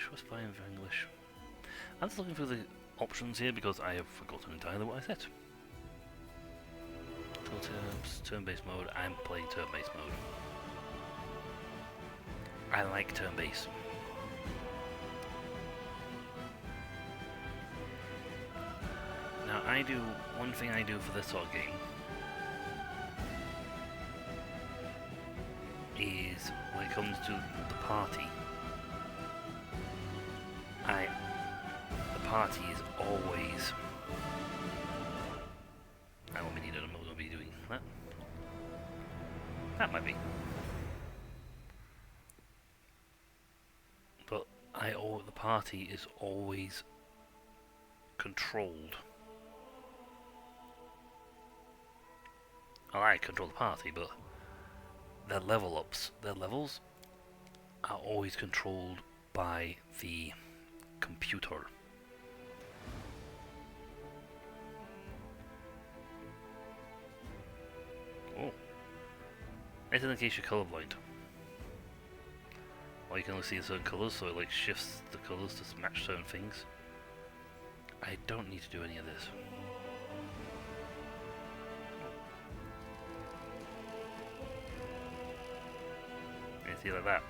English? What's fine for English? I'm just looking for the options here because I have forgotten entirely what I said. Go to turn-based mode. I'm playing turn-based mode. I like turn-based. Now I do one thing I do for this sort of game is when it comes to the party, the party is always. I won't be needed. I'm not going to be doing that. That might be. But the party is always controlled. Well, I control the party, but their level ups, their levels, are always controlled by the computer. Oh. It's in case you're colorblind. Or you can only see certain colors, so it like shifts the colors to match certain things. I don't need to do any of this. You see like that.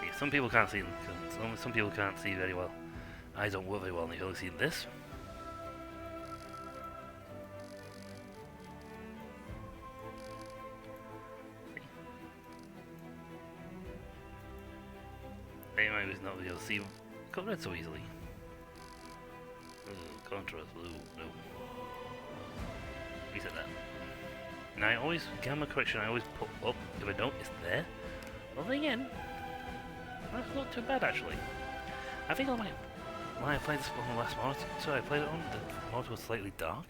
Yeah, some people can't see them. Some people can't see very well. I don't work very well, and you only see this. Anyway, was not able to see cover it so easily. Ooh, contrast blue, no. Reset that. Now I always, gamma correction I always put up, if I don't, it's there. Well then again, that's not too bad actually. I think I might, when I played this on the last monitor, so I played it on, the monitor was slightly dark.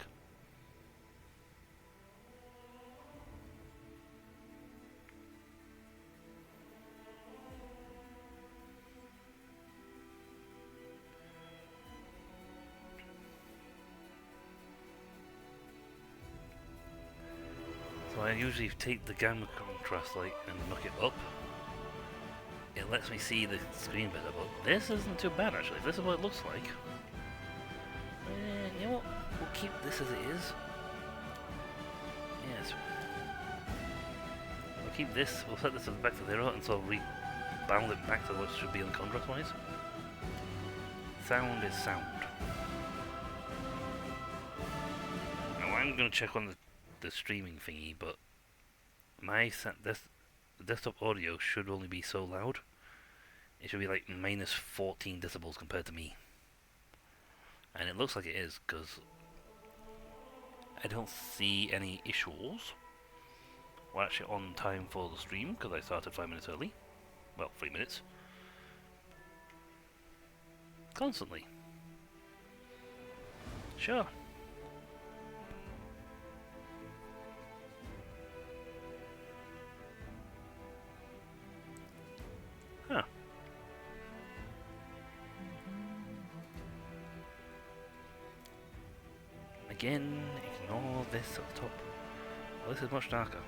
So I usually take the gamma contrast light and knock it up. It lets me see the screen better, but this isn't too bad actually. If this is what it looks like, you know what? We'll keep this as it is. Yes. We'll keep this. We'll set this back to 0 and so rebound it back to what it should be on contrast wise. Sound is sound. Now I'm going to check on the streaming thingy, but the desktop audio should only be so loud. It should be like minus 14 decibels compared to me. And it looks like it is, because I don't see any issues. We're actually on time for the stream, because I started 5 minutes early. Well, 3 minutes. Constantly. Sure. Huh. Again, ignore this at the top. Well, this is much darker.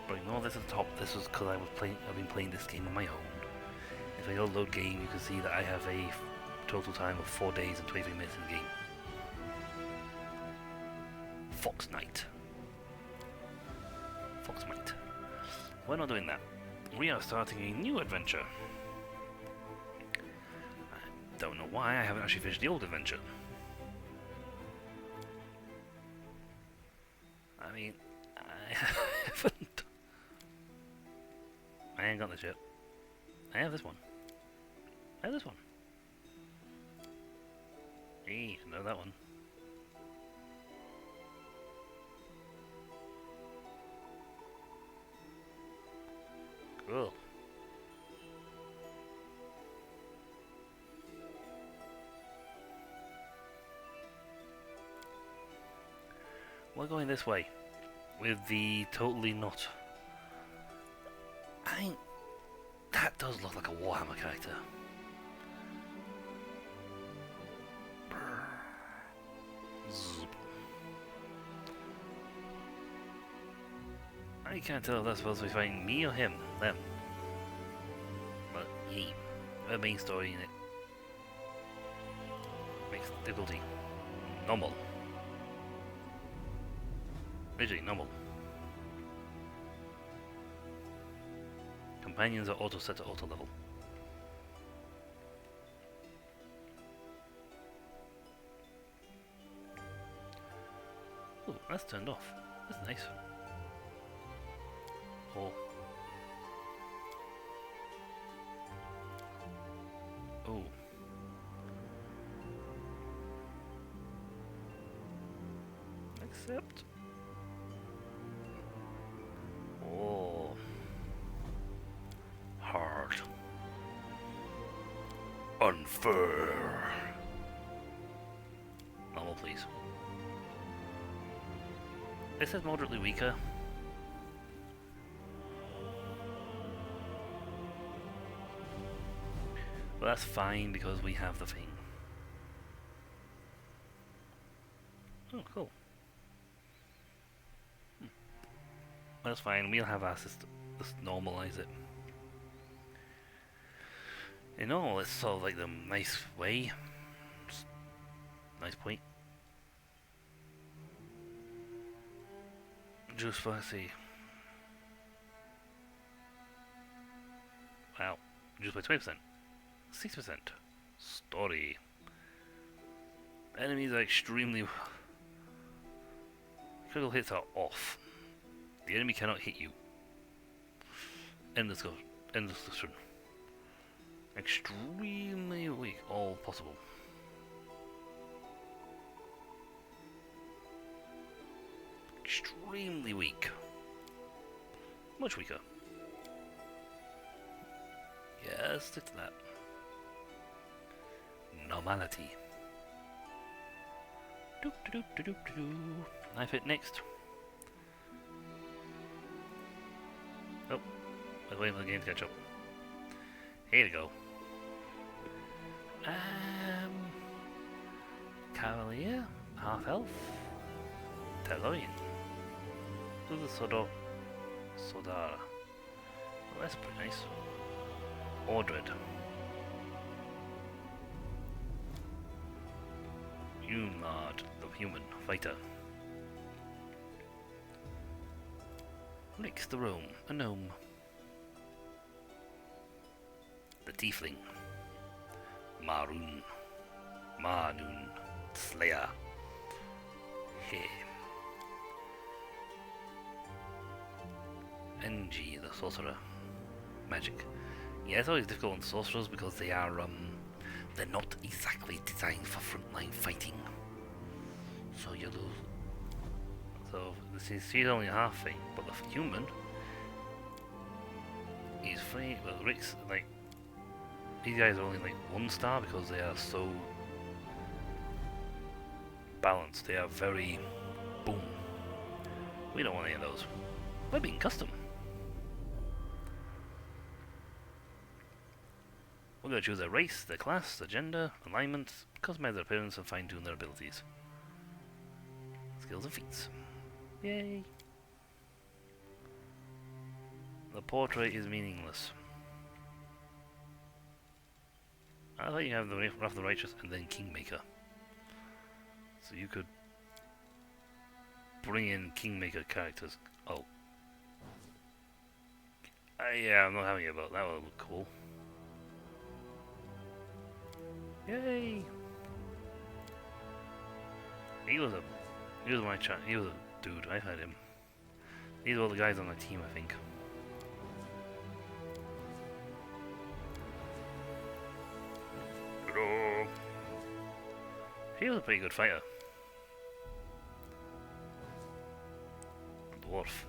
But ignore this at the top. This was because I've been playing this game on my own. If I go load game, you can see that I have a total time of 4 days and 23 minutes in the game. Fox Knight. Fox Knight. We're not doing that. We are starting a new adventure. I don't know why I haven't actually finished the old adventure. I mean, I haven't. I ain't got this yet. I have this one. I have this one. Hey, no, that one. Cool. We're going this way with the totally not. That does look like a Warhammer character. I can't tell if that's supposed to be fighting me or him. Them. But, yay. A main story in it. Makes difficulty normal. Literally normal. Companions are auto set to auto level. Oh, that's turned off. That's nice. Oh. Oh. Accept. Oh. Hard. Unfair. Normal, please. This is moderately weaker. But that's fine because we have the thing. Oh, cool. That's fine, we'll have our system. Just normalize it. In normal, it's sort of like the nice way. Nice point. Juice for, let's see. Wow. Juice by 20%. 6%. Story. Enemies are extremely... Critical hits are off. The enemy cannot hit you. End discussion. Extremely weak. All possible. Extremely weak. Much weaker. Yeah, stick to that. Normality. Doop doop doop doop doop. Knife hit next. Oh, I was waiting for the game to catch up. Here we go. Cavalier, half elf, Tellurian. Who's the Sodara? Well, that's pretty nice. Ordred. Yunlard, the human fighter. Rix the Rome, a gnome. The tiefling. Marun. Marnun. Slayer. Hey. NG, the sorcerer. Magic. Yeah, it's always difficult on sorcerers because they are, they're not exactly designed for frontline fighting. So you lose. So she's only half thing, but the human, he's free. Well, Rick's like, these guys are only like 1 star because they are so balanced. They are very boom. We don't want any of those. We're being custom. We're going to choose their race, their class, their gender, alignment, customize their appearance, and fine-tune their abilities. Skills and feats. Yay! The portrait is meaningless. I thought you have the Wrath of the Righteous and then Kingmaker. So you could bring in Kingmaker characters. Oh. Yeah, I'm not having it about that. Would look cool. Yay! He was my chat. He was a dude. I had him. These are all the guys on my team, I think. Hello. He was a pretty good fighter. Dwarf.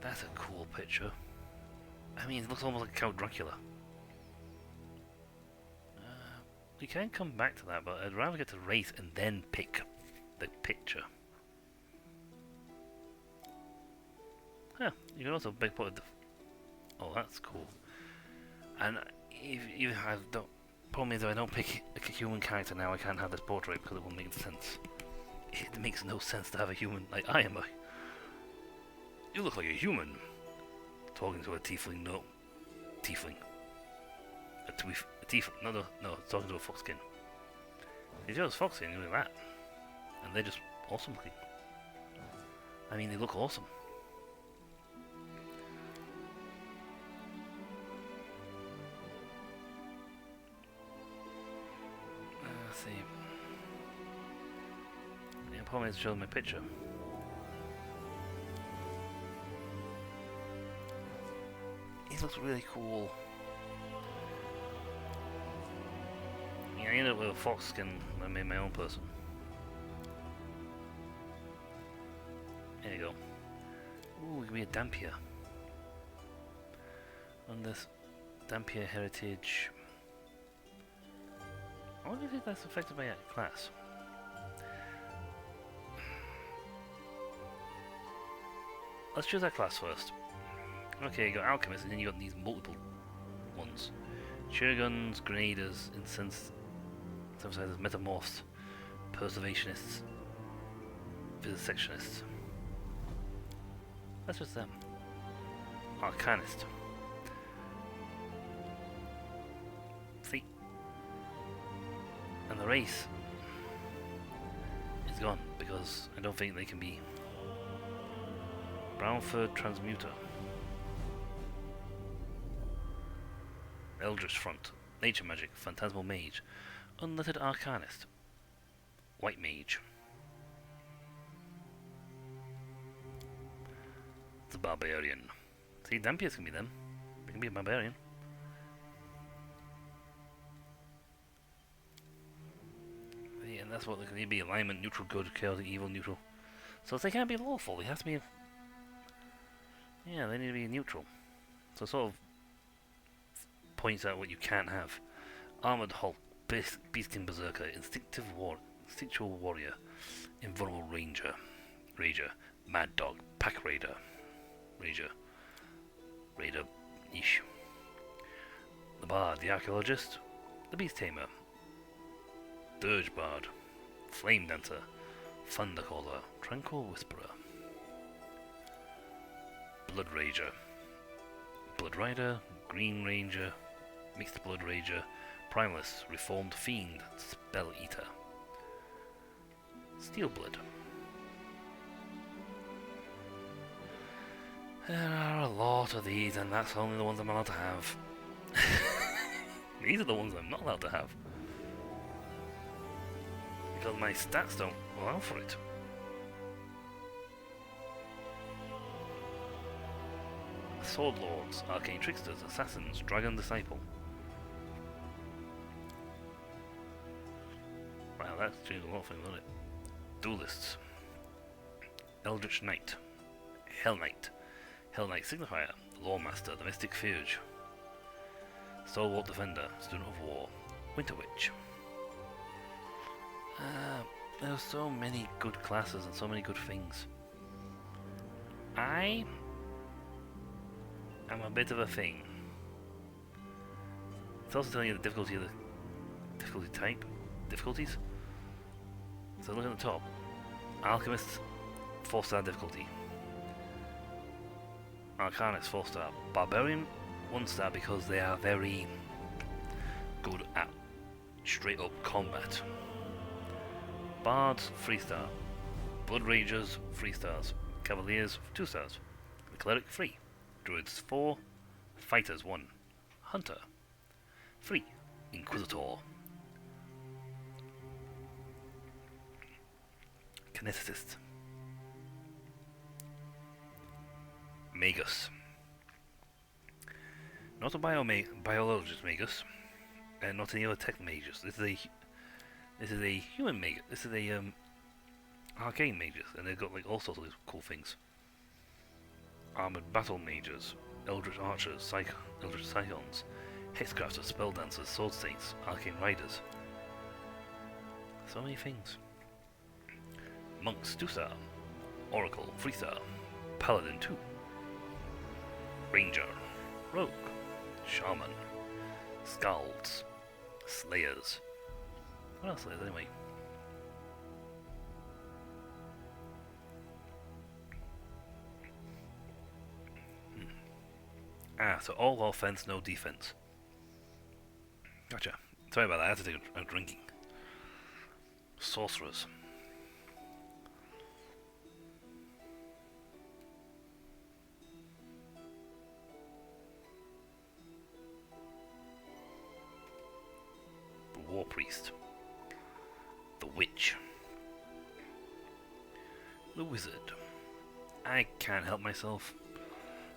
That's a cool picture. I mean, it looks almost like Count Dracula. We can come back to that, but I'd rather get to race and then pick the picture. Huh, you can also put the... Oh, that's cool. And if you have... Problem is, if I don't pick a human character now, I can't have this portrait because it won't make sense. It makes no sense to have a human like I am. You look like a human. Talking to a tiefling, no. Tiefling. A tiefling, no, talking to a foxkin. He's just foxkin, look at that. And they're just awesome looking. I mean, they look awesome. Let's see. The problem is showing my picture. He looks really cool. Yeah, I ended up with a fox skin. I made my own person. There you go. Ooh, it can be a Dampier. On this Dampier Heritage. I wonder if that's affected by a class. Let's choose our class first. Okay, you got Alchemists, and then you got these multiple ones. Shuriguns, Grenaders, Incense, Synthesizers, Metamorphs, Preservationists, Vivisectionists. That's just them. Arcanist. See? And the race is gone, because I don't think they can be. Brownford Transmuter. Eldritch Front. Nature Magic. Phantasmal Mage. Unlettered Arcanist. White Mage. The Barbarian. See, Dampiers can be them. They can be a Barbarian. Yeah, and that's what they can be. Alignment, neutral, good, chaotic, evil, neutral. So if they can't be lawful, they have to be... Yeah, they need to be neutral. So sort of points out what you can't have. Armored Hulk, Beastkin Berserker, Instinctual Warrior, Invulnerable Rager, Mad Dog, Pack Raider, Ish. The Bard, the Archaeologist, the Beast Tamer, Dirge Bard, Flame Dancer, Thundercaller, Tranquil Whisperer, Blood Rager, Blood Rider, Green Ranger, Mixed Blood Rager, Primalist, Reformed Fiend, Spell Eater, Steel Blood. There are a lot of these, and that's only the ones I'm allowed to have. These are the ones I'm not allowed to have. Because my stats don't allow for it. Sword Lords, Arcane Tricksters, Assassins, Dragon Disciple. Wow, that's changed a lot of things, hasn't it? Duelists. Eldritch Knight. Hell Knight. Hell Knight Signifier. Lawmaster, the Mystic Fuge. Stalwart Defender, Student of War. Winter Witch. There are so many good classes and so many good things. I am a bit of a thing. It's also telling you the difficulty of the difficulties. So look at the top. Alchemist, 4-star difficulty. Arcanist, 4-star. Barbarian, 1-star because they are very good at straight up combat. Bards, 3-star. Blood Ragers, 3 stars. Cavaliers, 2 stars. The Cleric, 3. Druids, 4. Fighters, 1. Hunter, 3. Inquisitor. Kineticist. Magus. Not a biologist Magus, and not any other tech Magus. This is a human Magus. This is a arcane Magus, and they've got like all sorts of cool things. Armored battle mages, eldritch archers, eldritch scions, hexcrafters, spell dancers, sword saints, arcane riders. So many things. Monks, 2-star. Oracle, 3-star. Paladin, 2. Ranger, Rogue, Shaman, Scalds, Slayers. What else Slayers anyway? Ah, so all offense, no defense. Gotcha. Sorry about that, I had to take a drinking. Sorcerers. The War Priest. The Witch. The Wizard. I can't help myself.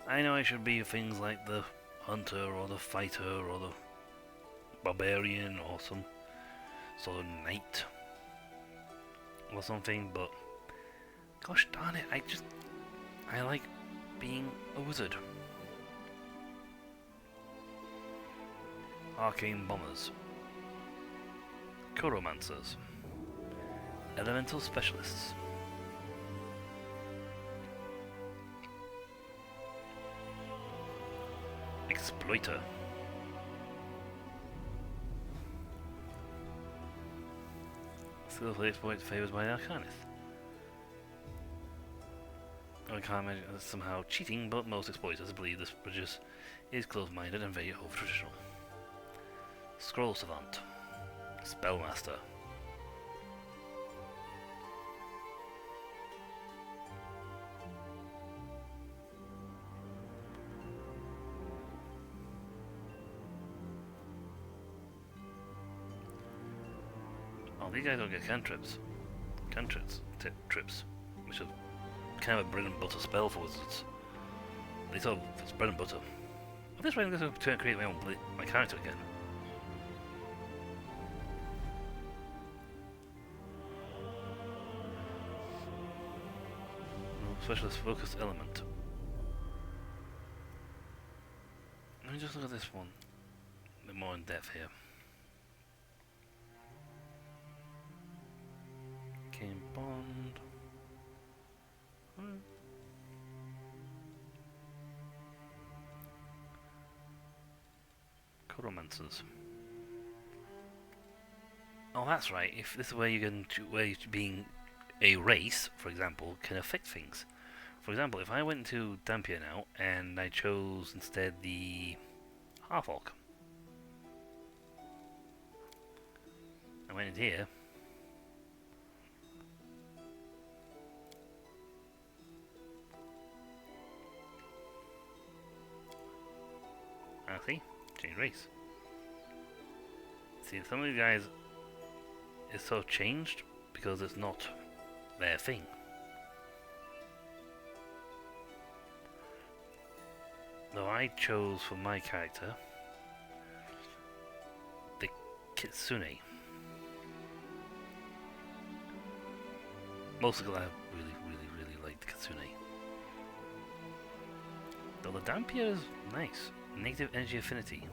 I know I should be things like the Hunter or the Fighter or the Barbarian or some sort of Knight or something, but gosh darn it, I like being a wizard. Arcane Bombers. Chromancers. Elemental Specialists. Exploiter. Skillful exploit favored by Arcanist. I can't imagine that's somehow cheating, but most exploiters believe this produce is close-minded and very over-traditional. Scroll Savant. Spellmaster. Oh, these guys don't get cantrips. Trips, which is kind of a bread and butter spell for wizards. They thought it's bread and butter. At this point, I'm going to create my character again. Specialist focus element. Let me just look at this one a bit more in depth here. Arcane Bond. Chromancers. Oh, that's right. If this is where you can, where being a race, for example, can affect things. For example, if I went to Dampier now and I chose instead the Half-Orc, I went in here. Ah, see? Change race. See, some of these guys is so changed because it's not their thing. Though I chose for my character the Kitsune. Mostly because I really like the Kitsune. Though the Dampier is nice. Negative energy affinity.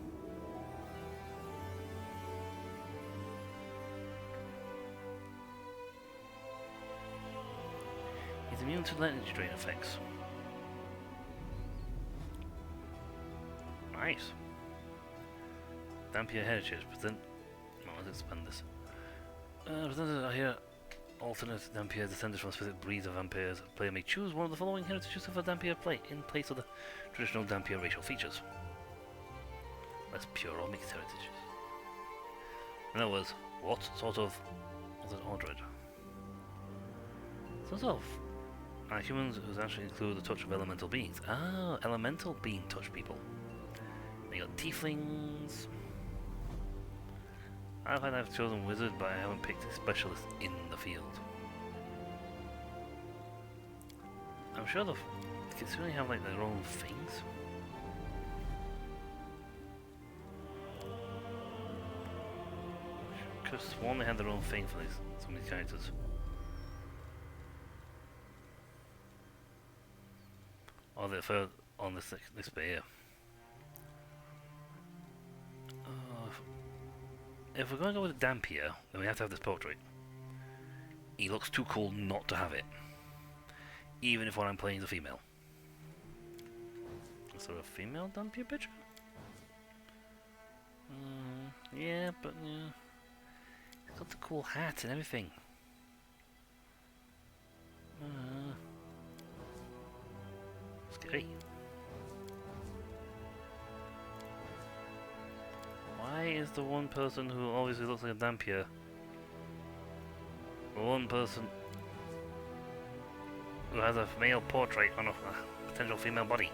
He's immune to energy drain effects. Nice. Dampier heritage. Present. No, let's expand this. Presented are here alternate Dampier descended from specific breeds of vampires. The player may choose one of the following heritages of a Dampier play in place of the traditional Dampier racial features. Less pure or mixed heritages. In other words, what sort of was an Ordred? Sort of humans who actually include the touch of elemental beings. Ah, elemental being touch people. They got tieflings. I've chosen wizard, but I haven't picked a specialist in the field. I'm sure the Kitsune have like their own things. Could have sworn they had their own thing for some of these characters. Or they're further on this bit here. If we're going to go with Dampier, then we have to have this portrait. He looks too cool not to have it. Even if what I'm playing is a female. Is there a female Dampier picture? Yeah, but yeah. He's got the cool hat and everything. Scary. is the one person who obviously looks like a Dampier? The one person who has a male portrait on a potential female body.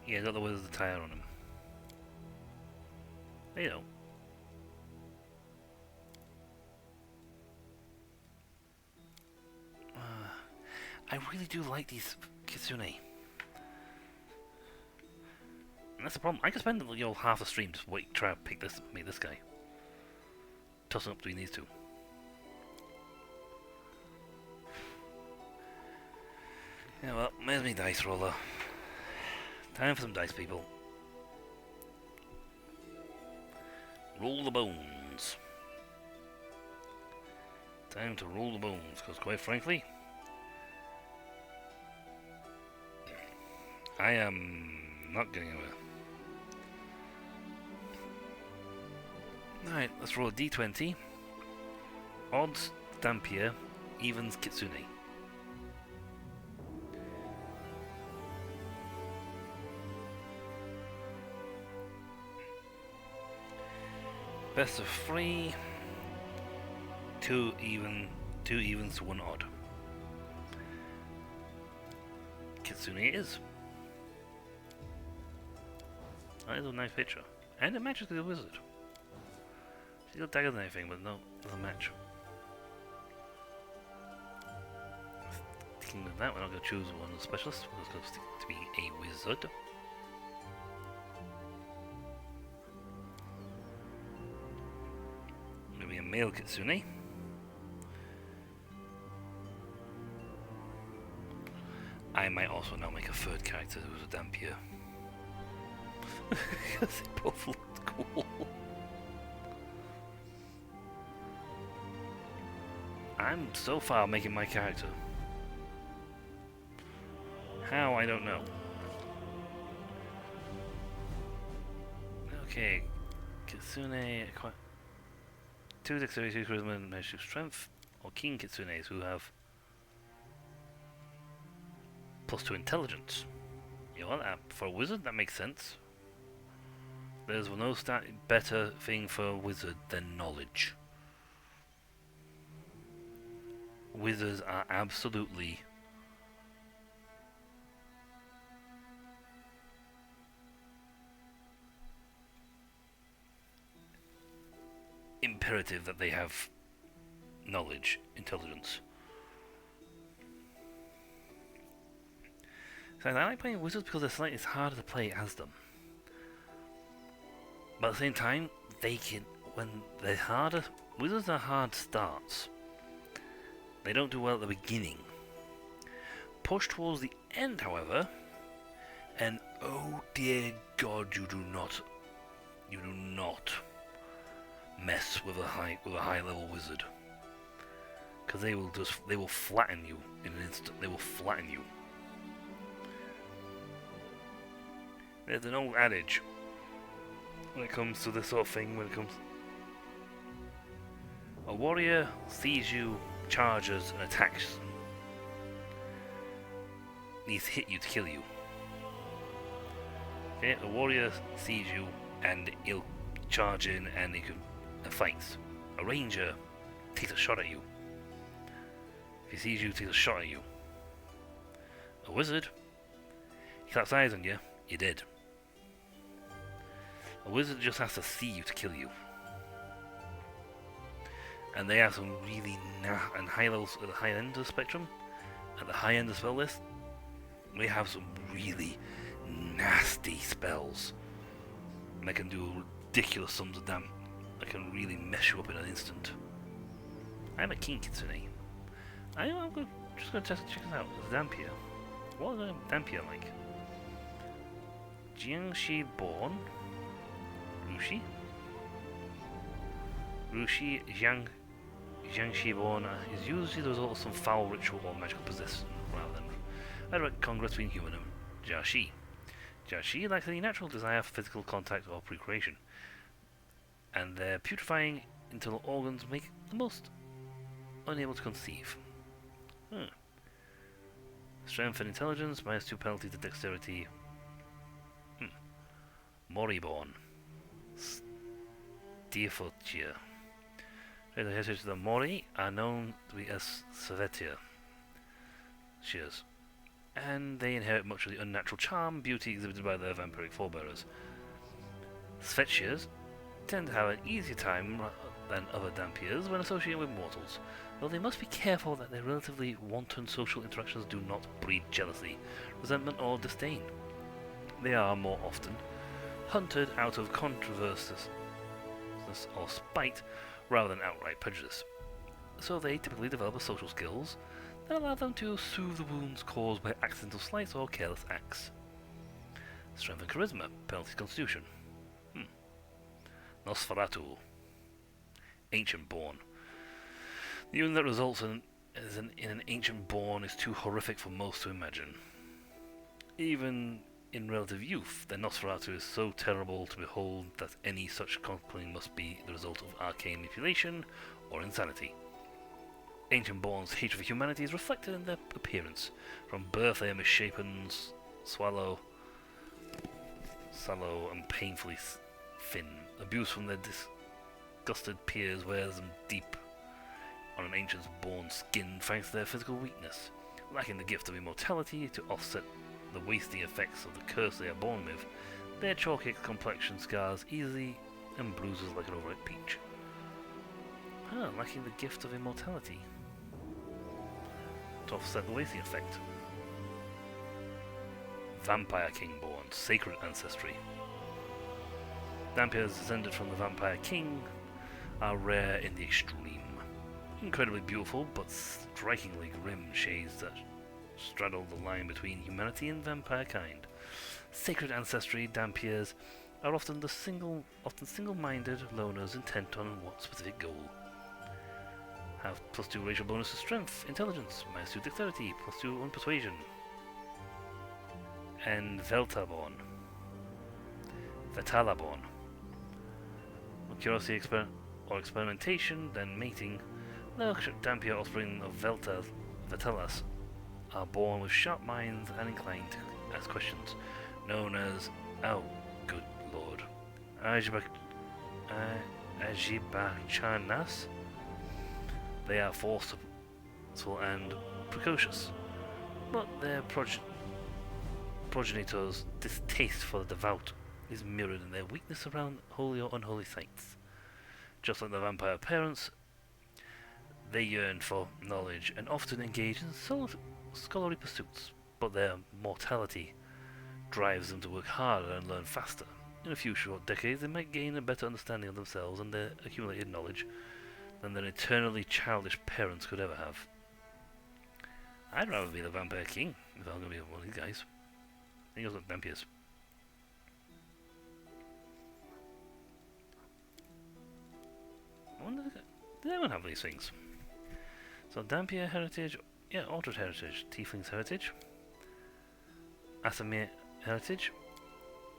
Yeah, got the Wizard's attire on him. You know. I really do like these Kitsune. And that's the problem. I could spend half the stream just try to make this guy. Tossing up between these two. Yeah, well, there's me dice roller. Time for some dice, people. Roll the bones. Time to roll the bones, because quite frankly, I am not getting anywhere. Alright, let's roll a d20. Odds, Dampier, evens, Kitsune. Best of 3. 2 evens, 1 odd. Kitsune it is. That is a nice picture. And it matches with the wizard. She's got daggers and everything, but no, it doesn't match. Sticking with that, we're not going to choose one of the specialists. We're just going to stick to being a wizard. Going to be a male Kitsune. I might also now make a third character who's a Dampier. Because they both look cool. I'm so far making my character. How, I don't know. Okay, Kitsune, 2 dexterity, 2 charisma, and measure strength, or King Kitsunes who have +2 intelligence. You know what, for a wizard that makes sense. There's no better thing for a wizard than knowledge. Wizards are absolutely imperative that they have knowledge, intelligence. So I like playing wizards because it's harder to play as them. But at the same time, they can, when they're harder, wizards are hard starts. They don't do well at the beginning. Push towards the end, however, and oh dear God, you do not mess with a high level wizard, because they will flatten you in an instant. They will flatten you. There's an old adage when it comes to this sort of thing. A warrior sees you, charges, and attacks. Needs to hit you to kill you. Okay, a warrior sees you and he'll charge in and he can fights. A ranger takes a shot at you. If he sees you, takes a shot at you. A wizard, he claps eyes on you, you're dead. A wizard just has to see you to kill you. And they have some really and high levels at the high end of the spectrum. At the high end of the spell list, they have some really nasty spells. And they can do ridiculous sums of damage. They can really mess you up in an instant. I'm a King Kitsune. I'm just going to check this out. It's Dampier. What is a Dampier like? Jiangxi born. Rushi Jiangxi born is usually the result of some foul ritual or magical possession rather than a direct congress between human and Jiaxi. Jiaxi lacks any natural desire for physical contact or procreation, and their putrefying internal organs make the most unable to conceive. Strength and intelligence, -2 penalty to dexterity. Moriborn. Stierfortia. The heritage of the Mori are known to be as Svetia shears, and they inherit much of the unnatural charm, beauty exhibited by their vampiric forebearers. Svetirs tend to have an easier time than other Dhampirs when associating with mortals, though they must be careful that their relatively wanton social interactions do not breed jealousy, resentment, or disdain. They are more often hunted out of controversy or spite rather than outright prejudice, so they typically develop social skills that allow them to soothe the wounds caused by accidental slights or careless acts. Strength and charisma, penalty constitution. Nosferatu. Ancient Born. The unit that results in an Ancient Born is too horrific for most to imagine. Even in relative youth, the Nosferatu is so terrible to behold that any such coupling must be the result of arcane manipulation or insanity. Ancient Born's hatred for humanity is reflected in their appearance. From birth they are misshapen, sallow, and painfully thin. Abuse from their disgusted peers wears them deep on an Ancient's Born skin thanks to their physical weakness. Lacking the gift of immortality to offset the wasting effects of the curse they are born with, their chalky complexion scars easily and bruises like an overripe peach. Lacking the gift of immortality to offset the wasting effect. Vampire King Born, sacred ancestry. Dhampirs descended from the Vampire King are rare in the extreme. Incredibly beautiful, but strikingly grim shades that straddle the line between humanity and vampire kind. Sacred ancestry Dhampirs are often single-minded loners intent on one specific goal. Have +2 racial bonus to strength, intelligence, -2 dexterity, +2 on persuasion. And Veltaborn. Vetalaborn. Curiosity or experimentation, then mating. The Dhampir offspring of Vetalas are born with sharp minds and inclined to ask questions, known as, oh, good lord, Ajibachanas. They are forceful and precocious, but their progenitors' distaste for the devout is mirrored in their weakness around holy or unholy sites. Just like the vampire parents, they yearn for knowledge and often engage in scholarly pursuits, but their mortality drives them to work harder and learn faster. In a few short decades, they might gain a better understanding of themselves and their accumulated knowledge than their eternally childish parents could ever have. I'd rather be the Vampire King if I'm going to be one of these guys. I think I was like Dhampirs. I wonder, did anyone have these things? So Dhampir heritage, yeah, altered heritage, Tiefling's heritage, Asimir heritage,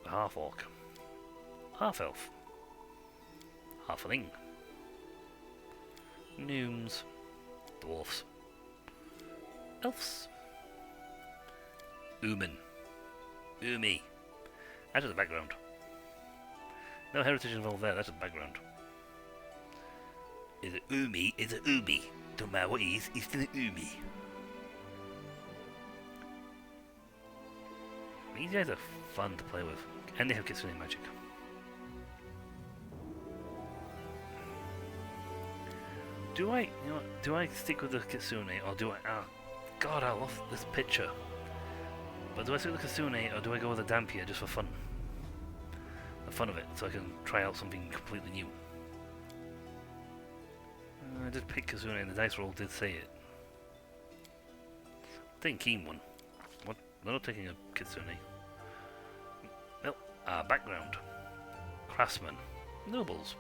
half-orc, half-elf, halfling, gnomes, dwarfs, elves, Oomen, Oomi. That's just the background. No heritage involved there, that's the background. Is it Oomi? Is it Oomi? Don't matter what he is, he's still an Oomi. These guys are fun to play with, and they have Kitsune magic. Do I stick with the Kitsune, or do I, God, I love this picture. But do I stick with the Kitsune, or do I go with the Dhampir just for fun? The fun of it, so I can try out something completely new. I did pick Kitsune, and the dice roll did say it. I'm taking Keen one. What? I'm not taking a Kitsune. Nope. Background. Craftsman. Nobles.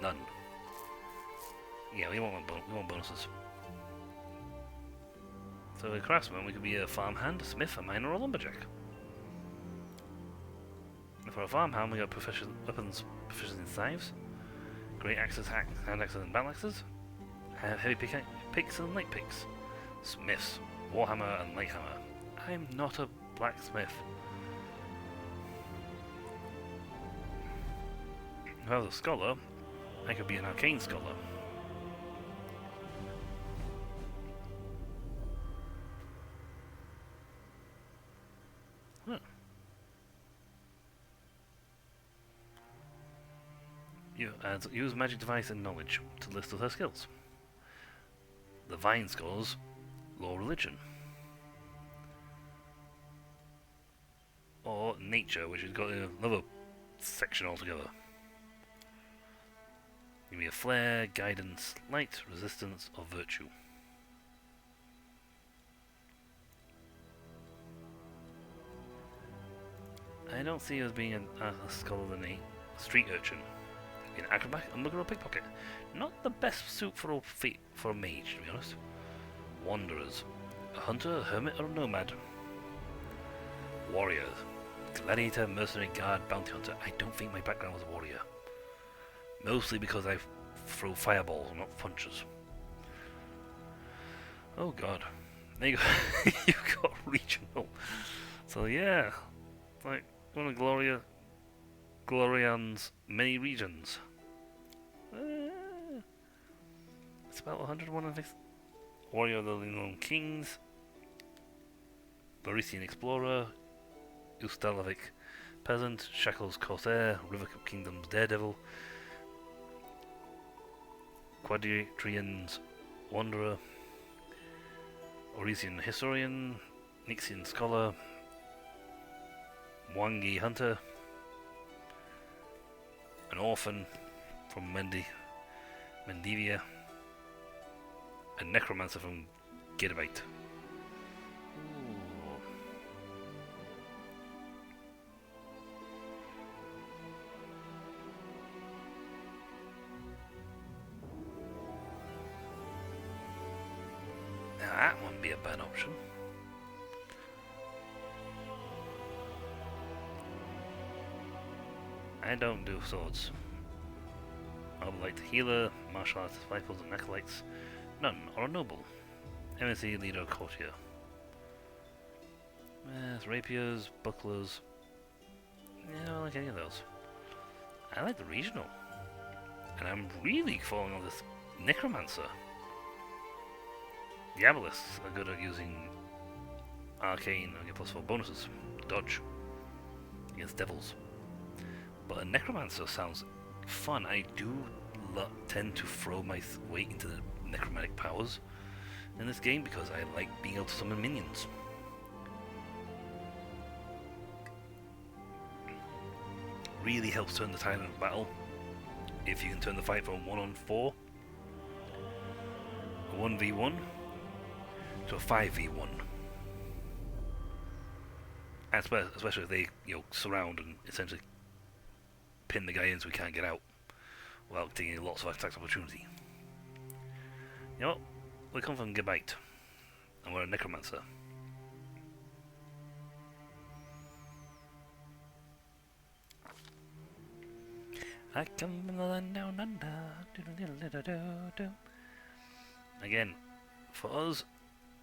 None. Yeah, we want bonuses. So a craftsman, we could be a farmhand, a smith, a miner, or a lumberjack. And for a farmhand, we got weapons proficiency in scythes, great axes, hand axes, and battle axes, heavy picks and light picks, smiths, warhammer and light hammer, I'm not a blacksmith. If I was a scholar, I could be an arcane scholar. Huh. Use magic device and knowledge to list her skills. The Vine scores law religion. Or nature, which has got another section altogether. Give me a flair, guidance, light, resistance, or virtue. I don't see you as being a scholar than a street urchin. An acrobat and look at a pickpocket. Not the best suit for a mage, to be honest. Wanderers. A hunter, a hermit, or a nomad? Warrior. Gladiator, mercenary, guard, bounty hunter. I don't think my background was a warrior. Mostly because I throw fireballs, not punches. Oh god. There you go. You got regional. So yeah. Like one of Glorian's many regions. It's about 101 of this. Warrior of the Unknown Kings. Borisian Explorer. Ustalovic Peasant. Shackles Corsair. River Kingdom's Daredevil. Quadrian's Wanderer. Orisian Historian. Nixian Scholar. Wangi Hunter. An Orphan from Mendivia. A Necromancer from Gidabite. Now that wouldn't be a bad option. I don't do swords. I would like the healer, martial arts, disciples, and acolytes. None, or a noble. MSC, leader, courtier. Yes, rapiers, bucklers. Yeah, I don't like any of those. I like the regional. And I'm really falling on this necromancer. Diabolists are good at using arcane and get +4 bonuses. Dodge. Against devils. But a necromancer sounds fun. I do tend to throw my weight into the necromantic powers in this game because I like being able to summon minions. Really helps turn the tide of battle if you can turn the fight from 1-on-4, a 1v1 to a 5v1. Especially if they surround and essentially pin the guy in so he can't get out without taking lots of attack opportunity. You know what? We come from Gabite, and we're a necromancer. I come from the land down under. Again, for us,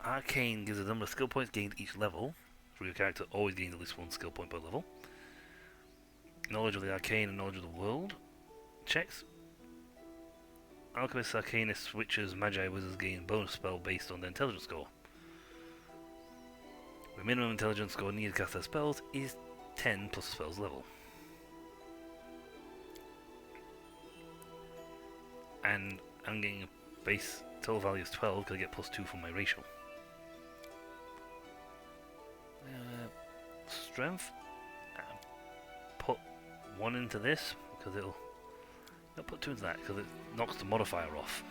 Arcane gives a number of skill points gained each level, so your character always gains at least 1 skill point per level. Knowledge of the arcane and knowledge of the world checks. Alchemists, Arcanists, Witches, Magi, Wizards gain bonus spell based on their intelligence score. The minimum intelligence score needed to cast their spells is 10 plus the spell's level. And I'm getting a base total value of 12 because I get +2 from my racial. Strength. Put 1 into this because I'll put 2 into that because it knocks the modifier off.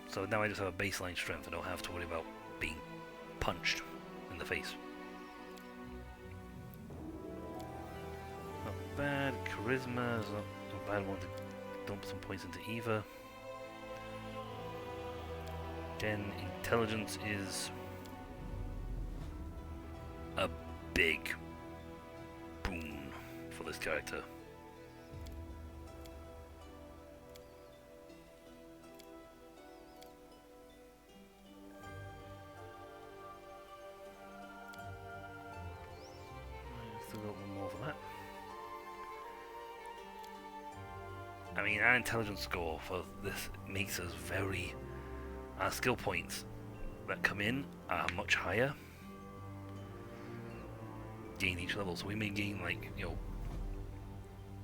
So now I just have a baseline strength. I don't have to worry about being punched in the face. Not bad. Charisma is not a bad one to dump some points into either. Again, intelligence is a big boon for this character. I mean, our intelligence score for this makes us very... Our skill points that come in are much higher. Gain each level, so we may gain, like, you know,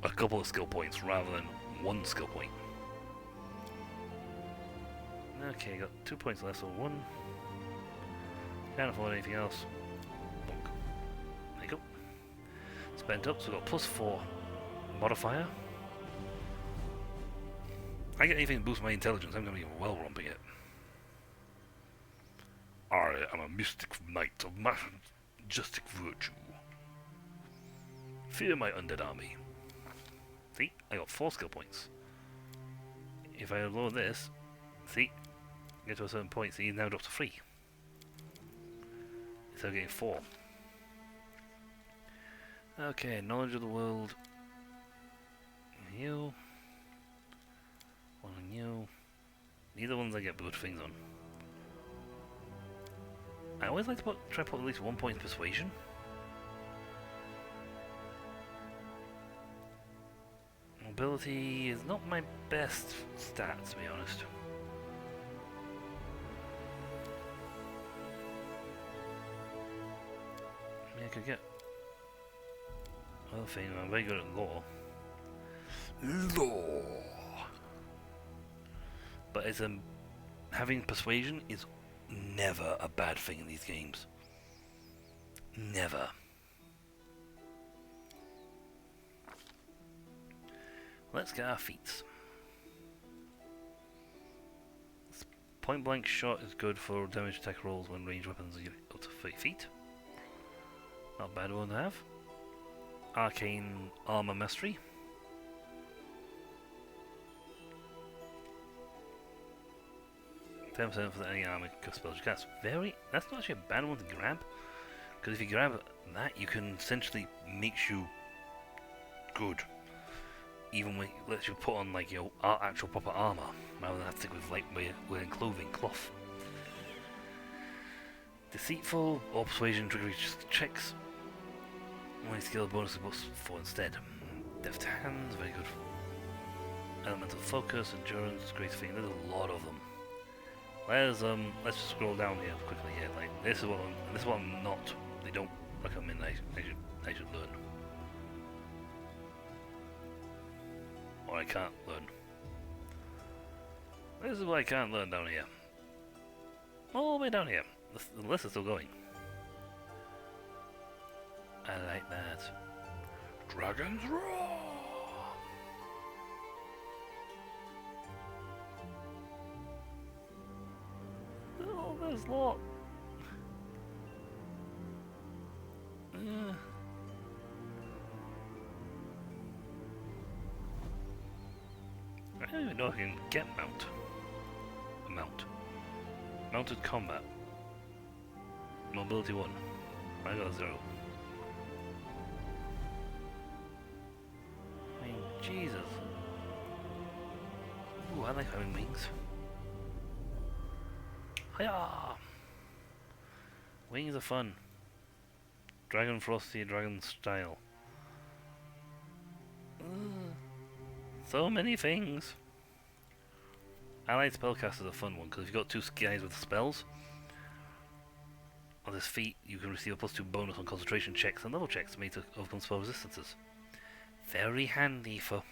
a couple of skill points rather than one skill point. Okay, got 2 points left, so 1. Can't afford anything else. Bonk. There you go. Spent up, so we've got +4 modifier. I get anything to boost my intelligence, I'm going to be well romping it. I am a mystic knight of majestic virtue. Fear my undead army. See, I got 4 skill points. If I lower this, see, get to a certain point, see, now drops to 3. Instead of getting 4. Okay, knowledge of the world. You. One on you. Neither ones I get good things on. I always like to try to put at least 1 point in persuasion. Mobility is not my best stat, to be honest. I mean, I could get other thing. I'm very good at law. Law. But it's having persuasion is never a bad thing in these games. Never. Let's get our feats. Point blank shot is good for damage attack rolls when ranged weapons are up to 30 feet. Not a bad one to have. Arcane armor mastery. $10% for any armor spells you cast. That's not actually a bad one to grab, because if you grab that, you can essentially makes you good. Even when it lets you put on like your actual proper armor, rather than have to stick with like wearing clothing, cloth. Deceitful or persuasion trigger checks. Only skill bonus for instead. Deft hands, very good. Elemental focus, endurance, great thing. There's a lot of them. Let's just scroll down here quickly here. Like this is what I'm not. They don't recommend. I should learn, or I can't learn. This is what I can't learn down here. All the way down here. The list is still going. I like that. Dragon's Roar. Oh, there's a lot. I don't even know if I can get mount. Mounted combat. Mobility 1. I got 0. I mean, Jesus. Ooh, I like having wings. Hiya! Wings are fun. Dragon Frosty, Dragon Style. So many things. Allied Spellcaster is a fun one, because if you've got 2 guys with spells, on this feat you can receive a +2 bonus on concentration checks and level checks made to overcome spell resistances. Very handy for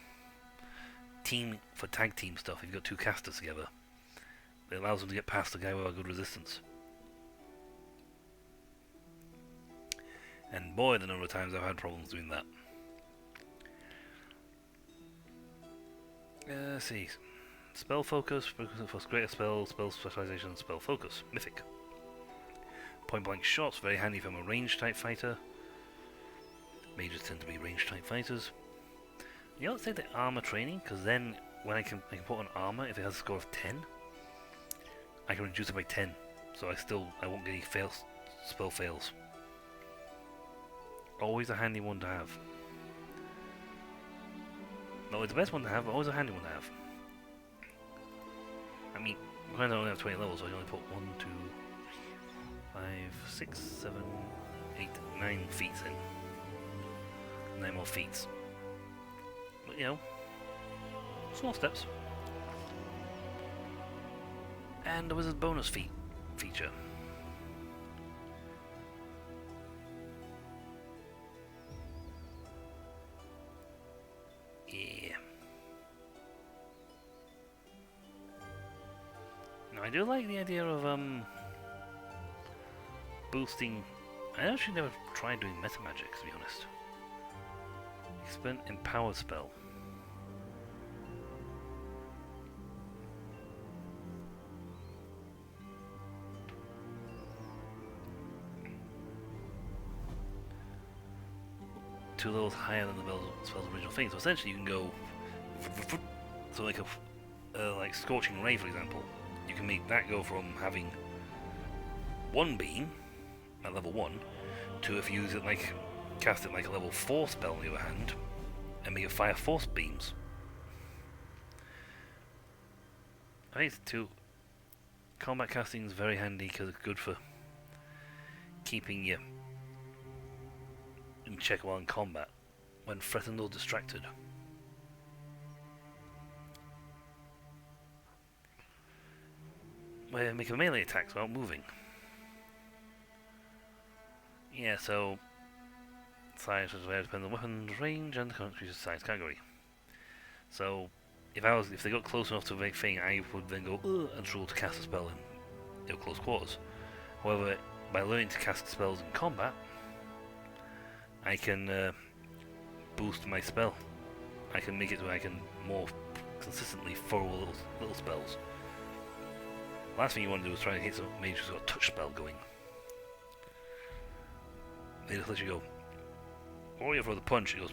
tag team stuff if you've got 2 casters together. It allows them to get past the guy with a good resistance. And boy, the number of times I've had problems doing that. Let's see. Spell focus for greater spell specialization, spell focus, mythic. Point blank shots, very handy if I'm a range type fighter. Mages tend to be range type fighters. You don't say the armor training, because then when I can put on armor if it has a score of 10, I can reduce it by 10, so I won't get any spell fails. Always a handy one to have. Not always the best one to have, but always a handy one to have. I mean, I only have 20 levels, so I can only put 1, 2, 5, 6, 7, 8, 9 feats in. 9 more feats. But you know, it's small steps. And there was a bonus feature. Yeah. Now I do like the idea of boosting. I actually never tried doing meta magic, to be honest. Expend Empower spell. Two levels higher than the spell's original thing. So essentially, you can go so like like Scorching Ray, for example. You can make that go from having one beam at level 1 to, if you use it like cast it like a level 4 spell on the other hand, and make it fire force beams. I think it's two. Combat casting is very handy because it's good for keeping you in check while in combat, when threatened or distracted. Where make a melee attacks without moving. Yeah, so size depends on weapons, range, and the current creature's size category. So if they got close enough to a big thing, I would then go and struggle to cast a spell in close quarters. However, by learning to cast spells in combat, I can boost my spell. I can make it so I can more consistently throw little spells. Last thing you want to do is try and hit some mage who's got a touch spell going. They just let you go. Or you throw the punch, it goes,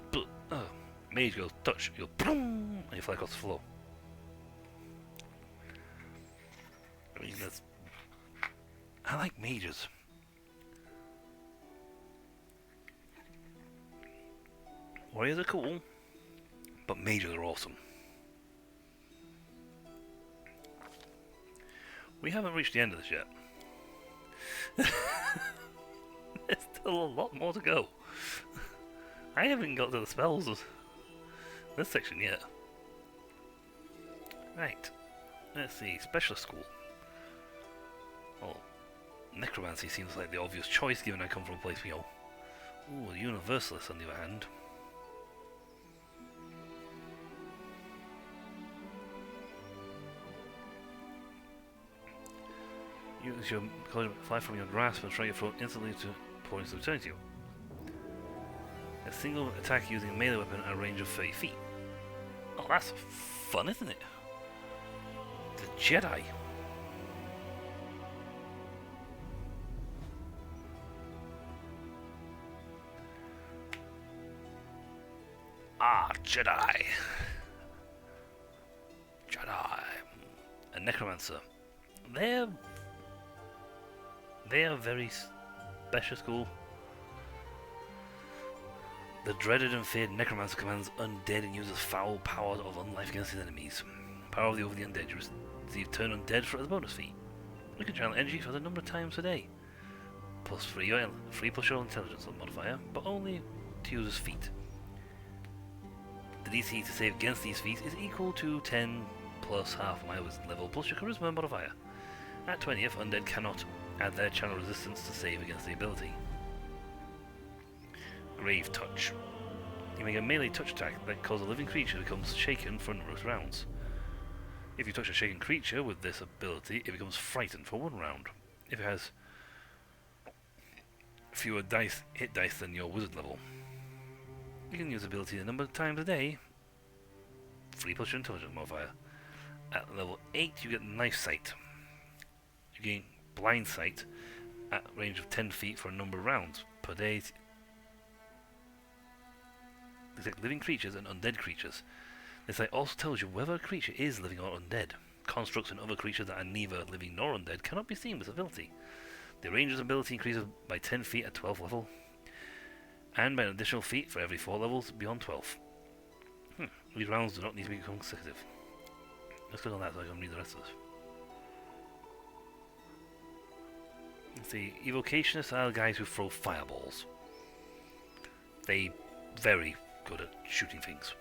mage goes, touch, you go, boom, and you fly across the floor. I mean, I like mages. Warriors are cool, but mages are awesome. We haven't reached the end of this yet. There's still a lot more to go. I haven't got to the spells of this section yet. Right. Let's see. Specialist school. Well, necromancy seems like the obvious choice given I come from a place we know. Ooh, universalist on the other hand. Use your fly from your grasp and strike your throat instantly to points to return to you. A single attack using a melee weapon at a range of 30 feet. Oh, that's fun, isn't it? The Jedi. Ah, Jedi. Jedi. A necromancer. They are very special school. The dreaded and feared necromancer commands undead and uses foul powers of unlife against his enemies. Power of the over the undead. You receive turn undead as a bonus fee. You can channel energy for the number of times a day. Plus 3 plus your intelligence modifier, but only to use as feat. The DC to save against these feats is equal to 10 plus half my wisdom level plus your charisma modifier. At 20th, undead cannot add their channel resistance to save against the ability. Grave Touch. You make a melee touch attack that causes a living creature to become shaken for a number of rounds. If you touch a shaken creature with this ability, it becomes frightened for 1 round. If it has fewer hit dice than your wizard level. You can use the ability a number of times a day. 3 plus your intelligence modifier. At level 8 you get Knife Sight. You gain Blind Sight at a range of 10 feet for a number of rounds per day. Detect living creatures and undead creatures. This sight also tells you whether a creature is living or undead. Constructs and other creatures that are neither living nor undead cannot be seen with this ability. The ranger's ability increases by 10 feet at 12th level, and by an additional feet for every 4 levels beyond 12. These rounds do not need to be consecutive. Let's click on that so I can read the rest of this. Let's see, evocationists are the guys who throw fireballs. They very good at shooting things.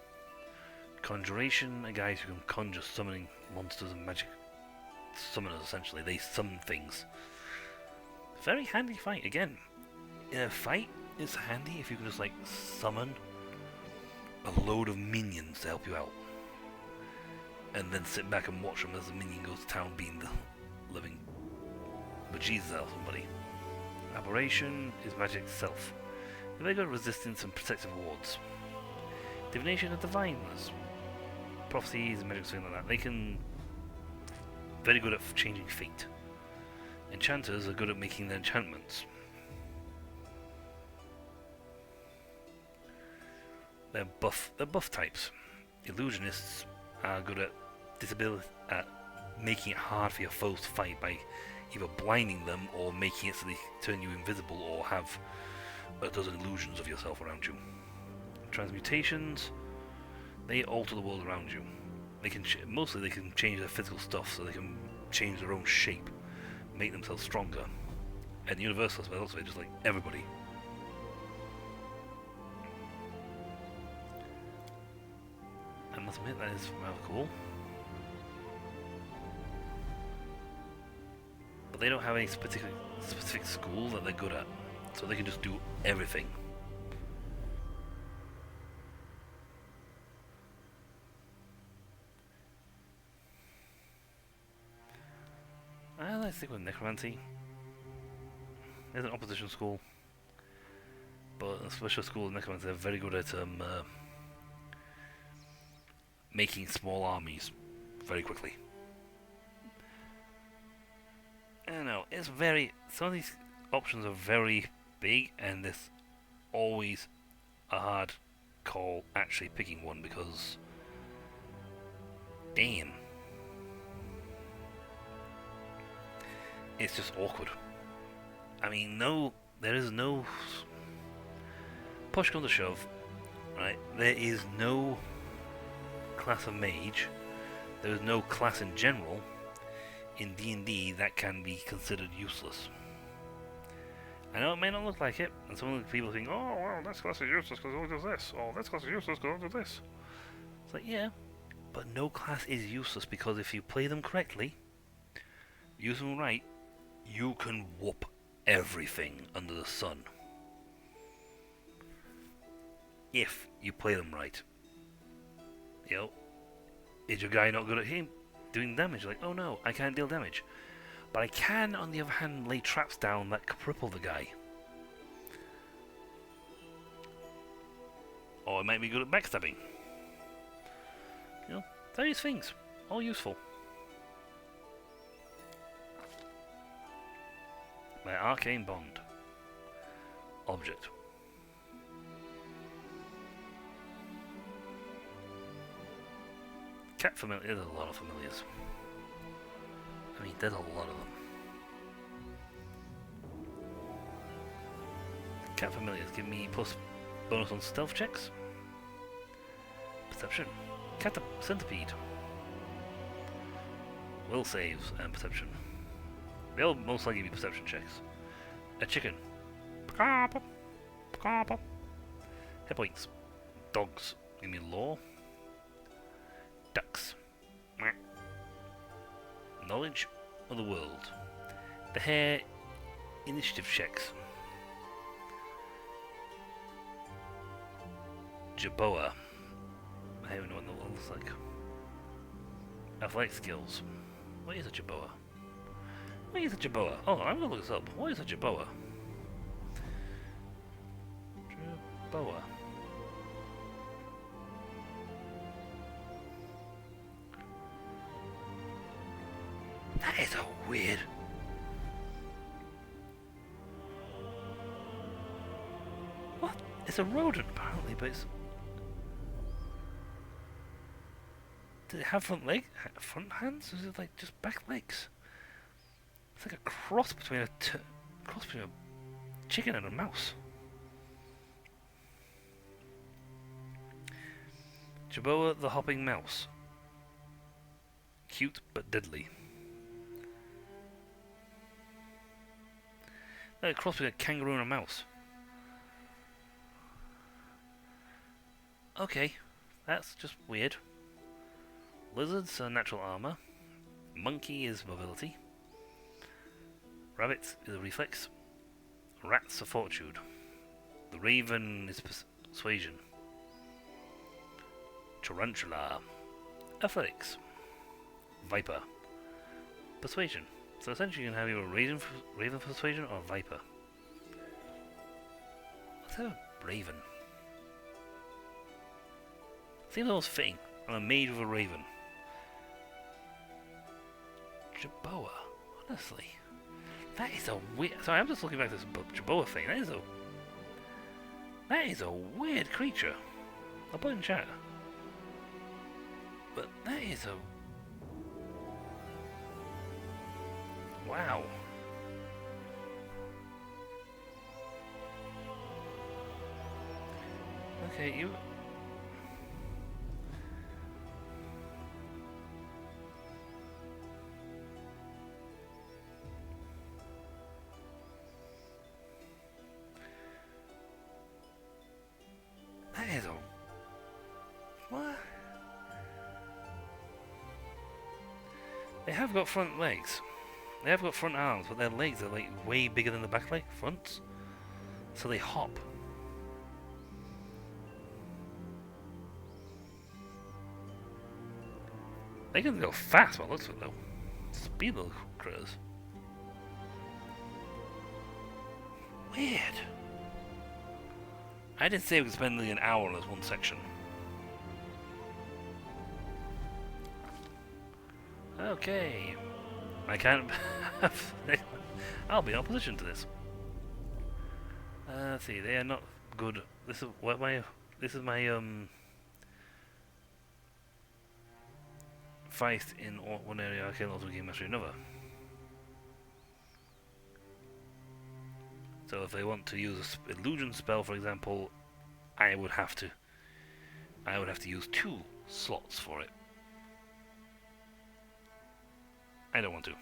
Conjuration are guys who can conjure summoning monsters and magic summoners, essentially. They summon things. Very handy fight. Again, in a fight, it's handy if you can just like summon a load of minions to help you out. And then sit back and watch them as the minion goes to town being the living bejesus out of somebody. Aberration is magic itself. They're very good at resistance and protective wards. Divination are diviners. Prophecies and magic, something like that. They can... very good at changing fate. Enchanters are good at making their enchantments. They're buff types. Illusionists are good at making it hard for your foes to fight by either blinding them or making it so they turn you invisible or have a dozen illusions of yourself around you. Transmutations, they alter the world around you. They can mostly they can change their physical stuff, so they can change their own shape, make themselves stronger. And universal spells, also just like everybody. I must admit that is rather cool. But they don't have any specific school that they're good at, so they can just do everything. Let's stick with Necromancy. There's an opposition school, but a special school of Necromancy, they're very good at making small armies very quickly. I don't know, it's very... some of these options are very big, and there's always a hard call actually picking one, because... damn. It's just awkward. I mean, there is no... push comes to shove, right? There is no class of mage, there is no class in general in D&D that can be considered useless. I know it may not look like it, and some of the people think, oh, well, this class is useless because it does this, or this class is useless because it does this. It's like, yeah, but no class is useless, because if you play them correctly, use them right, you can whoop everything under the sun. If you play them right. You know, is your guy not good at him doing damage? Like, oh no, I can't deal damage. But I can, on the other hand, lay traps down that cripple the guy. Or I might be good at backstabbing. You know, various things. All useful. My Arcane Bond. Object. Cat familiar. There's a lot of familiars. I mean, there's a lot of them. Cat familiars give me plus bonus on stealth checks. Perception. Cat centipede. Will saves and perception. They'll most likely be perception checks. A chicken. Hit points. Dogs. Give me lore. Ducks. Knowledge of the world. The hare. Initiative checks. Jerboa. I don't know what that looks like. Athletic skills. What is a Jerboa? What is a Jerboa? Oh, I'm gonna look this up. What is a Jerboa? Jerboa. That is a weird. What? It's a rodent apparently, but it's. Does it have front hands? Or is it like just back legs? It's like a cross between a chicken and a mouse. Jerboa the hopping mouse. Cute but deadly. Like a cross between a kangaroo and a mouse. Okay, that's just weird. Lizards are natural armor. Monkey is mobility. Rabbit is a reflex. Rats are fortitude. The raven is persuasion. Tarantula, athletics. Viper, persuasion. So essentially you can have either raven persuasion or viper. Let's have a raven. Seems almost fitting. I'm a mage with a raven. Jerboa, honestly. That is a weird... Sorry, I'm just looking back at this Jerboa thing. That is a weird creature. I'll put it in chat. But that is a... Wow. Okay, you... That is a... What? They have got front legs. They have got front arms, but their legs are like way bigger than the back leg fronts. So they hop. They can go fast by the looks of it though. Speed little critters. Weird. I didn't say we could spend nearly an hour on this one section. Okay. I can't... I'll be in opposition to this. Let's see, they are not good. This is what my... This is my, fight in one area, I can also game mastery another. So if they want to use an illusion spell, for example, I would have to use 2 slots for it. I don't want to.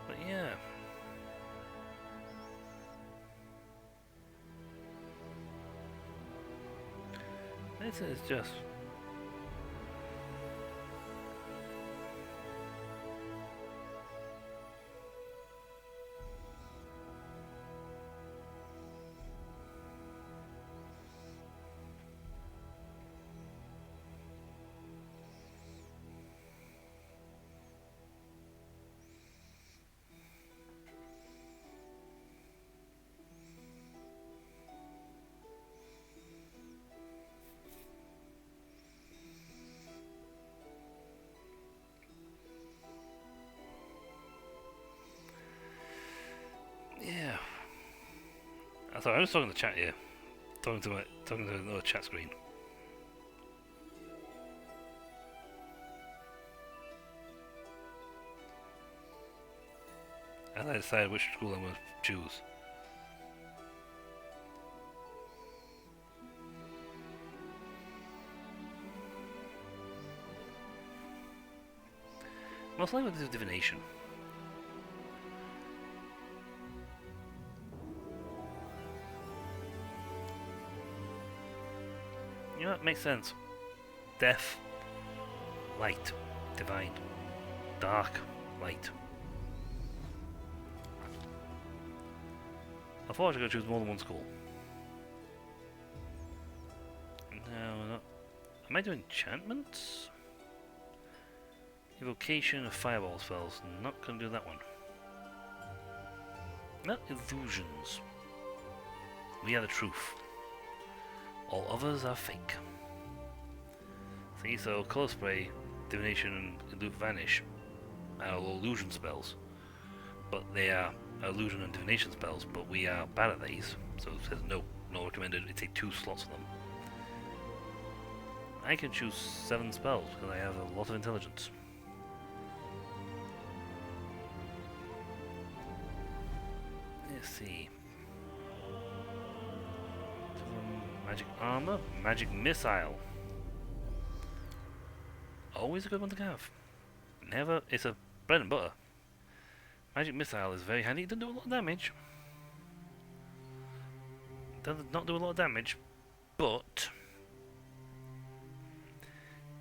But yeah. This is just... Yeah. Sorry, I'm just talking to the chat here. Talking to another chat screen. And I decide which school I'm going to choose. Most likely this is divination. You know what makes sense? Death, light, divine, dark, light. I thought I was going to choose more than one school. No, not. Am I doing enchantments? Evocation of fireball spells. Not going to do that one. Not illusions. We are the truth. All others are fake. See, so color spray, divination, and vanish are all illusion spells, but they are illusion and divination spells. But we are bad at these, so it says no, not recommended. It takes 2 slots of them. I can choose 7 spells because I have a lot of intelligence. Let's see. Magic armor, magic missile. Always a good one to have. Never, it's a bread and butter. Magic Missile is very handy. It doesn't do a lot of damage. Does not do a lot of damage, but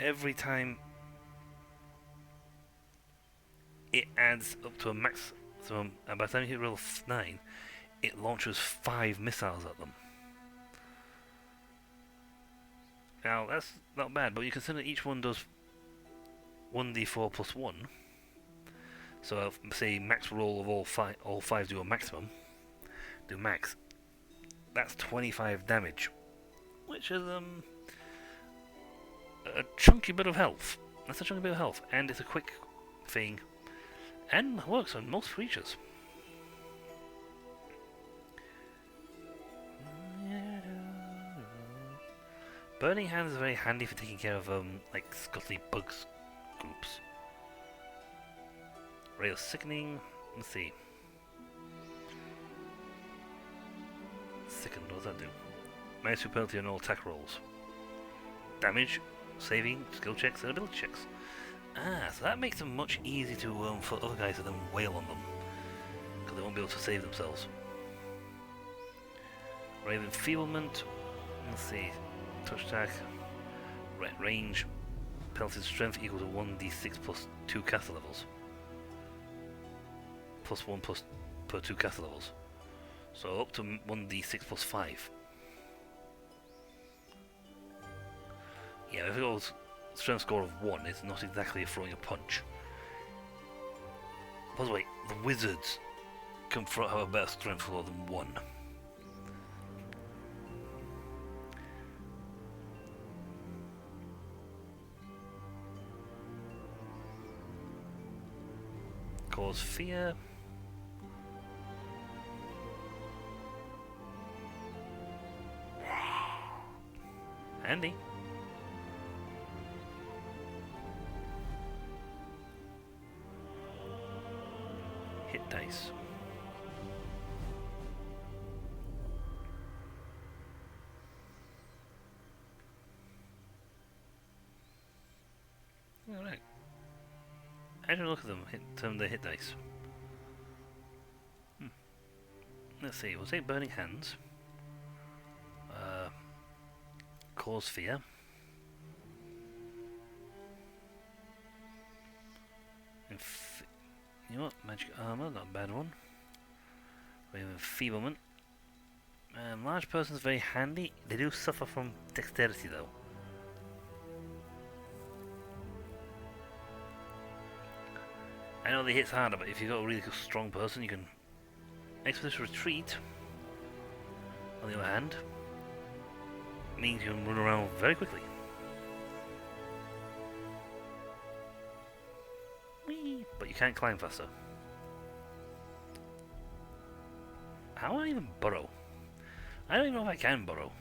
every time it adds up to a max, so by the time you hit level 9, it launches 5 missiles at them. Now that's not bad, but you consider each one does 1d4 plus 1. So say max roll of all five do a maximum, do max. That's 25 damage, which is a chunky bit of health. That's a chunky bit of health, and it's a quick thing, and works on most creatures. Burning Hands is very handy for taking care of like scuttly bugs groups. Ray of Sickening. Let's see. Sickened, what does that do? Minus 2 penalty on all attack rolls. Damage, saving, skill checks, and ability checks. Ah, so that makes them much easier to for other guys to then wail on them, because they won't be able to save themselves. Ray of Enfeeblement. Let's see. Touch attack. Range. Penalty strength equal to 1d6 plus 2 caster levels. Plus 1 plus per 2 caster levels. So up to 1d6 plus 5. Yeah, if it goes strength score of 1, it's not exactly throwing a punch. By the way, the wizards can have a better strength score than 1. Cause fear. Handy. Hit dice. Alright. How do you look at them? The hit dice. Let's see, we'll take Burning Hands. Cause Fear. You know what? Magic Armor, not a bad one. We have Enfeeblement. Large Person's very handy. They do suffer from Dexterity though. I know they hit harder, but if you've got a really strong person, you can Expeditious Retreat, on the other hand, means you can run around very quickly. Whee! But you can't climb faster. How do I even burrow? I don't even know if I can burrow.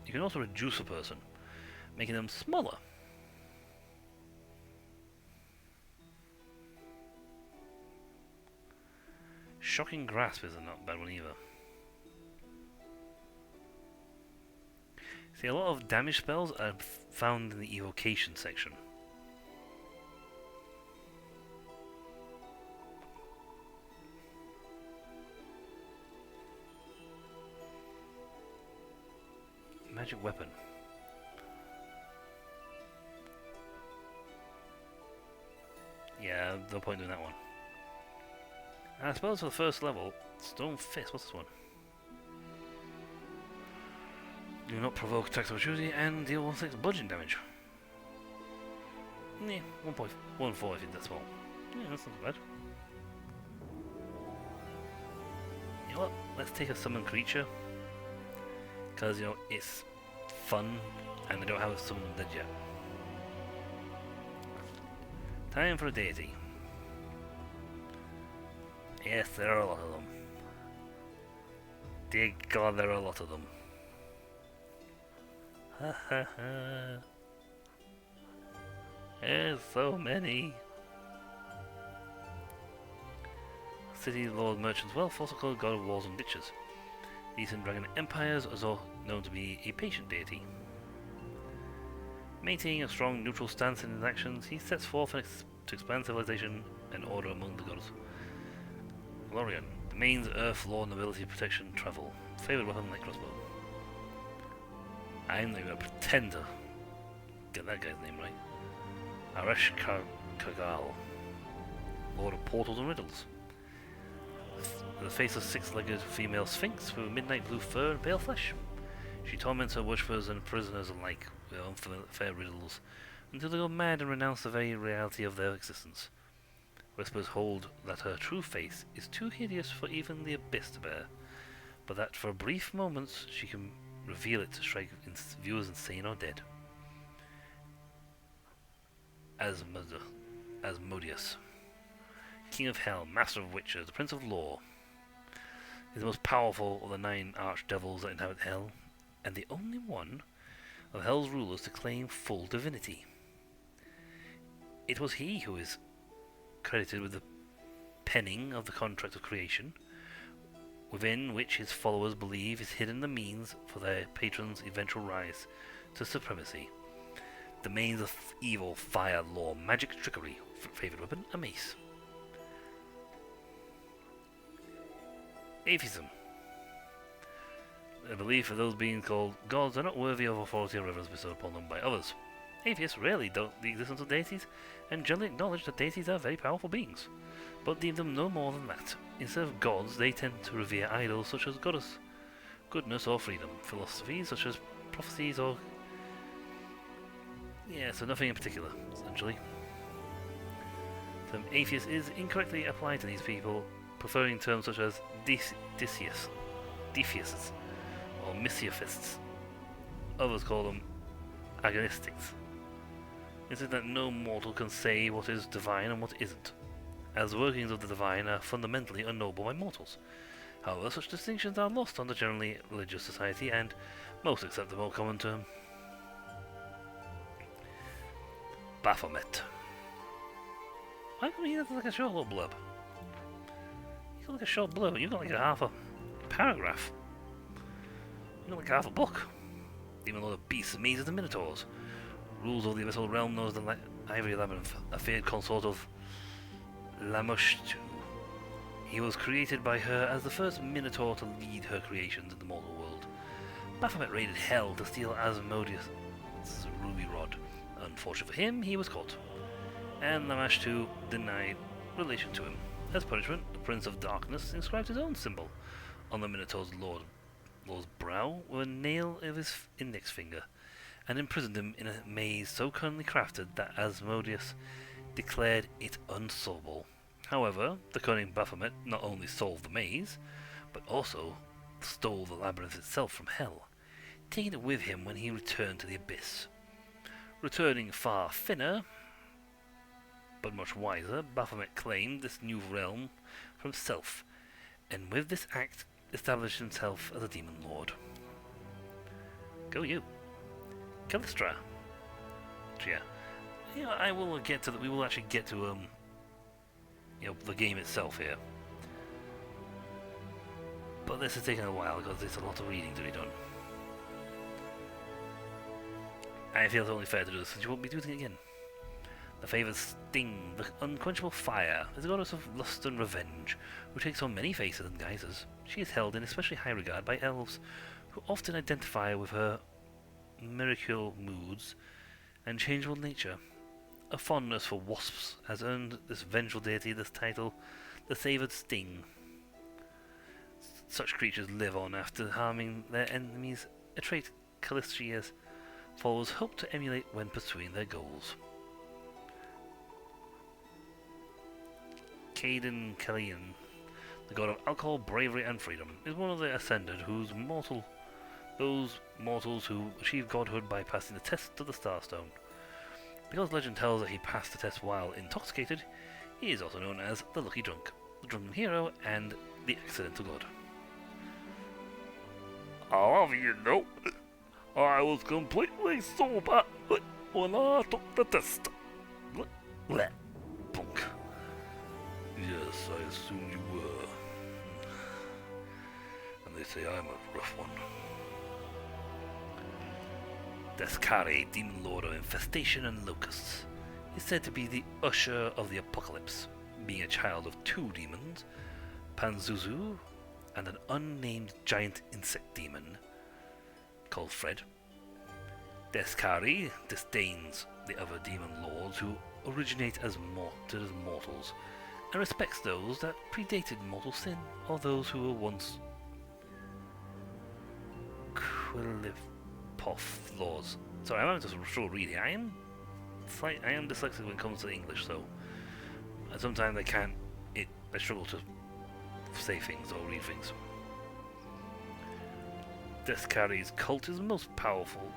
You can also reduce a person, making them smaller. Shocking Grasp is a not bad one either. See, a lot of damage spells are found in the evocation section. Magic Weapon. Yeah, no point doing that one. I suppose for the first level, Stone Fist, what's this one? Do not provoke attacks of opportunity and deal 1/6 bludgeoning damage. Yeah, 1.14 if that's small. Yeah, that's not bad. You know what? Let's take a summon creature. Because, you know, it's fun and they don't have a summon dead yet. Time for a deity. Yes, there are a lot of them. Dear God, there are a lot of them. Ha ha ha. There's so many. City Lord Merchant's Wealth, also called God of Wars and Ditches. These in Dragon Empires are also known to be a patient deity. Maintaining a strong neutral stance in his actions, he sets forth to expand civilization and order among the gods. Lorian. The Maine's Earth Law Nobility Protection Travel. Favorite weapon, light crossbow. I'm not even gonna pretend to get that guy's name right. Aresh Kagal. Lord of Portals and Riddles. The faceless six-legged female sphinx with midnight blue fur and pale flesh. She torments her worshippers and prisoners alike with unfair riddles until they go mad and renounce the very reality of their existence. Whispers hold that her true face is too hideous for even the abyss to bear, but that for brief moments she can reveal it to strike viewers insane or dead. Asmodeus. King of Hell, Master of Witches, the Prince of Law. He's the most powerful of the 9 archdevils that inhabit Hell, and the only one of Hell's rulers to claim full divinity. It was he who is credited with the penning of the contract of creation, within which his followers believe is hidden the means for their patron's eventual rise to supremacy. The mains of evil, fire, law, magic, trickery. Favorite weapon, a mace. Atheism. The belief of those beings called gods are not worthy of authority or reverence bestowed upon them by others. Atheists rarely doubt the existence of deities, and generally acknowledge that deities are very powerful beings, but deem them no more than that. Instead of gods, they tend to revere idols such as goodness or freedom, philosophies such as prophecies or... so nothing in particular, essentially. The term atheist is incorrectly applied to these people, preferring terms such as Detheists, or Missiophists. Others call them agonistics. It is that no mortal can say what is divine and what isn't, as the workings of the divine are fundamentally unknowable by mortals. However, such distinctions are lost on the generally religious society, and most accept the more common term. Baphomet. Why come he have like a short little blurb? He's got like a short blurb, and you've got like a half a paragraph. You've got like half a book. Even though the beasts, mazes, and minotaurs. Rules of the abyssal realm, knows the Ivory Labyrinth, a feared consort of Lamushtu. He was created by her as the first minotaur to lead her creations in the mortal world. Baphomet raided Hell to steal Asmodeus' ruby rod. Unfortunately for him, he was caught, and Lamashtu denied relation to him. As punishment, the Prince of Darkness inscribed his own symbol on the Minotaur's lord's brow with a nail of his index finger, and imprisoned him in a maze so cunningly crafted that Asmodeus declared it unsolvable. However, the cunning Baphomet not only solved the maze, but also stole the labyrinth itself from Hell, taking it with him when he returned to the Abyss. Returning far thinner, but much wiser, Baphomet claimed this new realm for himself, and with this act established himself as a demon lord. Go you. Callistra. Yeah, I will get to we will actually get to the game itself here. But this is taking a while because there's a lot of reading to be done. I feel it's only fair to do this since you won't be doing it again. The favoured Sting, the unquenchable fire, is a goddess of lust and revenge, who takes on many faces and guises. She is held in especially high regard by elves, who often identify with her miracle moods and changeable nature. A fondness for wasps has earned this vengeful deity this title, the Favoured Sting. Such creatures live on after harming their enemies, a trait Callistria's followers hope to emulate when pursuing their goals. Caden Kallian, the god of alcohol, bravery, and freedom, is one of the Ascended those mortals who achieve godhood by passing the test of the Starstone. Because legend tells that he passed the test while intoxicated, he is also known as the Lucky Drunk, the Drunken Hero, and the Accidental God. I'll have you know, I was completely sober when I took the test. Blech. Punk. Yes, I assume you were. And they say I'm a rough one. Descari, demon lord of infestation and locusts, is said to be the usher of the apocalypse. Being a child of 2 demons, Panzuzu, and an unnamed giant insect demon called Fred. Deskari disdains the other demon lords who originate as mortals, and respects those that predated mortal sin, or those who were once Quilipoth lords. Sorry, I'm having to show reading. I am dyslexic when it comes to English, so sometimes I struggle to say things or read things. Deskari's cult is most powerful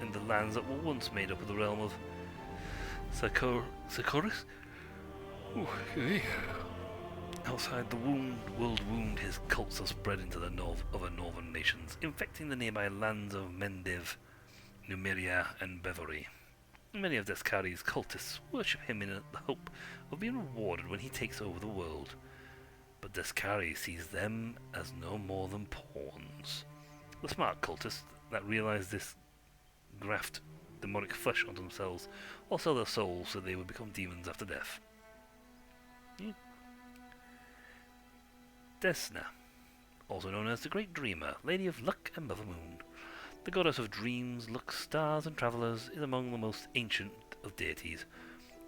in the lands that were once made up of the realm of Sarkoris. Outside the world wound, his cults have spread into the other northern nations, infecting the nearby lands of Mendiv, Numeria, and Bevory. Many of Deskari's cultists worship him in the hope of being rewarded when he takes over the world, but Deskari sees them as no more than pawns. The smart cultists that realize this graft demonic flesh onto themselves or sell their souls so they would become demons after death. Desna, also known as the Great Dreamer, Lady of Luck and Mother Moon. The goddess of dreams, luck, stars, and travellers, is among the most ancient of deities,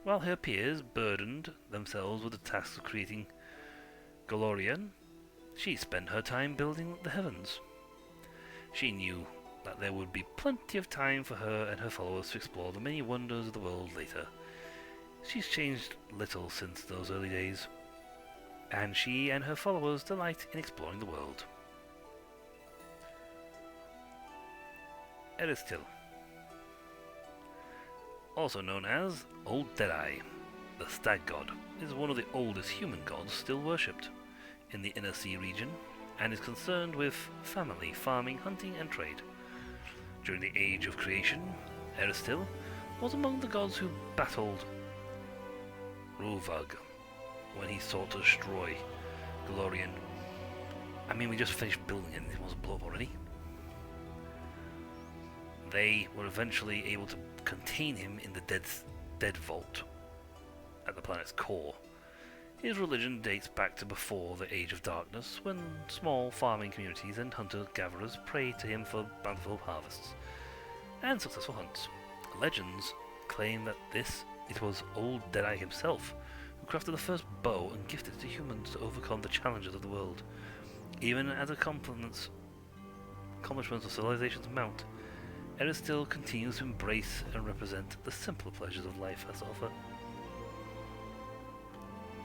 while her peers burdened themselves with the task of creating Golarion. She spent her time building the heavens. She knew that there would be plenty of time for her and her followers to explore the many wonders of the world later. She's changed little since those early days, and she and her followers delight in exploring the world. Eristil, also known as Old Deadeye, the Stag God, is one of the oldest human gods still worshipped in the Inner Sea region, and is concerned with family, farming, hunting, and trade. During the Age of Creation, Eristil was among the gods who battled Rovag when he sought to destroy Golarion. I mean, we just finished building it and it wasn't blown up already. They were eventually able to contain him in the Dead Vault at the planet's core. His religion dates back to before the Age of Darkness, when small farming communities and hunter-gatherers prayed to him for bountiful harvests and successful hunts. Legends claim that it was Old Deadeye himself who crafted the first bow and gifted it to humans to overcome the challenges of the world. Even as accomplishments of civilization's mount, Eristil continues to embrace and represent the simpler pleasures of life has to offer.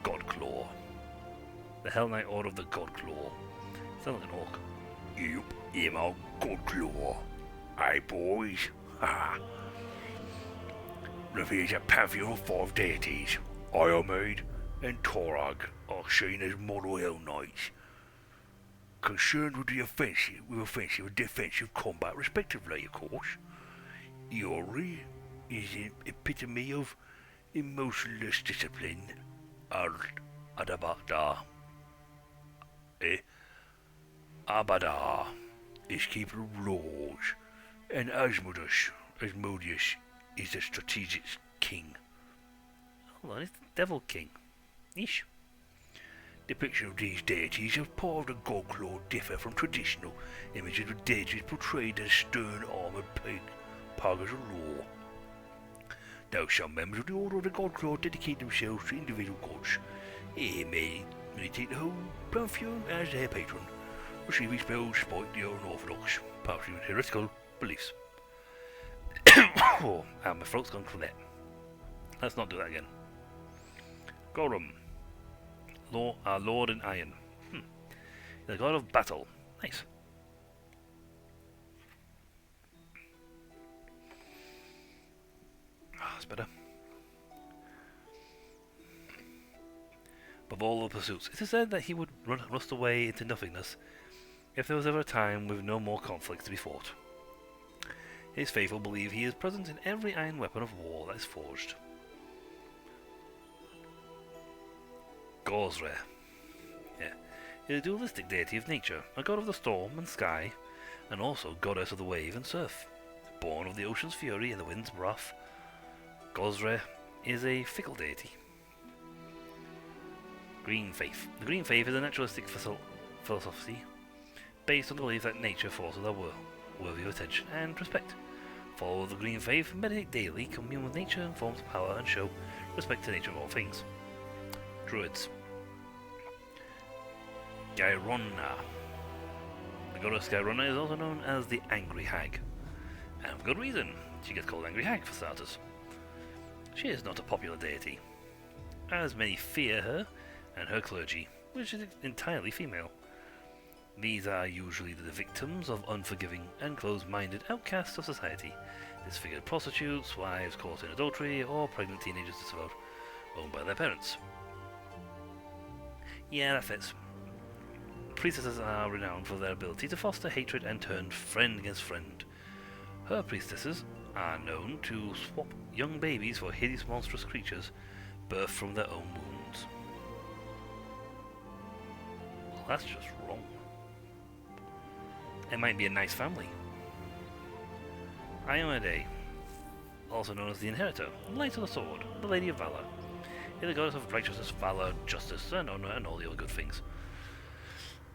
Godclaw. The Hell Knight Order of the Godclaw. Sounds like an orc. Yup, him old Godclaw. Aye, boys. Ha! Reveres a pantheon of 5 deities. Iomade and Torag are seen as model Hell Knights, concerned with the offensive and defensive combat respectively, of course. Iori is an epitome of emotionless discipline. Abadar is keeper of laws, and Asmodeus is the strategic king. Hold on, it's the Devil King. Yeesh. Depiction of these deities as part of the Godclaw differ from traditional images of deities portrayed as stern armoured pagas of law. Though some members of the Order of the Godclaw dedicate themselves to individual gods, they may take the whole pantheon as their patron, receiving spells despite the unorthodox, perhaps even heretical, beliefs. Oh, and my throat's gone clear. Let's not do that again. Gorum. Our Lord in Iron. The god of battle. Nice. That's better. Above all the pursuits, it is said that he would rust away into nothingness if there was ever a time with no more conflicts to be fought. His faithful believe he is present in every iron weapon of war that is forged. Gozre. Yeah. He is a dualistic deity of nature, a god of the storm and sky, and also goddess of the wave and surf. Born of the ocean's fury and the wind's wrath, Gozre is a fickle deity. Green Faith. The Green Faith is a naturalistic philosophy based on the belief that nature forces are worthy of attention and respect. Follow the Green Faith, meditate daily, commune with nature in forms of power, and show respect to nature of all things. Druids. Gyronna. The goddess Gyronna is also known as the Angry Hag. And for good reason. She gets called Angry Hag for starters. She is not a popular deity, as many fear her and her clergy, which is entirely female. These are usually the victims of unforgiving and closed-minded outcasts of society, disfigured prostitutes, wives caught in adultery, or pregnant teenagers disavowed, owned by their parents. Yeah, that fits. Priestesses are renowned for their ability to foster hatred and turn friend against friend. Her priestesses are known to swap young babies for hideous monstrous creatures birthed from their own wounds. Well, that's just wrong. It might be a nice family. Iomedae, also known as the Inheritor, Light of the Sword, the Lady of Valor, is the goddess of righteousness, valor, justice, and honor, and all the other good things.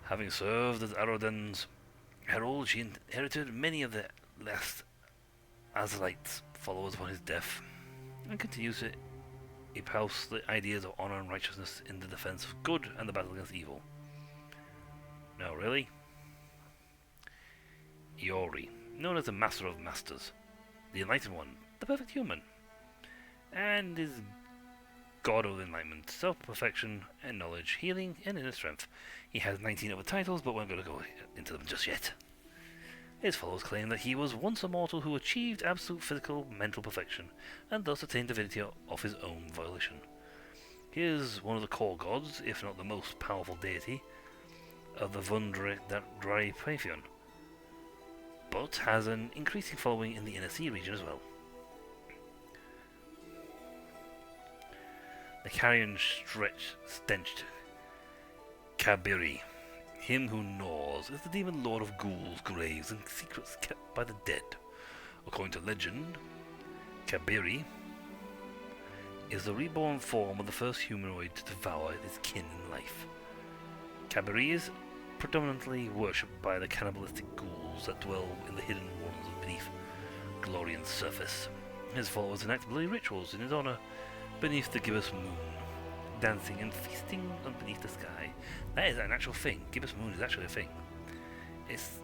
Having served as Arodan's herald, she inherited many of the last Azalites' followers upon his death, and continues to espouse the ideas of honor and righteousness in the defense of good and the battle against evil. No, really? Iori, known as the Master of Masters, the Enlightened One, the Perfect Human, and is God of Enlightenment, self-perfection, and knowledge, healing, and inner strength. He has 19 other titles, but we're not going to go into them just yet. His followers claim that he was once a mortal who achieved absolute physical, mental perfection, and thus attained divinity of his own volition. He is one of the core gods, if not the most powerful deity, of the Vundrai Pantheon, but has an increasing following in the Inner Sea region as well. The carrion stenched Kabiri, him who gnaws, is the demon lord of ghouls, graves, and secrets kept by the dead. According to legend, Kabiri is the reborn form of the first humanoid to devour his kin in life. Kabiri is predominantly worshipped by the cannibalistic ghouls that dwell in the hidden waters beneath Glorian's surface. His followers enact bloody rituals in his honor beneath the gibbous moon, dancing and feasting beneath the sky. That is an actual thing. Gibbous moon is actually a thing. It's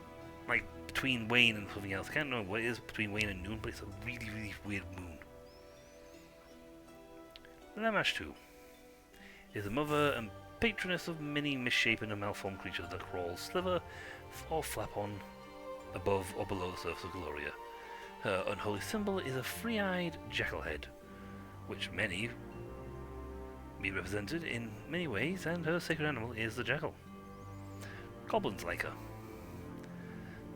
like between Wayne and something else. I can't know what it is between Wayne and Noon, but it's a really, really weird moon. Lamashtu is the mother and patroness of many misshapen and malformed creatures that crawl, slither, or flap on above or below the surface of Gloria. Her unholy symbol is a three-eyed jackal head, which many be represented in many ways, and her sacred animal is the jackal. Goblins like her.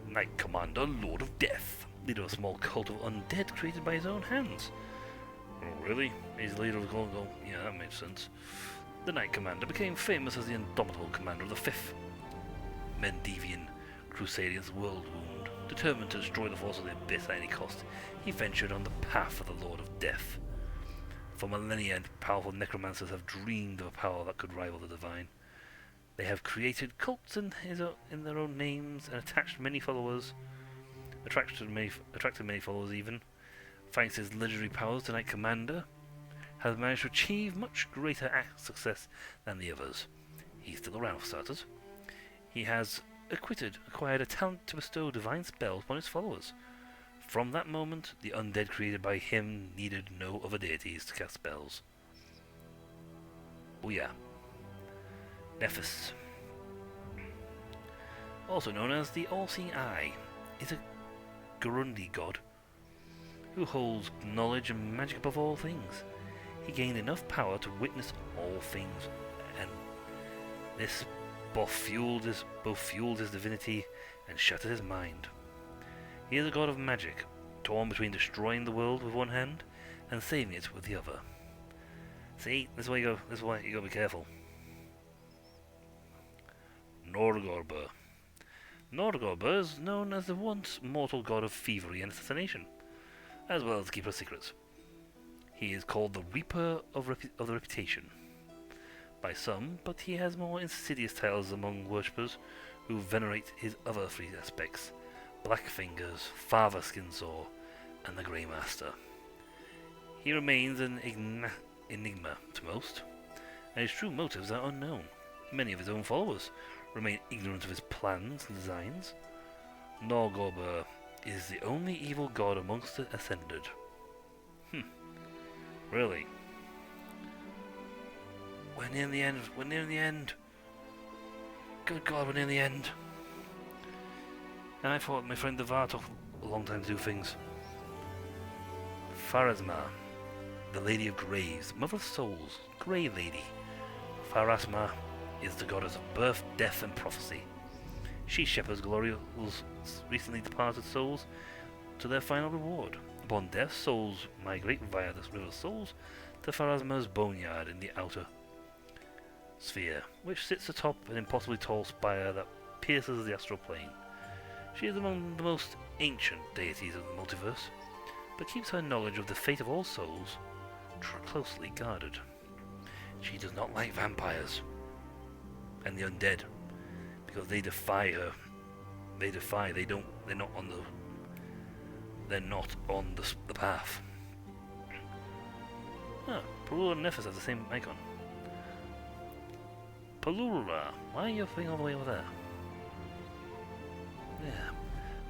Knight Commander, Lord of Death, leader of a small cult of undead created by his own hands. Oh, really? He's the leader of the cult? Oh, yeah, that makes sense. The Knight Commander became famous as the indomitable commander of the 5th Mendevian Crusadians World Wound. Determined to destroy the force of the Abyss at any cost, he ventured on the path of the Lord of Death. For millennia, powerful necromancers have dreamed of a power that could rival the divine. They have created cults in their own names and attracted many followers even. Thanks to his legendary powers, the Knight Commander has managed to achieve much greater success than the others. He's still around for starters. He has acquired a talent to bestow divine spells upon his followers. From that moment, the undead created by him needed no other deities to cast spells. Booyah. Nephis, also known as the All-Seeing Eye, is a Gurundi god who holds knowledge and magic above all things. He gained enough power to witness all things, and this both fueled his divinity and shattered his mind. He is a god of magic, torn between destroying the world with one hand and saving it with the other. See, this is why you gotta be careful. Norgorber. Norgorber is known as the once mortal god of thievery and assassination, as well as the keeper of secrets. He is called the Reaper of the Reputation. by some, but he has more insidious titles among worshippers who venerate his other three aspects: Black Fingers, Father Skinsaw, and the Grey Master. He remains an enigma to most, and his true motives are unknown. Many of his own followers remain ignorant of his plans and designs. Norgorber is the only evil god amongst the Ascended. Really? We're near the end. We're near the end. Good God, we're near the end. And I thought my friend Devar took a long time to do things. Pharasma, the Lady of Graves, Mother of Souls, Grey Lady. Pharasma is the goddess of birth, death, and prophecy. She shepherds Gloriel's recently departed souls to their final reward. Upon death, souls migrate via the River of Souls to Pharasma's boneyard in the outer sphere, which sits atop an impossibly tall spire that pierces the astral plane. She is among the most ancient deities of the multiverse, but keeps her knowledge of the fate of all souls closely guarded. She does not like vampires and the undead, because they defy her. They're not on the path. Palura and Nephis have the same icon. Palura, why are you thing all the way over there? Yeah.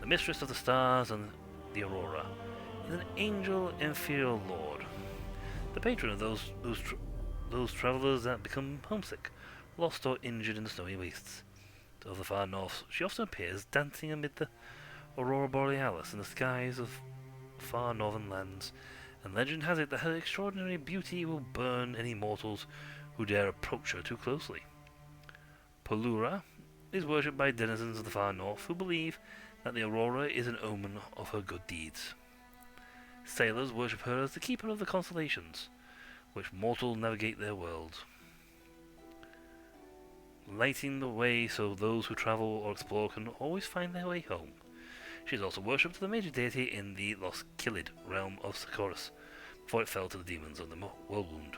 The mistress of the stars and the aurora is an angel inferior lord, the patron of those travelers that become homesick, lost or injured in the snowy wastes of the far north. She often appears dancing amid the aurora borealis in the skies of far northern lands, and legend has it that her extraordinary beauty will burn any mortals who dare approach her too closely. Palura is worshipped by denizens of the far north who believe that the aurora is an omen of her good deeds. Sailors worship her as the keeper of the constellations, which mortals navigate their worlds, lighting the way so those who travel or explore can always find their way home. She is also worshipped as the major deity in the Lost Killid realm of Sakoris, before it fell to the demons of the Worldwound.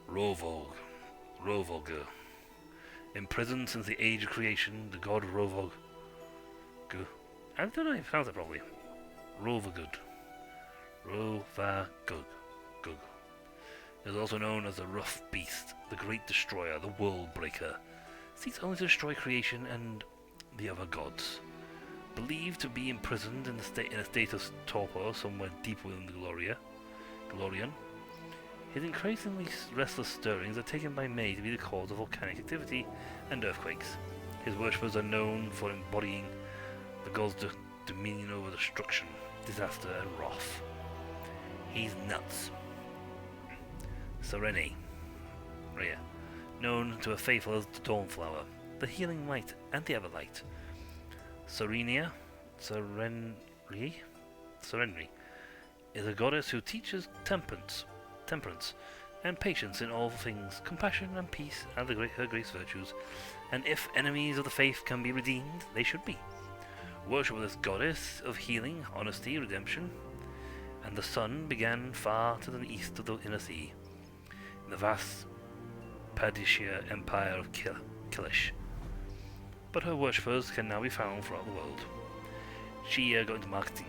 Rovog. Imprisoned since the age of creation, the god Rovog. I don't know if I pronounced it properly. Rovagud. Is also known as the Rough Beast, the Great Destroyer, the World Breaker. Seeks only to destroy creation and the other gods. Believed to be imprisoned in a state of torpor somewhere deep within the Glorion, his increasingly restless stirrings are taken by May to be the cause of volcanic activity and earthquakes. His worshippers are known for embodying the god's dominion over destruction, disaster, and wrath. He's nuts. Serene, Rhea, known to her faithful as the Dawnflower, the Healing Light, and the Everlight. Serenri, is a goddess who teaches temperance, and patience in all things, compassion and peace are her greatest virtues, and if enemies of the faith can be redeemed, they should be. Worship of this goddess of healing, honesty, redemption, and the sun began far to the east of the inner sea, in the vast Padishia Empire of Kilish. But her worshippers can now be found throughout the world. She got into marketing.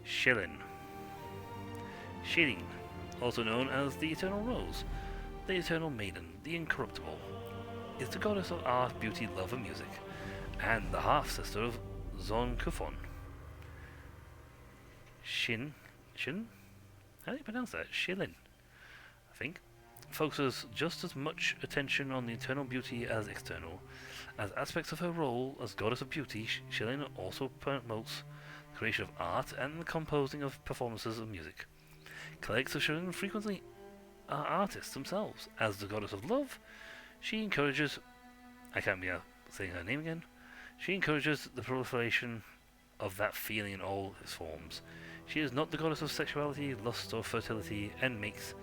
Shilin, also known as the Eternal Rose, the Eternal Maiden, the Incorruptible, is the goddess of art, beauty, love, and music, and the half-sister of Zon Kufon. Shin? How do you pronounce that? Shilin, I think. Focuses just as much attention on the internal beauty as external. As aspects of her role as goddess of beauty, Shilin also promotes the creation of art and the composing of performances of music. Colleagues of Shilin frequently are artists themselves. As the goddess of love, she encourages... I can't be saying her name again. She encourages the proliferation of that feeling in all its forms. She is not the goddess of sexuality, lust, or fertility, and makes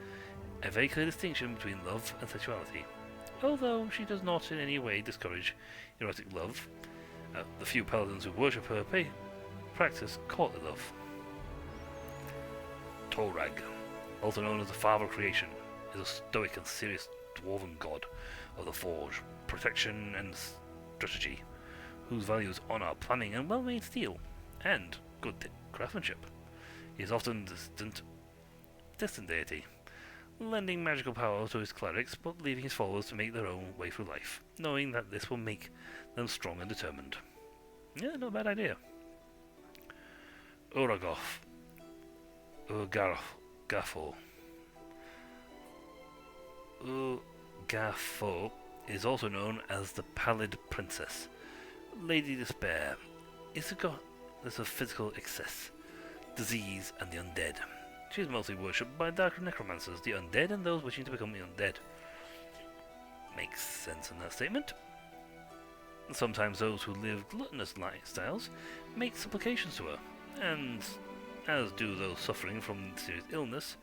a very clear distinction between love and sexuality, although she does not in any way discourage erotic love. The few paladins who worship her practice courtly love. Torag, also known as the Father of Creation, is a stoic and serious dwarven god of the forge, protection and strategy, whose values honor, planning, and well-made steel, and good craftsmanship. He is often distant deity, lending magical power to his clerics, but leaving his followers to make their own way through life, knowing that this will make them strong and determined. Yeah, not a bad idea. Uragoth. Gaffo. Gaffo is also known as the Pallid Princess. Lady Despair is a goddess of physical excess, disease, and the undead. She is mostly worshipped by dark necromancers, the undead, and those wishing to become the undead. Makes sense in that statement. Sometimes those who live gluttonous lifestyles make supplications to her, and as do those suffering from serious illness.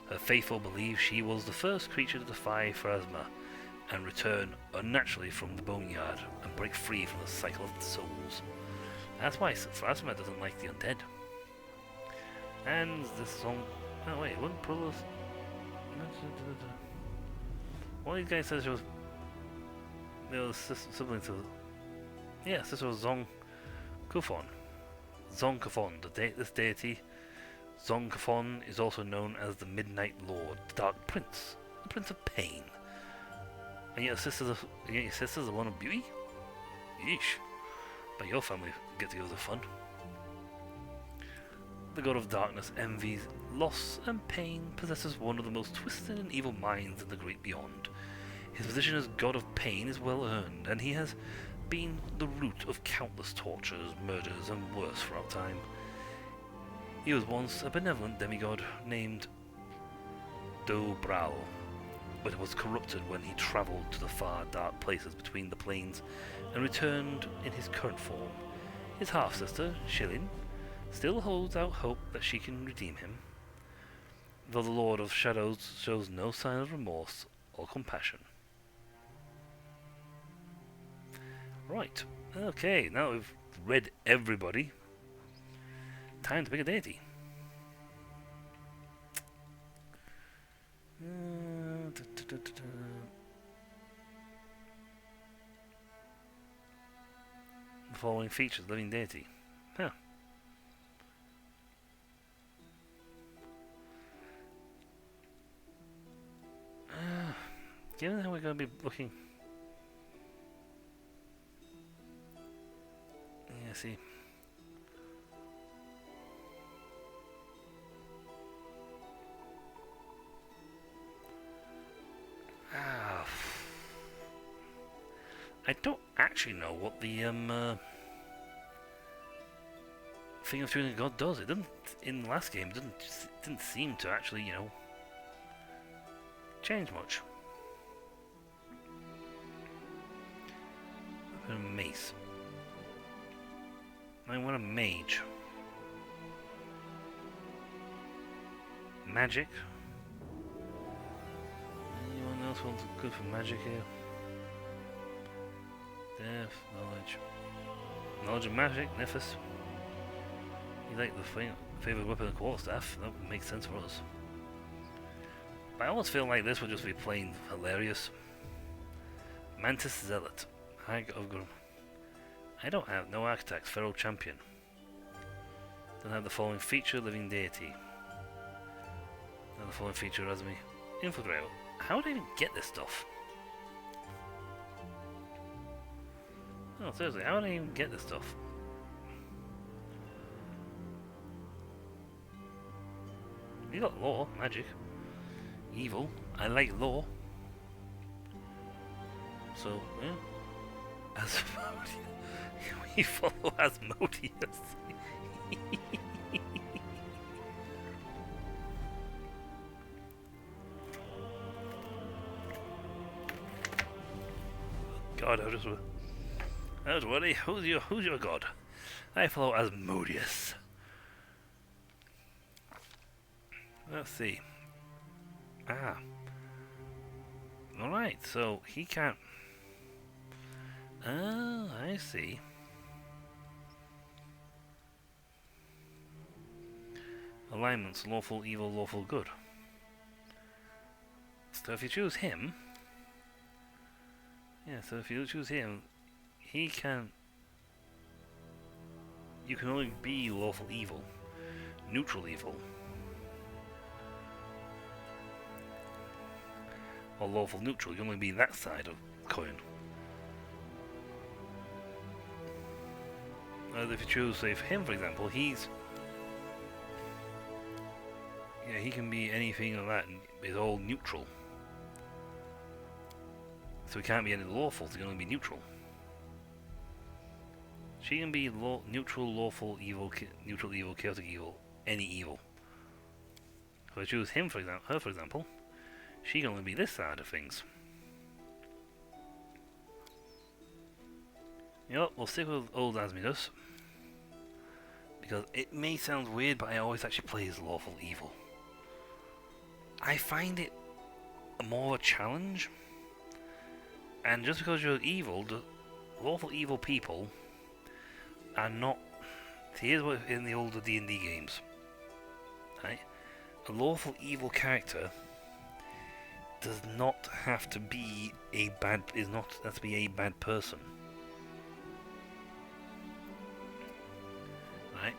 Her faithful believe she was the first creature to defy Pharasma and return unnaturally from the boneyard and break free from the cycle of the souls. That's why Pharasma doesn't like the undead. And this song... Oh wait, wasn't Prolos... One of these guys says she was... It was sibling to... Yes, this was Zong-Kuthon. Zong-Kuthon, this deity. Zong-Kuthon is also known as the Midnight Lord, the Dark Prince, the Prince of Pain. And yet your sisters are one of beauty? Yeesh. But your family get to go to the fun. The god of darkness envies loss and pain, possesses one of the most twisted and evil minds in the great beyond. His position as god of pain is well earned, and he has been the root of countless tortures, murders, and worse throughout time. He was once a benevolent demigod named Dobral, but was corrupted when he travelled to the far dark places between the plains and returned in his current form. His half-sister, Shilin, still holds out hope that she can redeem him, though the Lord of Shadows shows no sign of remorse or compassion. Right, okay, now we've read everybody. Time to pick a deity. The following features living deity. Huh. Given how we're going to be looking. Yeah, see. I don't actually know what the thing of choosing a god does. It didn't in the last game. Didn't seem to actually, you know, change much. A mace. I want a mage. Magic. Anyone else wants good for magic here? Death, knowledge. Knowledge of magic, Nefis. You like the favourite weapon of quarterstaff, that would make sense for us. But I almost feel like this would just be plain hilarious. Mantis Zealot. Hag of Grum. I don't have no architects, feral champion. Don't have the following feature, living deity. And the following feature, Razmi. Infiltrate. How would I even get this stuff? Oh, seriously, how would I even get this stuff? You got law, magic, evil. I like law. So, yeah. Asmodeus. We follow Asmodeus. God, I was worried. Who's your god? I follow Asmodeus. Let's see. Ah. Alright, so he can't... Oh, I see. Alignments, lawful, evil, lawful, good. So if you choose him, yeah, so if you choose him, he can... You can only be lawful evil, neutral evil, or lawful neutral. You can only be that side of the coin. If you choose, say, for him, for example, he's... Yeah, he can be anything like that, and it's all neutral. So he can't be any lawful, so he can only be neutral. She can be neutral, lawful, evil, neutral evil, chaotic evil, any evil. So I choose him, for example, her, for example, she can only be this side of things. You know what, we'll stick with old Asmodeus. Because it may sound weird, but I always actually play as lawful evil. I find it more of a challenge. And just because you're evil, lawful evil people are not... Here's what in the older D&D games. Right? A lawful evil character does not have to be a bad... has to be a bad person. Right?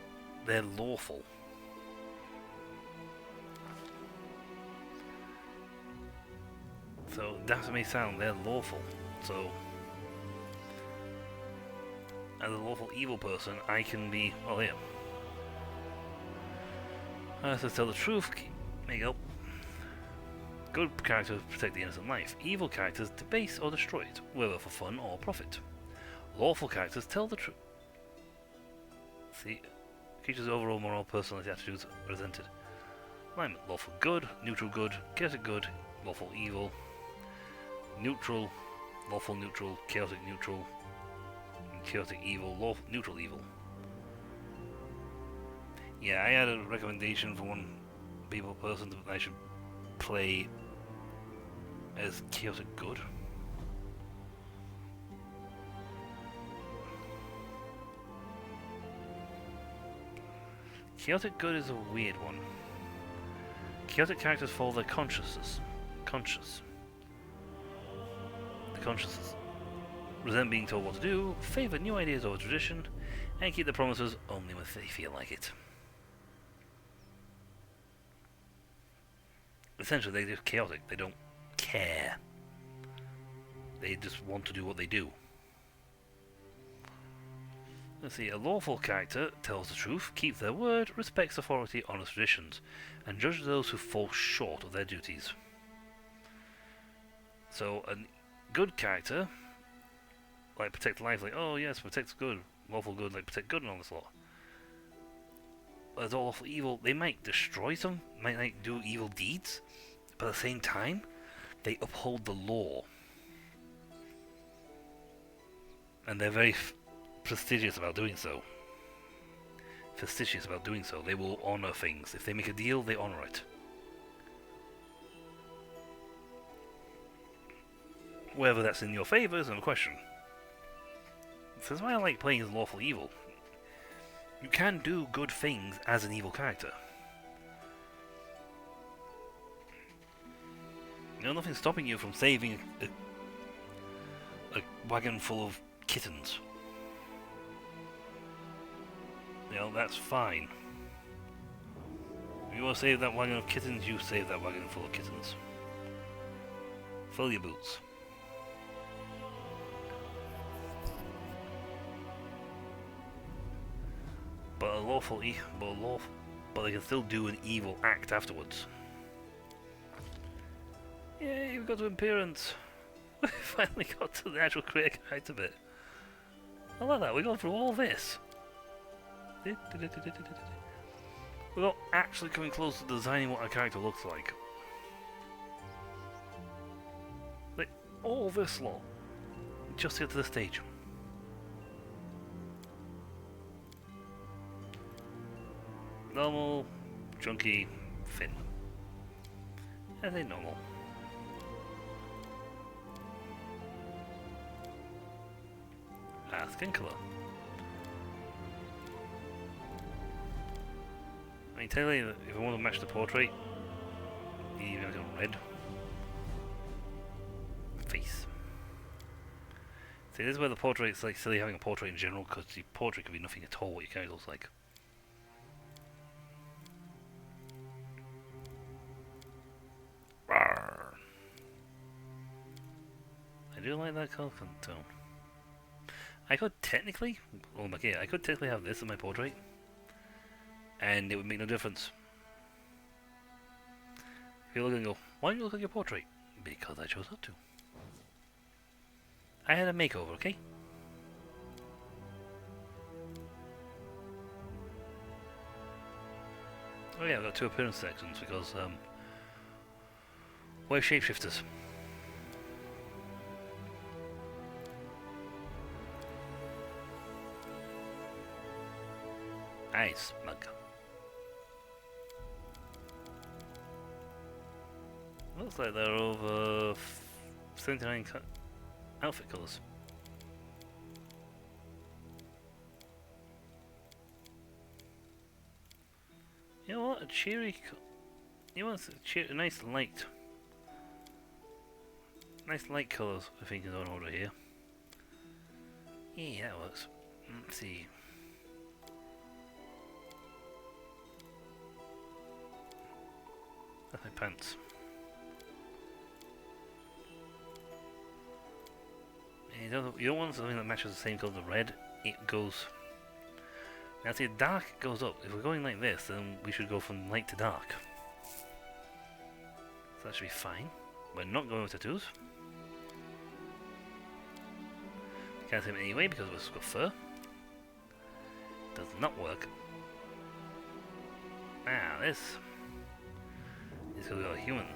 They're lawful. So that may sound, they're lawful. So as a lawful evil person, I can be, well, here. So tell the truth, there you go. Good characters protect the innocent life. Evil characters debase or destroy it, whether for fun or profit. Lawful characters tell the truth. See, creatures' overall moral personality attitudes are presented. Alignment: lawful good, neutral good, chaotic good, lawful evil, neutral, lawful neutral, chaotic neutral, chaotic evil, neutral evil. Yeah, I had a recommendation for one person that I should play as chaotic good. Chaotic good is a weird one. Chaotic characters follow their consciousness. The consciousness resent being told what to do, favour new ideas over tradition, and keep their promises only when they feel like it. Essentially, they're just chaotic. They don't care. They just want to do what they do. Let's see, a lawful character tells the truth, keeps their word, respects authority, honours traditions, and judges those who fall short of their duties. So, a good character, like protect life, like, oh yes, protects good, lawful good, like protect good and all this lot. But as all lawful evil, they might destroy some, might like do evil deeds, but at the same time, they uphold the law. And they're very prestigious about doing so. They will honour things. If they make a deal, they honour it. Whether that's in your favour is another question. So that's why I like playing as lawful evil. You can do good things as an evil character. You know, nothing's stopping you from saving a wagon full of kittens. You know, that's fine. If you want to save that wagon of kittens, you save that wagon full of kittens. Fill your boots. But but they can still do an evil act afterwards. Yay, we got to appearance. We finally got to the actual creator character bit. I like that, we got through all this. We're not actually coming close to designing what our character looks like. Like, all this lot, just to get to the stage. Normal, chunky, thin. I think normal. Skin colour. I mean, technically, if I want to match the portrait, you even go red. See, this is where the portrait's like silly having a portrait in general, because the portrait could be nothing at all what your character looks like. Rawr. I do like that colour tone. I could technically, oh my god, I could technically have this in my portrait, and it would make no difference. If you look and go, why do you look like your portrait? Because I chose not to. I had a makeover, okay? Oh yeah, I've got 2 appearance sections because we're shapeshifters. Nice, mug. Looks like they're over 79 outfit colours. You know what? A cheery. You want a nice light. Nice light colours, I think, is on order here. Yeah, that works. Let's see. That's my pants. You don't want something that matches the same colour as red. It goes. Now see, dark goes up. If we're going like this, then we should go from light to dark. So that should be fine. We're not going with tattoos. Can't see them anyway because we've got fur. Does not work. Now this is because we've got a human.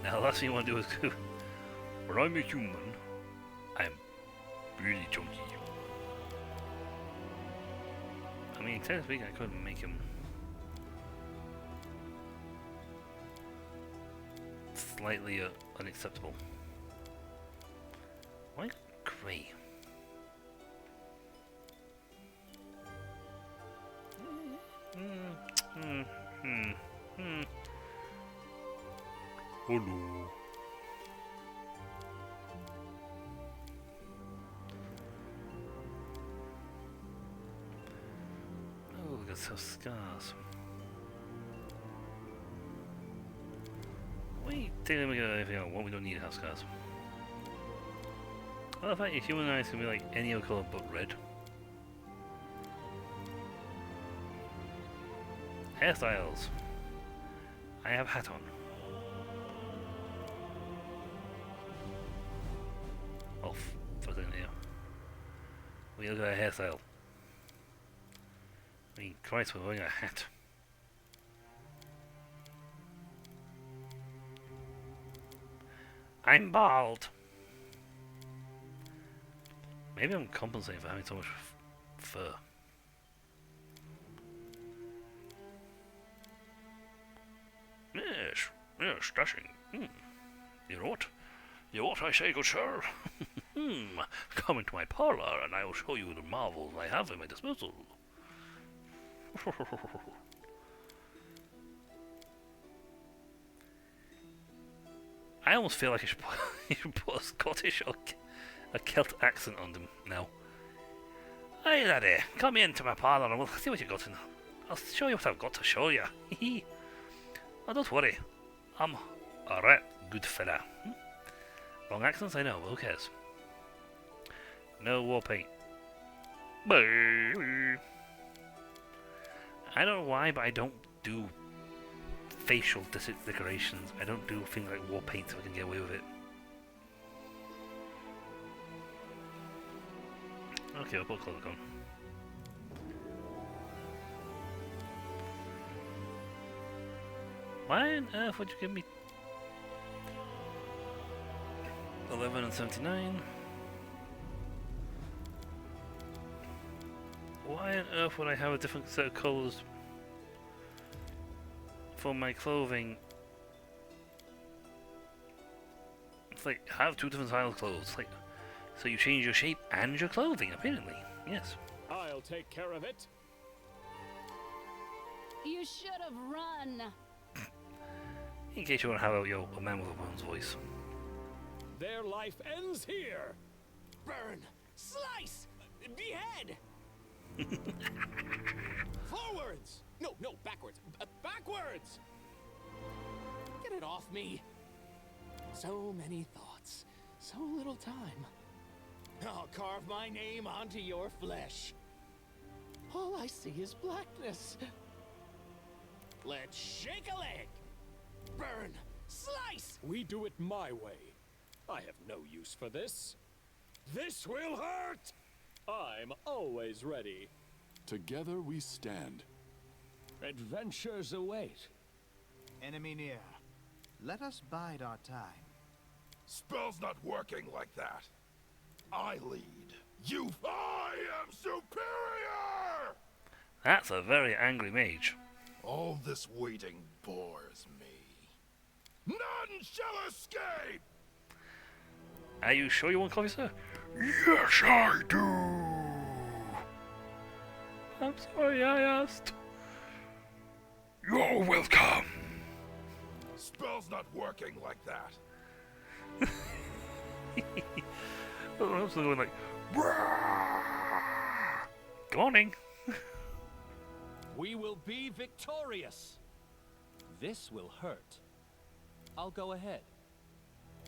Now the last thing you want to do is go, when I'm a human, I'm really chunky. I mean, technically speaking, I could make him slightly unacceptable. Why grey? Hello. Oh, we got some scars. We didn't get anything on what we don't need to have scars. I love that your human eyes can be like any other colour but red. Hairstyles. I have a hat on. Oh, fucking here. We look at a hairstyle. I mean, Christ, we're wearing a hat. I'm bald. Maybe I'm compensating for having so much fur. Yes, yes, dashing. You know what? You know what I say, good sir? Come into my parlour and I will show you the marvels I have at my disposal. I almost feel like you should put a Scottish or a Celt accent on them now. Hey laddie, come into my parlour and we'll see what you got in. I'll show you what I've got to show you. Oh, don't worry. I'm a right good fella. Wrong accents, I know, but who cares? No war paint. I don't know why, but I don't do facial decorations. I don't do things like war paint so I can get away with it. Okay, I'll put cloak on. Why on earth would you give me 11 and 79? Why on earth would I have a different set of colours for my clothing? It's like, have 2 different styles of clothes. Like, so you change your shape and your clothing, apparently. Yes. I'll take care of it. You should have run. In case you want to have a man with a woman's voice. Their life ends here. Burn! Slice! Behead! Forwards! No, backwards. Backwards! Get it off me. So many thoughts. So little time. I'll carve my name onto your flesh. All I see is blackness. Let's shake a leg. Burn! Slice! We do it my way. I have no use for this. This will hurt! I'm always ready. Together we stand. Adventures await. Enemy near. Let us bide our time. Spell's not working like that. I lead. I am superior! That's a very angry mage. All this waiting bores me. None shall escape! Are you sure you want coffee, sir? Yes, I do! I'm sorry I asked. You're welcome! Spell's not working like that. I'm also going like, good morning. We will be victorious. This will hurt. I'll go ahead.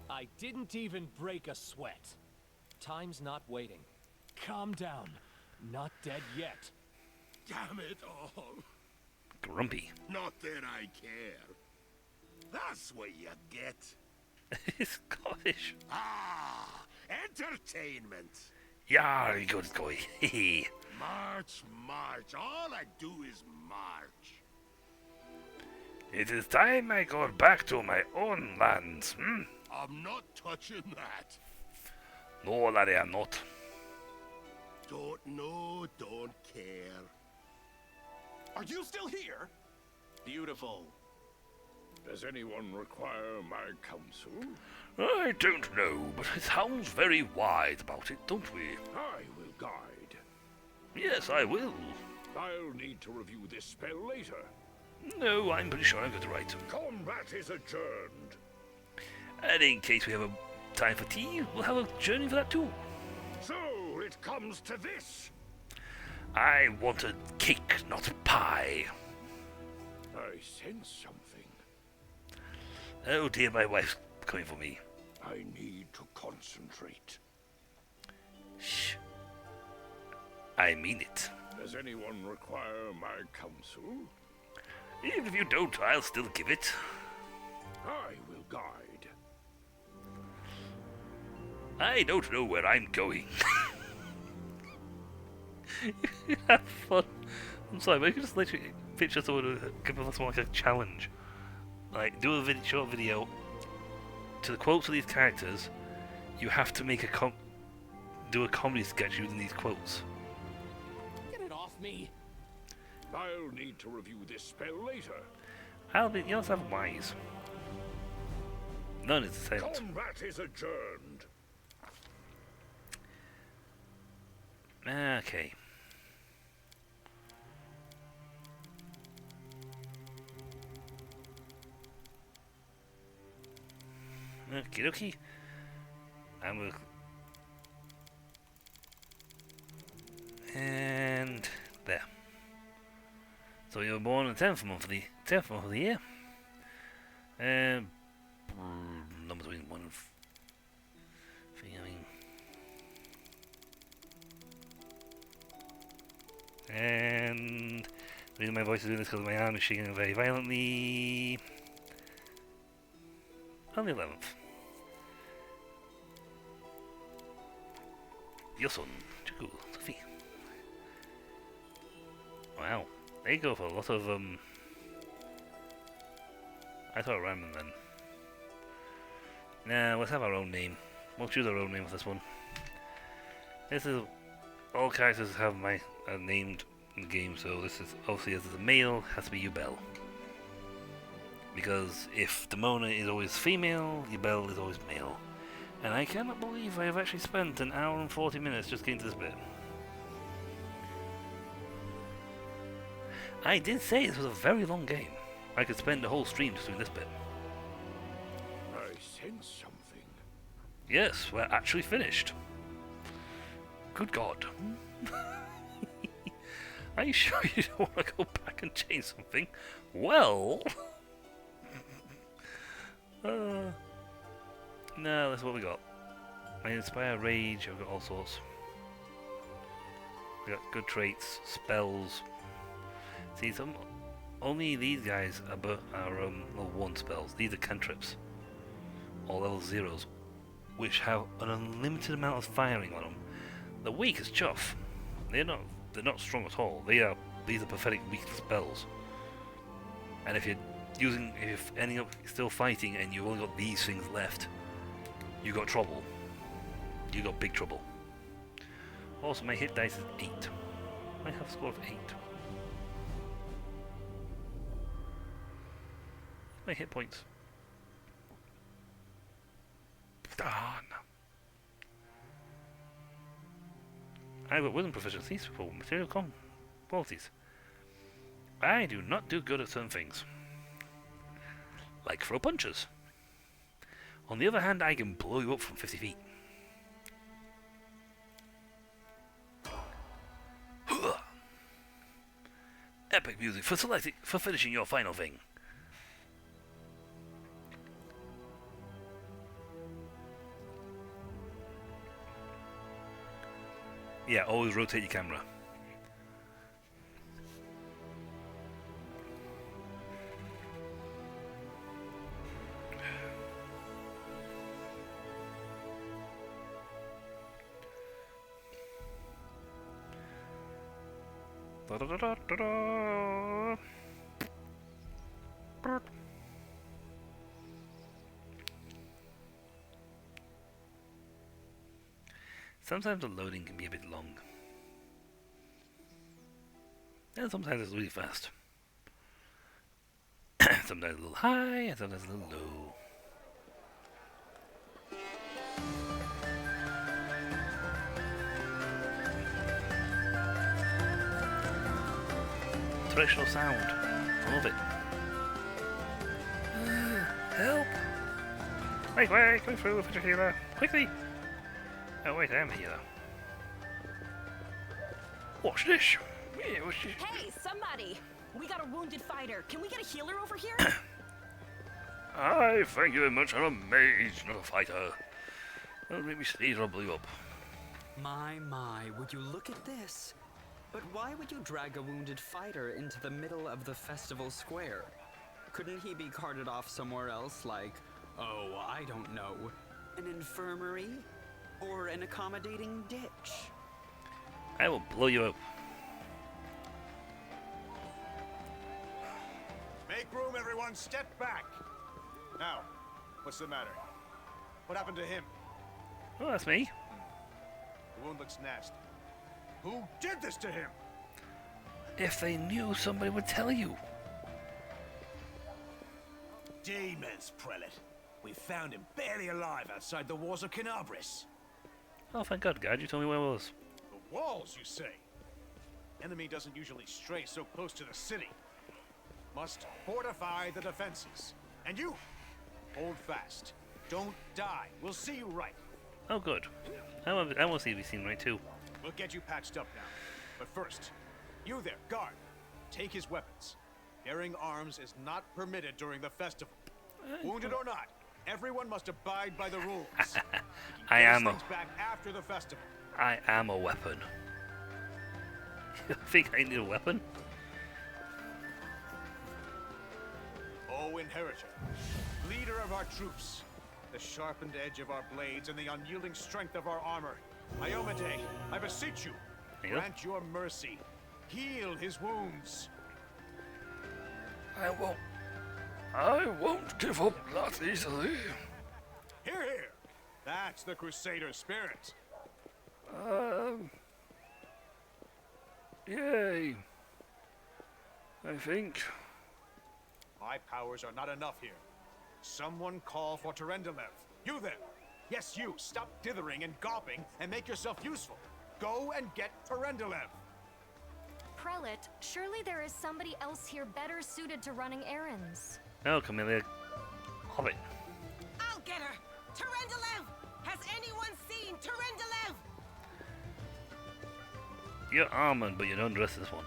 I didn't even break a sweat. Time's not waiting. Calm down. Not dead yet. Damn it all. Grumpy. Not that I care. That's what you get. He's Scottish. Ah, entertainment. Yeah, good guy. Hehe. March, march. All I do is march. It is time I go back to my own lands. I'm not touching that. No, laddie, I'm not. Don't know, don't care. Are you still here? Beautiful. Does anyone require my counsel? I don't know, but it sounds very wise about it, don't we? I will guide. Yes, I will. I'll need to review this spell later. No, I'm pretty sure I got it right. Combat is adjourned. And in case we have a time for tea, we'll have a journey for that too. So it comes to this. I want a cake, not pie. I sense something. Oh dear, my wife's coming for me. I need to concentrate. Shh. I mean it. Does anyone require my counsel? Even if you don't, I'll still give it. I will guide. I don't know where I'm going. Have fun. I'm sorry, but you can just literally picture someone give us like a challenge. Like, do a short video to the quotes of these characters. You have to make do a comedy sketch using these quotes. Get it off me. I'll need to review this spell later. You also have wise. None is the same. Combat is adjourned. Okay. Okie dokie. And we'll... And... there. So you were born on the 10th month of the year. Number between 1 and 3, I mean... And... The reason my voice is doing this because my arm is shaking very violently... On the 11th. Your son, Jaku, Sophie. Wow, they go for a lot of I thought random then. Nah, let's have our own name. We'll choose our own name for this one. This is all characters have named in the game, so this is obviously as a male has to be Yubel. Because if Demona is always female, Yubel is always male. And I cannot believe I have actually spent an hour and 40 minutes just getting to this bit. I did say this was a very long game. I could spend the whole stream just doing this bit. I sense something. Yes, we're actually finished. Good God. Are you sure you don't want to go back and change something? Well... no, that's what we got. I inspire rage, I've got all sorts. We got good traits, spells. See, only these guys are level 1 spells. These are cantrips. Or level 0s. Which have an unlimited amount of firing on them. They're weak as chuff. They're not strong at all. These are pathetic weak spells. And if you're ending up still fighting and you've only got these things left, you got trouble. You got big trouble. Also, my hit dice is 8. I have a score of 8. My hit points. Darn. I've got wisdom proficiencies for material qualities. I do not do good at certain things. Like throw punches. On the other hand, I can blow you up from 50 feet. Epic music for finishing your final thing. Yeah, always rotate your camera. Da, da, da, da, da, da. Sometimes the loading can be a bit long. And sometimes it's really fast. Sometimes a little high, and sometimes a little low. Traditional sound. I love it. Help! Wait, come through, Fidget Healer. Quickly! Oh wait, I am a healer. What's this? Yeah, what's this? Hey, somebody! We got a wounded fighter. Can we get a healer over here? I thank you very much. I'm a mage, not a fighter. Don't make me sneeze or I'll blow you up. My, would you look at this? But why would you drag a wounded fighter into the middle of the festival square? Couldn't he be carted off somewhere else, like, oh, I don't know, an infirmary? Or an accommodating ditch? I will blow you up. Make room, everyone. Step back. Now, what's the matter? What happened to him? Oh, that's me. The wound looks nasty. Who did this to him? If they knew, somebody would tell you. Demons, Prelate. We found him barely alive outside the walls of Canabris. Oh, thank God, guard, you told me where I was. The walls, you say? Enemy doesn't usually stray so close to the city. Must fortify the defenses. And you, hold fast. Don't die. We'll see you right. Oh, good. I want to see you seen right too. We'll get you patched up now. But first, you there, guard. Take his weapons. Bearing arms is not permitted during the festival. Wounded or not, everyone must abide by the rules. I am things back after the festival. I am a weapon. You think I need a weapon? O Inheritor, leader of our troops, the sharpened edge of our blades and the unyielding strength of our armor, Iomade, I beseech you, grant your mercy. Heal his wounds. I won't give up that easily. Hear, hear. That's the Crusader spirit. Yay. I think. My powers are not enough here. Someone call for Terendelev. You there. Yes, you. Stop dithering and gawping and make yourself useful. Go and get Terendelev. Prelate, surely there is somebody else here better suited to running errands. Oh, Camellia. Hobbit. I'll get her! Terendelev! Has anyone seen Terendelev? You're armored, but you don't dress this one.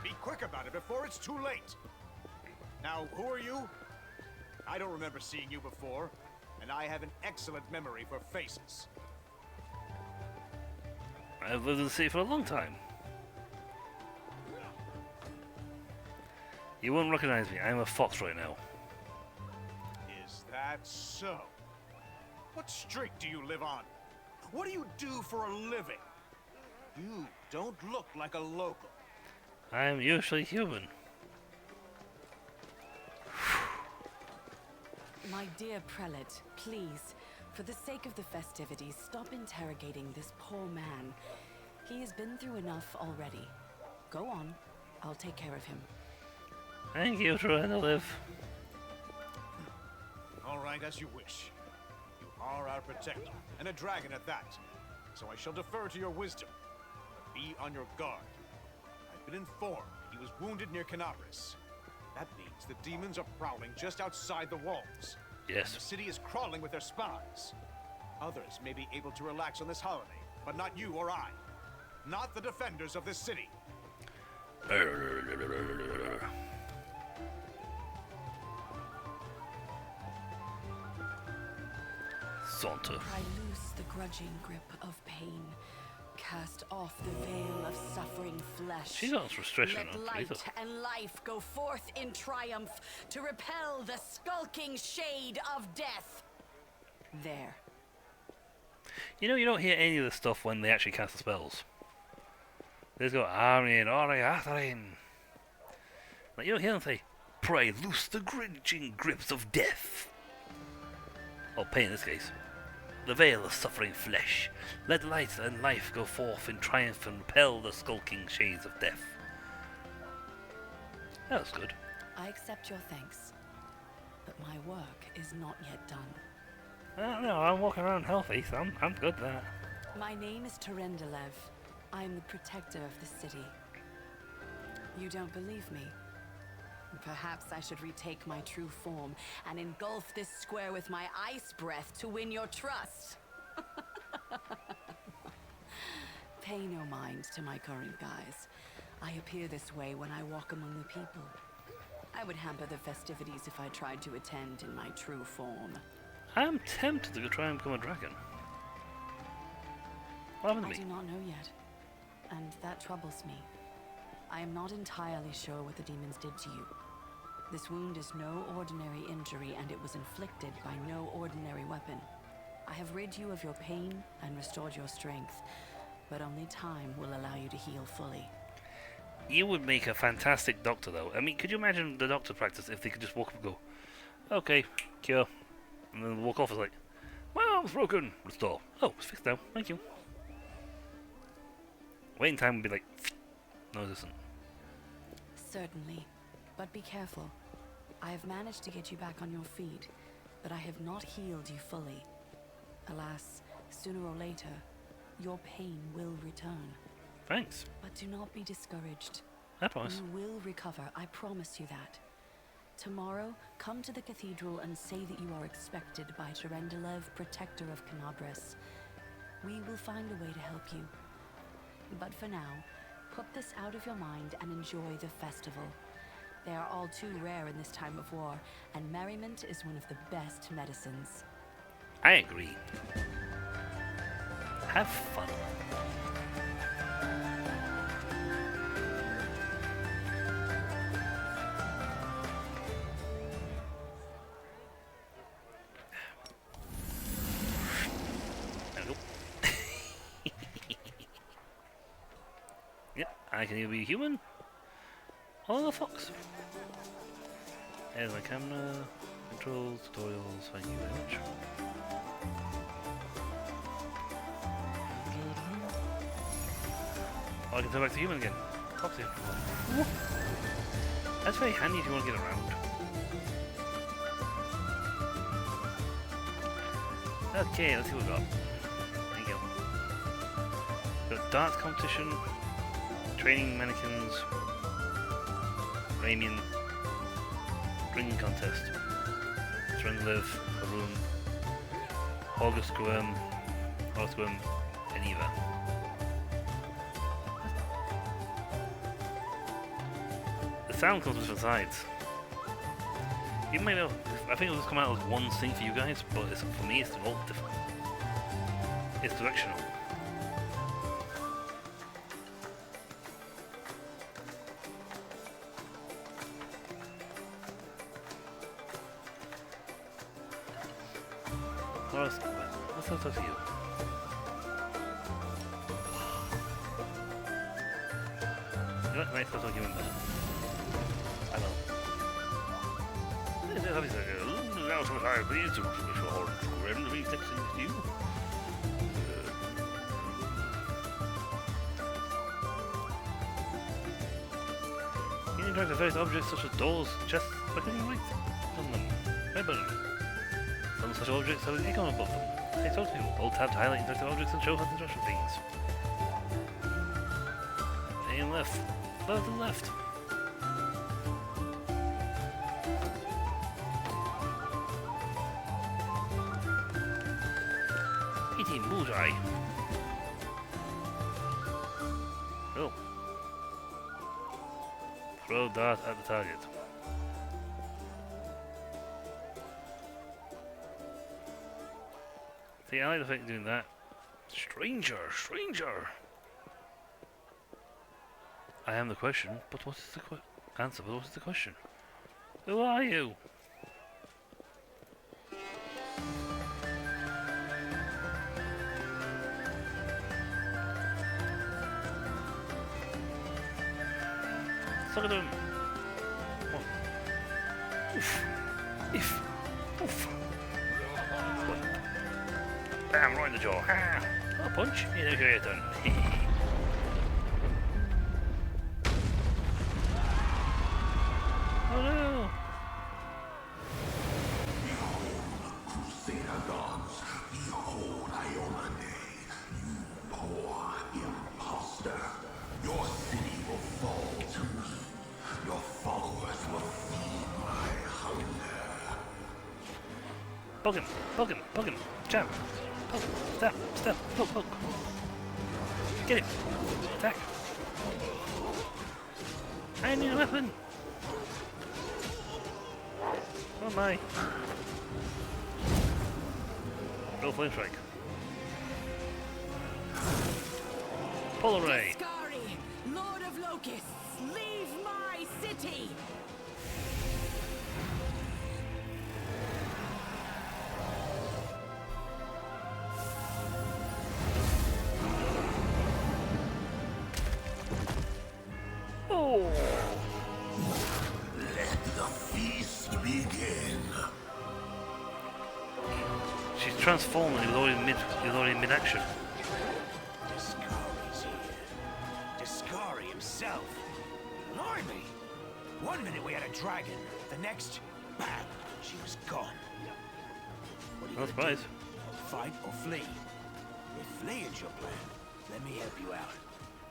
Be quick about it before it's too late. Now, who are you? I don't remember seeing you before, and I have an excellent memory for faces. I've lived in the city for a long time. You won't recognize me. I'm a fox right now. Is that so? What street do you live on? What do you do for a living? You don't look like a local. I'm usually human. My dear prelate, please, for the sake of the festivities, stop interrogating this poor man. He has been through enough already. Go on. I'll take care of him. Thank you, trying to live. All right, as you wish. You are our protector, and a dragon at that. So I shall defer to your wisdom. Be on your guard. I've been informed he was wounded near Canabris. That means the demons are prowling just outside the walls. Yes. The city is crawling with their spies. Others may be able to relax on this holiday, but not you or I. Not the defenders of this city. Saunter. I loose the grudging grip of pain. Cast off the veil of suffering flesh. She's on restriction. Let light and life go forth in triumph to repel the skulking shade of death. There. You know, you don't hear any of this stuff when they actually cast the spells. They just go, Arien, Ariatharin. Like, you don't hear them say, pray loose the grudging grips of death. Or pain in this case. The veil of suffering flesh. Let light and life go forth in triumph and repel the skulking shades of death. That was good. I accept your thanks, but my work is not yet done. No, I'm walking around healthy, so I'm good at that. My name is Terendelev. I am the protector of the city. You don't believe me? Perhaps I should retake my true form and engulf this square with my ice breath to win your trust. Pay no mind to my current guise. I appear this way when I walk among the people. I would hamper the festivities if I tried to attend in my true form. I'm tempted to go try and become a dragon. What happened to me? I do not know yet, and that troubles me. I am not entirely sure what the demons did to you. This wound is no ordinary injury, and it was inflicted by no ordinary weapon. I have rid you of your pain and restored your strength, but only time will allow you to heal fully. You would make a fantastic doctor, though. I mean, could you imagine the doctor practice if they could just walk up and go, okay, cure, and then walk off as like, my arm's broken, restore. Oh, it's fixed now, thank you. Waiting time would be like, no, it isn't. Certainly, but be careful. I have managed to get you back on your feet, but I have not healed you fully. Alas, sooner or later, your pain will return. Thanks. But do not be discouraged. I promise. You will recover, I promise you that. Tomorrow, come to the cathedral and say that you are expected by Terendelev, protector of Canabris. We will find a way to help you. But for now, put this out of your mind and enjoy the festival. They are all too rare in this time of war, and merriment is one of the best medicines. I agree. Have fun. Yep, I can either be human or a fox. There's my camera, controls, tutorials, thank you very much. Oh, I can turn back to human again. Foxy. That's very handy if you want to get around. Okay, let's see what we got. There you go. Got darts competition, training mannequins, Ramian, drinking contest, Terendelev, Harun, August Graham, Or let's go in either. The sound comes from different sides. You may know, I think it'll just come out as one thing for you guys, but for me it's all different. It's directional. Let's talk to you. You know what? Let's talk to you in there. I know. Now sometimes these are for grim reflexing with you. You interact with various objects such as doors, chests, by clicking right on them. Right button. Some such objects have an icon above them. Hey, talk to you. Hold tab to highlight interactive objects and show how to interact with things. Aim left. Left and left. Eating bullseye. Oh. Throw dart at the target. See, I like the fact of doing that. Stranger, stranger. I am the question, but what is the answer? But what is the question? Who are you? Look at him. Oof. If. Oof. Bam, right in the jaw. Ah. Oh, punch. You know you're done. Oh no. Crusader gods, behold Iomedae, you poor imposter. Your city will fall to me. Your followers will feed my hunger. Poke him, poke him, poke him. Jab. Poke. Step, step, poke, poke. Get him. Attack. I need a weapon. Oh my. Roll flame strike. Polar ray. Skari, Lord of Locusts, leave my city! Oh. Let the feast begin. She's transforming. He was already mid-action. Discari's here. Discari himself. Blimey! One minute we had a dragon, the next, bam, she was gone. What are you No gonna surprise. do? Fight or flee? If fleeing's your plan, let me help you out.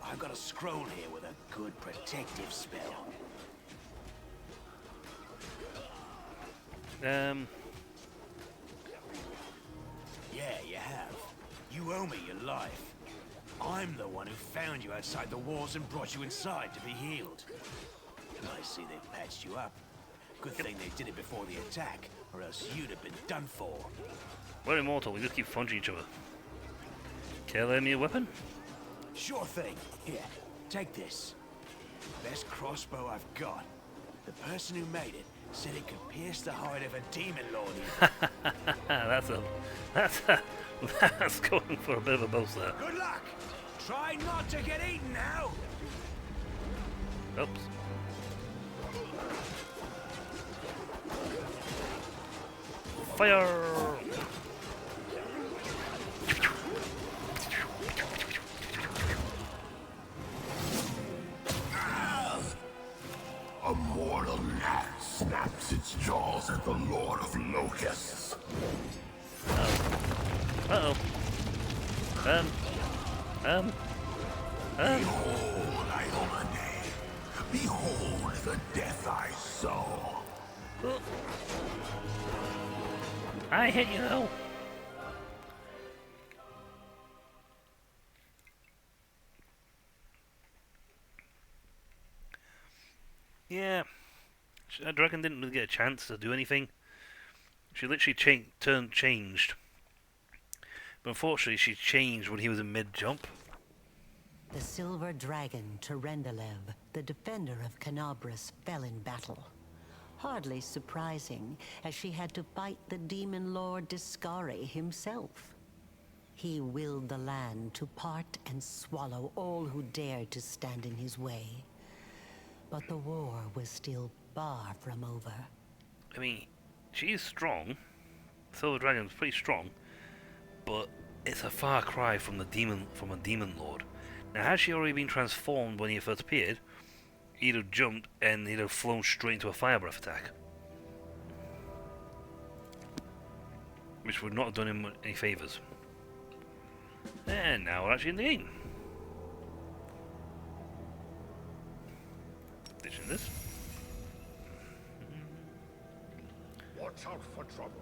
I've got a scroll here with a good protective spell. Yeah, you have. You owe me your life. I'm the one who found you outside the walls and brought you inside to be healed. I see they patched you up. Good thing they did it before the attack, or else you'd have been done for. We're immortal. We just keep punching each other. Can I lend me a weapon? Sure thing. Here, take this. Best crossbow I've got. The person who made it said it could pierce the hide of a demon lord even. that's going for a bit of a boast there. Good luck! Try not to get eaten now! Oops. Fire! A mortal gnat snaps its jaws at the Lord of Locusts. Uh-oh. Behold, Iomedae. Behold the death I saw. I hit you though. Yeah, Dragon didn't really get a chance to do anything. She literally changed. But unfortunately, she changed when he was in mid-jump. The silver dragon, Terendelev, the defender of Canabras, fell in battle. Hardly surprising, as she had to fight the demon lord Discari himself. He willed the land to part and swallow all who dared to stand in his way. But the war was still far from over. I mean, she is strong. Silver Dragon's pretty strong, but it's a far cry from a demon lord. Now, had she already been transformed when he first appeared, he'd have jumped and he'd have flown straight into a fire breath attack, which would not have done him any favours. And now we're actually in the game. Ditching this. Watch out for trouble.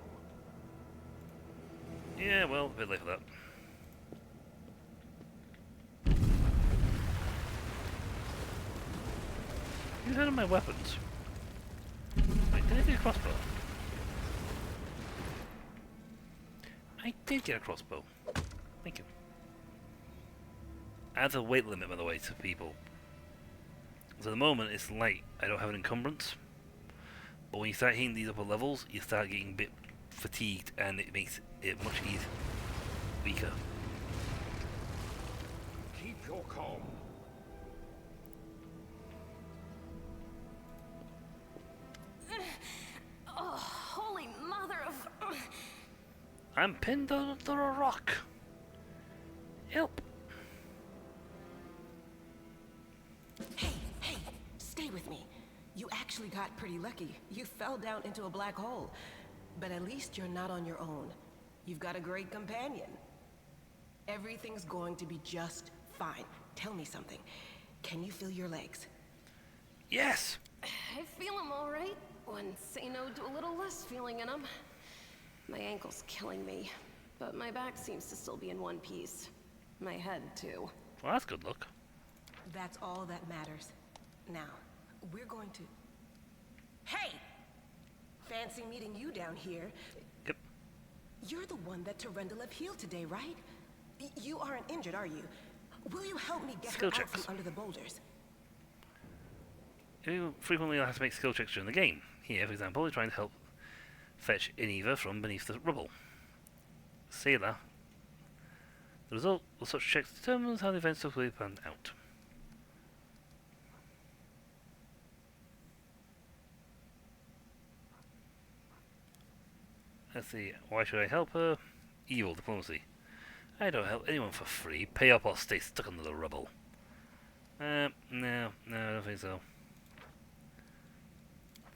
Yeah, well, a bit late for that. Who's out of my weapons? Wait, did I get a crossbow? I did get a crossbow. Thank you. Adds a weight limit, by the way, to people. So at the moment, it's light. I don't have an encumbrance. But when you start hitting these upper levels, you start getting a bit fatigued, and it makes it much weaker. Keep your calm. Oh, holy mother of... I'm pinned under a rock. Help. Hey, stay with me. You actually got pretty lucky. You fell down into a black hole. But at least you're not on your own. You've got a great companion. Everything's going to be just fine. Tell me something. Can you feel your legs? Yes. I feel them all right. When say no to a little less feeling in them. My ankle's killing me, but my back seems to still be in one piece. My head, too. Well, that's good luck. That's all that matters. Now, we're going to... Hey! Fancy meeting you down here. Yep. You're the one that Terendelev healed today, right? You aren't injured, are you? Will you help me get her out from under the boulders? You frequently have to make skill checks during the game. Here, for example, you're trying to help fetch Ineva from beneath the rubble. Sailor. The result of such checks determines how the events will be planned out. Let's see, why should I help her? Evil diplomacy. I don't help anyone for free. Pay up or stay stuck under the rubble. No, I don't think so.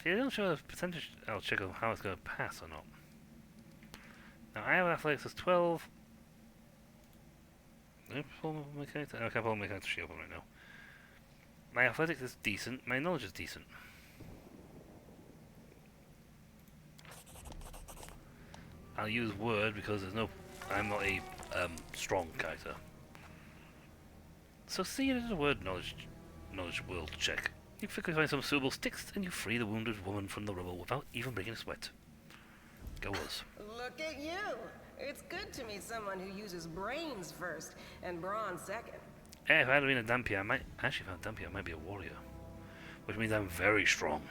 See, I don't show a percentage. I'll check on how it's going to pass or not. Now, I have athletics as 12. Can I pull my character? I can't pull my character sheet open right now. My athletics is decent. My knowledge is decent. I'll use word because there's no. I'm not a strong character. So see it as a word knowledge world check. You quickly find some suitable sticks and you free the wounded woman from the rubble without even breaking a sweat. Go us. Look at you! It's good to meet someone who uses brains first and brawn second. Hey, if I had been a Dhampir, I might actually found Dhampir, I might be a warrior. Which means I'm very strong.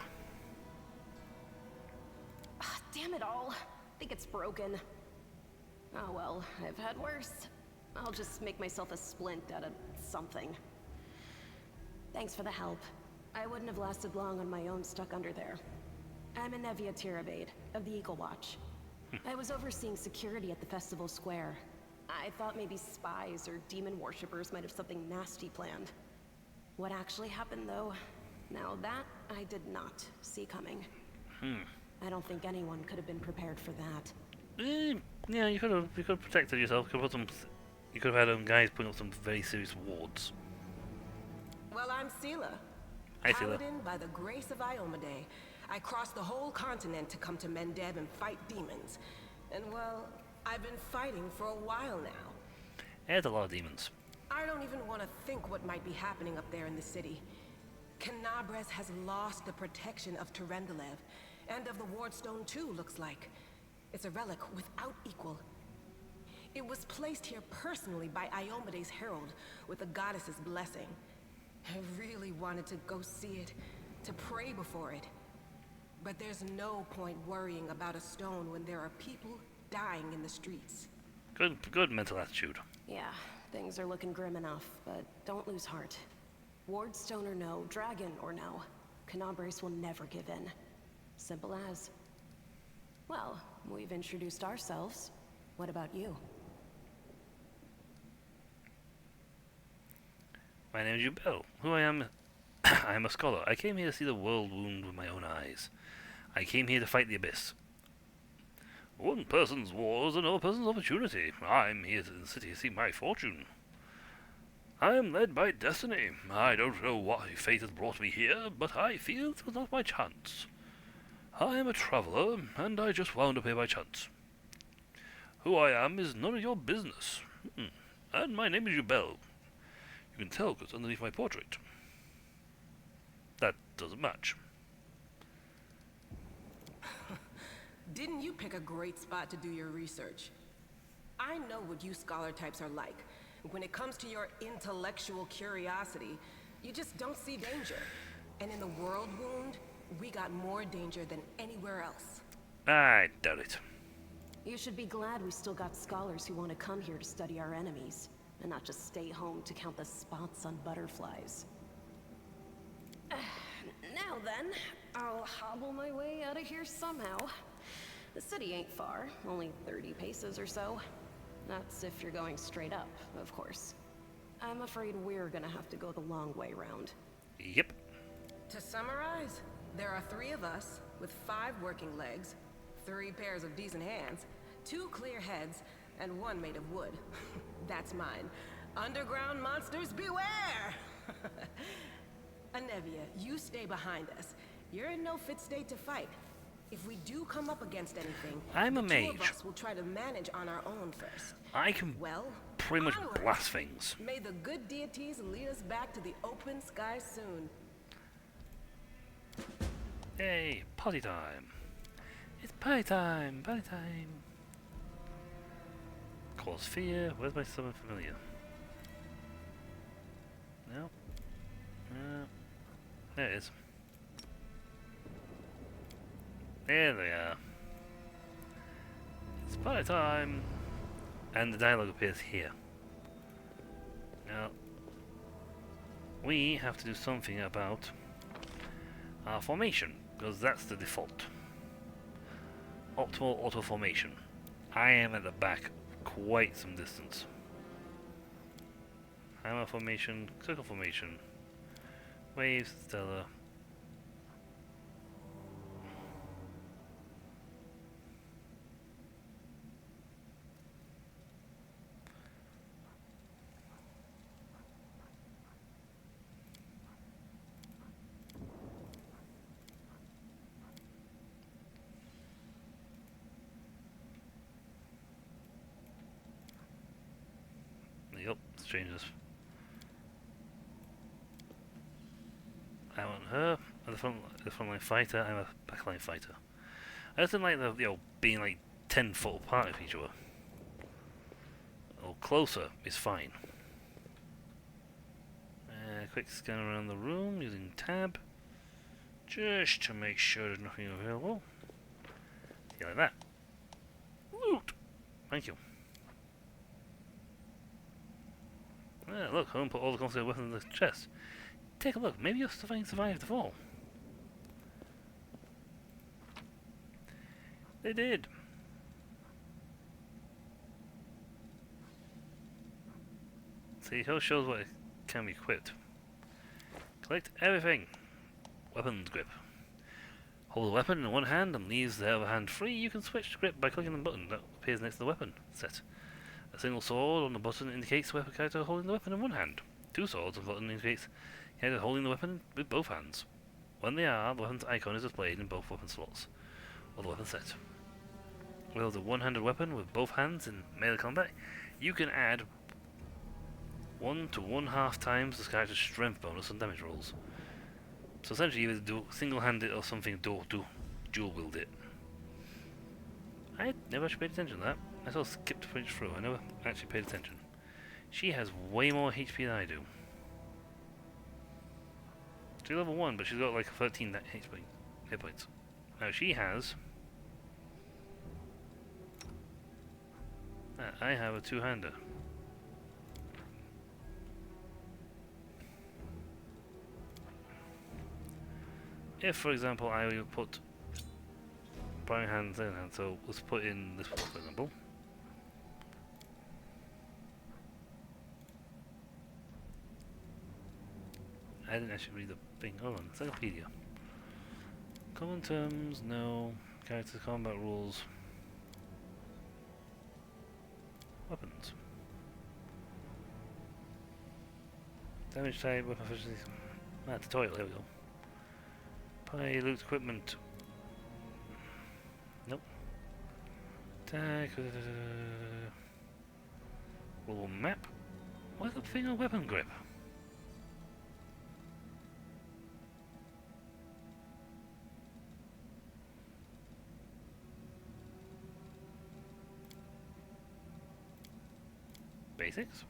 Ah, damn it all. I think it's broken. Oh well, I've had worse. I'll just make myself a splint out of something. Thanks for the help. I wouldn't have lasted long on my own stuck under there. I'm Inevia Tirabade, of the Eagle Watch. I was overseeing security at the festival square. I thought maybe spies or demon worshippers might have something nasty planned. What actually happened, though, now that I did not see coming. I don't think anyone could have been prepared for that. Yeah, you could have protected yourself. You could have had guys putting up some very serious wards. Well, I'm Sela. Hi, Sela. Paladin by the grace of Iomedae. I crossed the whole continent to come to Mendev and fight demons. And well, I've been fighting for a while now. There's a lot of demons. I don't even want to think what might be happening up there in the city. Canabres has lost the protection of Terendelev, and of the Wardstone too, looks like. It's a relic without equal. It was placed here personally by Iomede's herald, with the goddess's blessing. I really wanted to go see it, to pray before it. But there's no point worrying about a stone when there are people dying in the streets. Good mental attitude. Yeah, things are looking grim enough, but don't lose heart. Wardstone or no, dragon or no, Canabres will never give in. Simple as. Well, we've introduced ourselves. What about you? My name is Jubel. Who I am? I am a scholar. I came here to see the world wound with my own eyes. I came here to fight the Abyss. One person's war is another person's opportunity. I'm here in the city to see my fortune. I am led by destiny. I don't know why fate has brought me here, but I feel it was not my chance. I am a traveller, and I just wound up here by chance. Who I am is none of your business. And my name is Jubel. You can tell because underneath my portrait. That doesn't match. Didn't you pick a great spot to do your research? I know what you scholar types are like. When it comes to your intellectual curiosity, you just don't see danger. And in the world wound, we got more danger than anywhere else. I doubt it. You should be glad we still got scholars who want to come here to study our enemies, and not just stay home to count the spots on butterflies. Now then, I'll hobble my way out of here somehow. The city ain't far, only 30 paces or so. That's if you're going straight up, of course. I'm afraid we're gonna have to go the long way round. Yep. To summarize, there are 3 of us with 5 working legs, 3 pairs of decent hands, 2 clear heads, and 1 made of wood. That's mine. Underground monsters beware! Anevia, you stay behind us. You're in no fit state to fight. If we do come up against anything, I'm a the mage. 2 of us will try to manage on our own first. I can pretty much onward. blast things. May the good deities lead us back to the open sky soon. Yay, party time. It's party time, party time. Cause fear, where's my summon familiar? No. There it is. There they are. It's party time. And the dialogue appears here. Now, we have to do something about our formation, because that's the default. Optimal auto formation. I am at the back quite some distance. Hammer formation, circle formation, waves, stellar. Yep, let's change this. I want her as the frontline fighter. I'm a backline fighter. I just don't like the being like 10 foot apart of each other. Or closer is fine. Quick scan around the room using tab, just to make sure there's nothing available. Yeah, like that. Loot. Thank you. Look, home put all the confiscated weapons in the chest. Take a look, maybe you'll survive the fall. They did. See, here shows what it can be equipped. Collect everything. Weapons grip. Hold the weapon in one hand and leaves the other hand free. You can switch to grip by clicking the button that appears next to the weapon set. A single sword on the button indicates the weapon character holding the weapon in one hand. 2 swords on the button indicates the character holding the weapon with both hands. When they are, the weapon's icon is displayed in both weapon slots of the weapon set. With a one-handed weapon with both hands in melee combat, you can add 1 to 1/2 times the character's strength bonus on damage rolls. So essentially, you either do single-handed or something dual-wield it. I never actually paid attention to that. I sort of skipped pretty through. I never actually paid attention. She has way more HP than I do. She's level 1, but she's got like 13 hit points. Now she has... I have a two-hander. If, for example, I will put primary hand, second hand, so let's put in this one, for example. I didn't actually read the thing. Hold on, encyclopedia. Common terms, no. Characters, combat rules. Weapons. Damage type, weapon efficiency. Tutorial, there we go. Pie, loot, equipment. Nope. Attack. Rule map. What's the thing on weapon grip? Basics.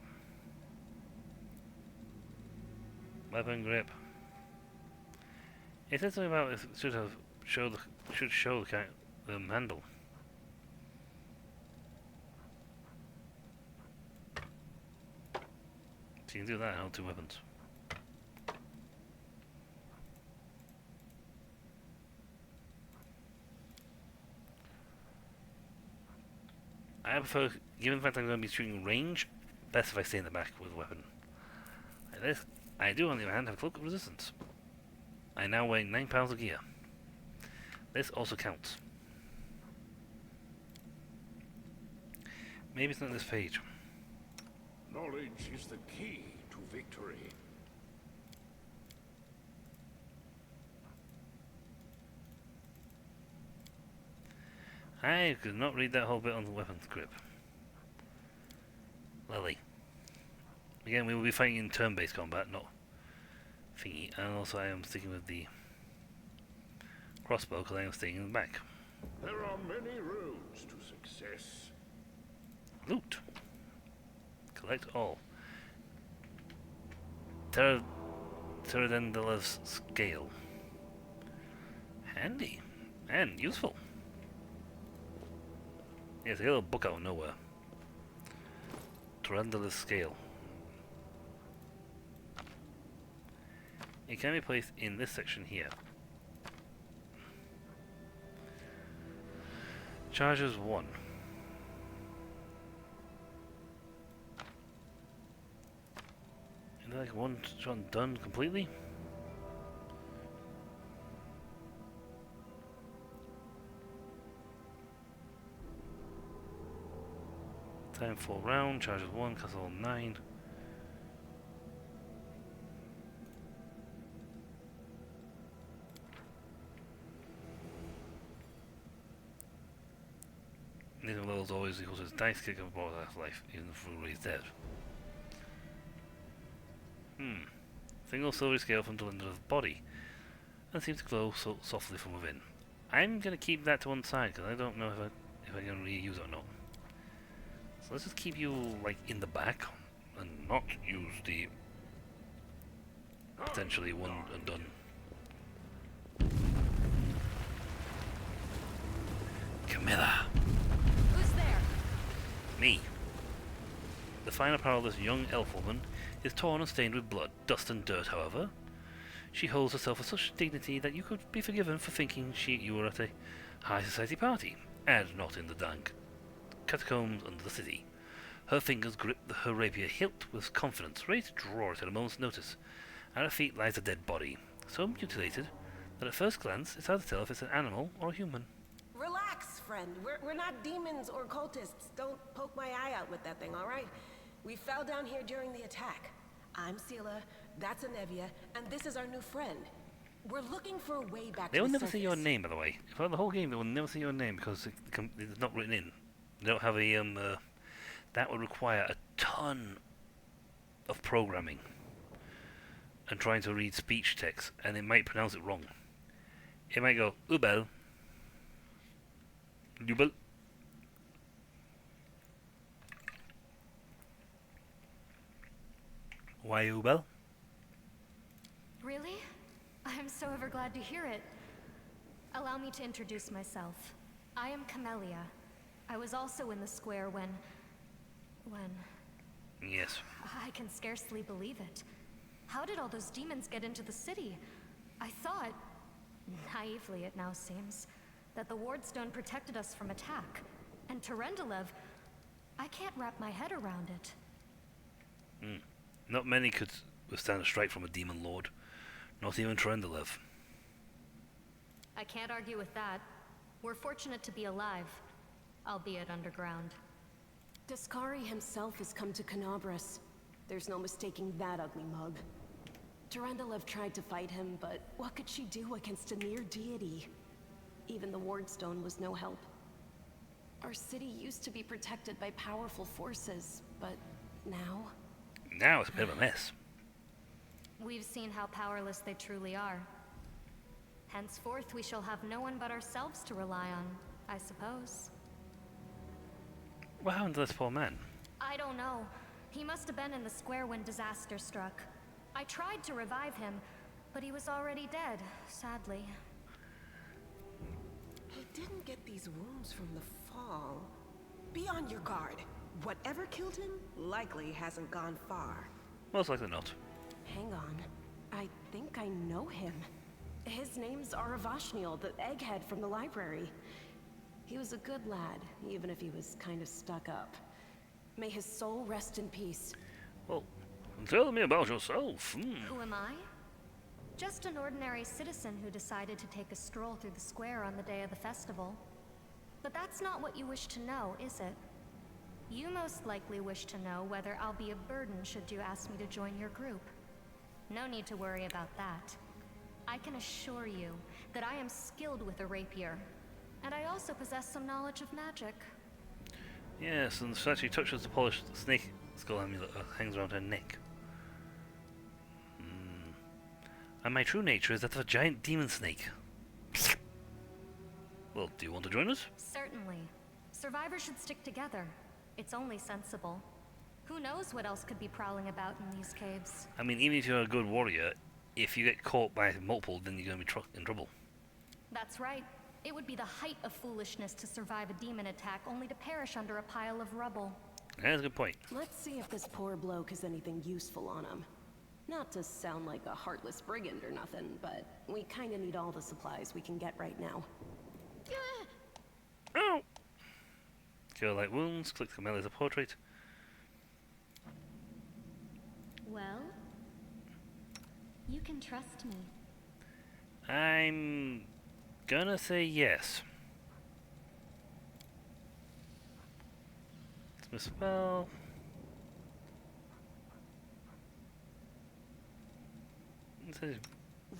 Weapon grip. It says something about it should show the handle. So you can do that on 2 weapons. I prefer, given the fact I'm going to be shooting range, best if I stay in the back with a weapon. Like this. I do, on the other hand, have cloak of resistance. I now weigh 9 pounds of gear. This also counts. Maybe it's not this page. Knowledge is the key to victory. I could not read that whole bit on the weapons grip. Lily. Again, we will be fighting in turn-based combat, not thingy. And also I am sticking with the crossbow because I am staying in the back. There are many roads to success. Loot. Collect all. Pterodendal's scale. Handy. And useful. Yes, a little book out of nowhere. Pterodendal's scale. It can be placed in this section here. Charges 1. Is that like one shot done completely? Time 4 round, charges 1, castle 9. These levels always equals his dice kick of both life, even if he's dead. Single silvery scale from Delinda's body, and seems to glow so softly from within. I'm gonna keep that to one side because I don't know if I can really use it or not. So let's just keep you like in the back and not use the potentially one and done. Camilla. Who's there? Me. The fine apparel of this young elf woman is torn and stained with blood, dust and dirt, however. She holds herself with such dignity that you could be forgiven for thinking you were at a high society party, and not in the dank catacombs under the city. Her fingers grip her rapier hilt with confidence, ready to draw it at a moment's notice. At her feet lies a dead body, so mutilated that at first glance it's hard to tell if it's an animal or a human. Relax, friend. We're not demons or cultists. Don't poke my eye out with that thing, all right? We fell down here during the attack. I'm Sela, that's Anevia, and this is our new friend. We're looking for a way back They to will the never surface. say your name, by the way. For the whole game, they will never say your name because it's not written in. They don't have a that would require a ton of programming and trying to read speech text, and it might pronounce it wrong. It might go Ubel, Ubel. Why Ubel? Really? I'm so ever glad to hear it. Allow me to introduce myself. I am Camellia. I was also in the square when... Yes. I can scarcely believe it. How did all those demons get into the city? I thought, naively it now seems, that the Wardstone protected us from attack. And Terendelev, I can't wrap my head around it. Not many could withstand a strike from a demon lord. Not even Terendelev. I can't argue with that. We're fortunate to be alive, albeit underground. Daskari himself has come to Canabras. There's no mistaking that ugly mug. Terendelev tried to fight him, but what could she do against a near deity? Even the Wardstone was no help. Our city used to be protected by powerful forces, but now... Now it's a bit of a mess. We've seen how powerless they truly are. Henceforth, we shall have no one but ourselves to rely on, I suppose. What happened to this poor man? I don't know. He must have been in the square when disaster struck. I tried to revive him, but he was already dead, sadly. He didn't get these wounds from the fall. Be on your guard. Whatever killed him likely hasn't gone far. Most likely not. Hang on. I think I know him. His name's Aravashniel, the egghead from the library. He was a good lad, even if he was kind of stuck up. May his soul rest in peace. Well, tell me about yourself. Who am I? Just an ordinary citizen who decided to take a stroll through the square on the day of the festival. But that's not what you wish to know, is it? You most likely wish to know whether I'll be a burden should you ask me to join your group. No need to worry about that. I can assure you that I am skilled with a rapier, and I also possess some knowledge of magic. Yes, and so she touches the polished snake skull amulet that hangs around her neck. And my true nature is that of a giant demon snake. Well, do you want to join us? Certainly. Survivors should stick together. It's only sensible. Who knows what else could be prowling about in these caves? I mean, even if you're a good warrior, if you get caught by multiple, then you're going to be in trouble. That's right. It would be the height of foolishness to survive a demon attack only to perish under a pile of rubble. That's a good point. Let's see if this poor bloke has anything useful on him. Not to sound like a heartless brigand or nothing, but we kinda need all the supplies we can get right now. Oh! Cure light wounds, click to Camellia's portrait. Well, you can trust me. I'm gonna say yes. Let's misspell.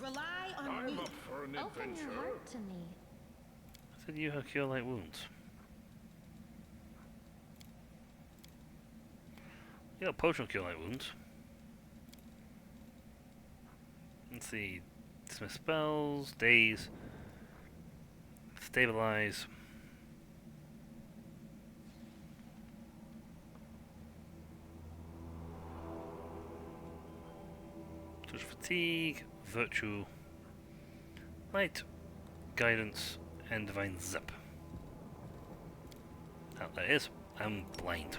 Rely on I'm me. up for an Open adventure. your heart to me. I said you have cure light wounds. You got potion of cure light wounds. Let's see. Dismiss spells, daze, stabilize. Touch fatigue, virtue, light, guidance, and divine zap. Oh, there it is. I'm blind.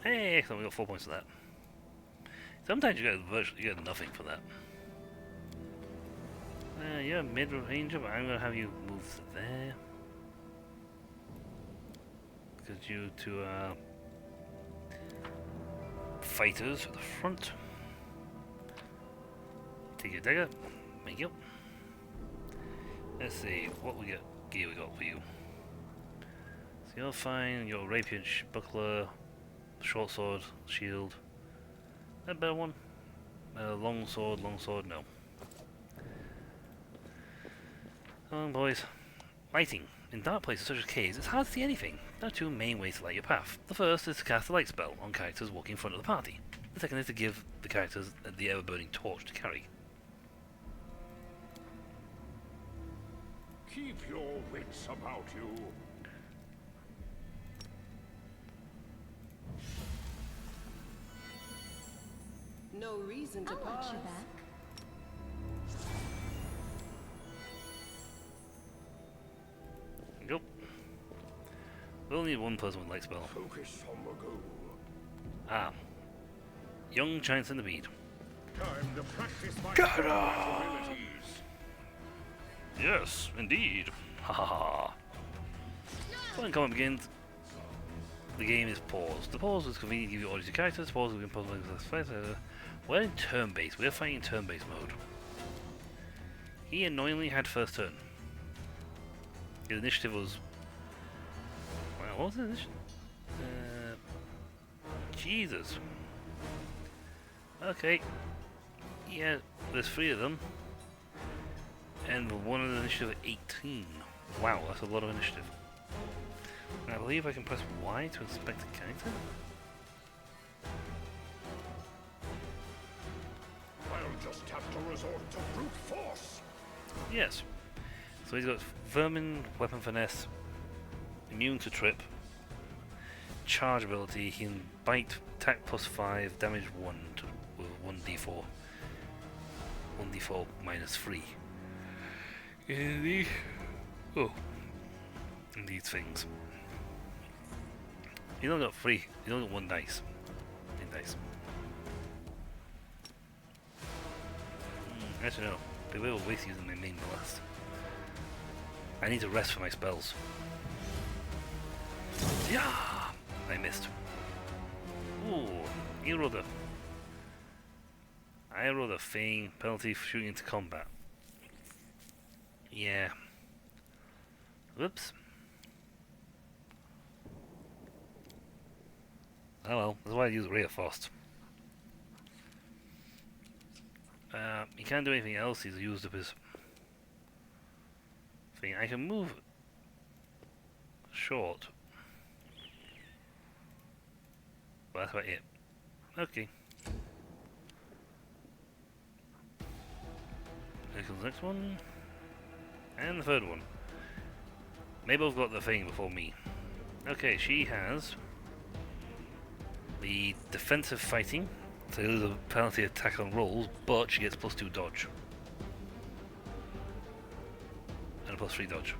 Hey, excellent, we got 4 points of that. Sometimes you get nothing for that. You're a mid-ranger, but I'm gonna have you move there. Because you two are fighters at the front. Take your dagger. Thank you. Let's see what gear we got for you. So you're fine. Your rapier, buckler, short sword, shield. A better one? Long sword, no. Come on, boys. Lighting. In dark places such as caves, it's hard to see anything. There are two main ways to light your path. The first is to cast a light spell on characters walking in front of the party. The second is to give the characters the ever-burning torch to carry. Keep your wits about you. No reason to pause. You back. Nope. We'll need one person with light spell. Focus on the goal. Ah. Young Giants in the Mead. Time to practice my Ta-da! abilities. Yes, indeed. Ha ha ha. When combat begins, the game is paused. The pause is convenient to give you audio to characters. Pause will pause we're in turn-based. We're fighting turn-based mode. He annoyingly had first turn. His initiative was... Wow, what was his initiative? Jesus. Okay. Yeah, there's 3 of them. And one of the initiative at 18. Wow, that's a lot of initiative. And I believe I can press Y to inspect the character? I'll just have to resort to brute force. Yes. So he's got Vermin, Weapon Finesse, Immune to Trip, Charge ability, he can bite, attack +5, damage 1 to 1d4. 1d4 minus 3. In these things. He's only got 3, he's only got 1 dice. 1 dice. Actually no, but we will waste using my main blast. I need to rest for my spells. Yeah, I missed. Ooh, you rolled a... I rolled a Feign, penalty for shooting into combat. Yeah. Whoops. Oh well, that's why I use Ray of Frost. He can't do anything else, he's used up his thing. I can move short. But that's about it. Okay. Here comes the next one. And the third one. Mabel's got the thing before me. Okay, she has the defensive fighting. So there's a penalty attack on rolls, but she gets +2 dodge. And a +3 dodge.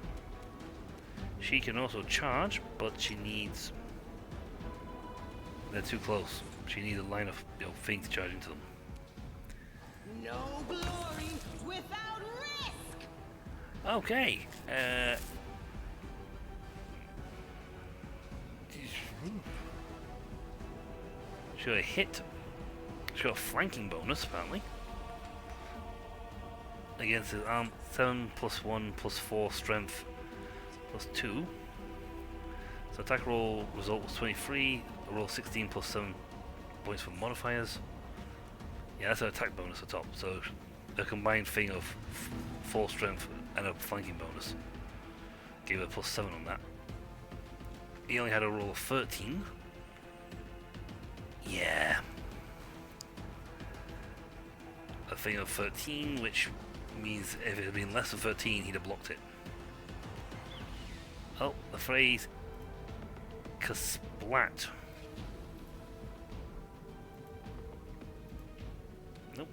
She can also charge, but she needs... They're too close. She needs a line of thing to charge into them. No glory without risk. Okay. She got a hit. She got a flanking bonus apparently. Against his arm 7 +1 +4 strength +2. So attack roll result was 23. Roll 16 +7 points for modifiers. Yeah, that's an attack bonus at the top. So a combined thing of 4 strength and a flanking bonus. Gave her +7 on that. He only had a roll of 13. Yeah. A thing of 13, which means if it had been less than 13, he'd have blocked it. Oh, the phrase Kasplat. Nope.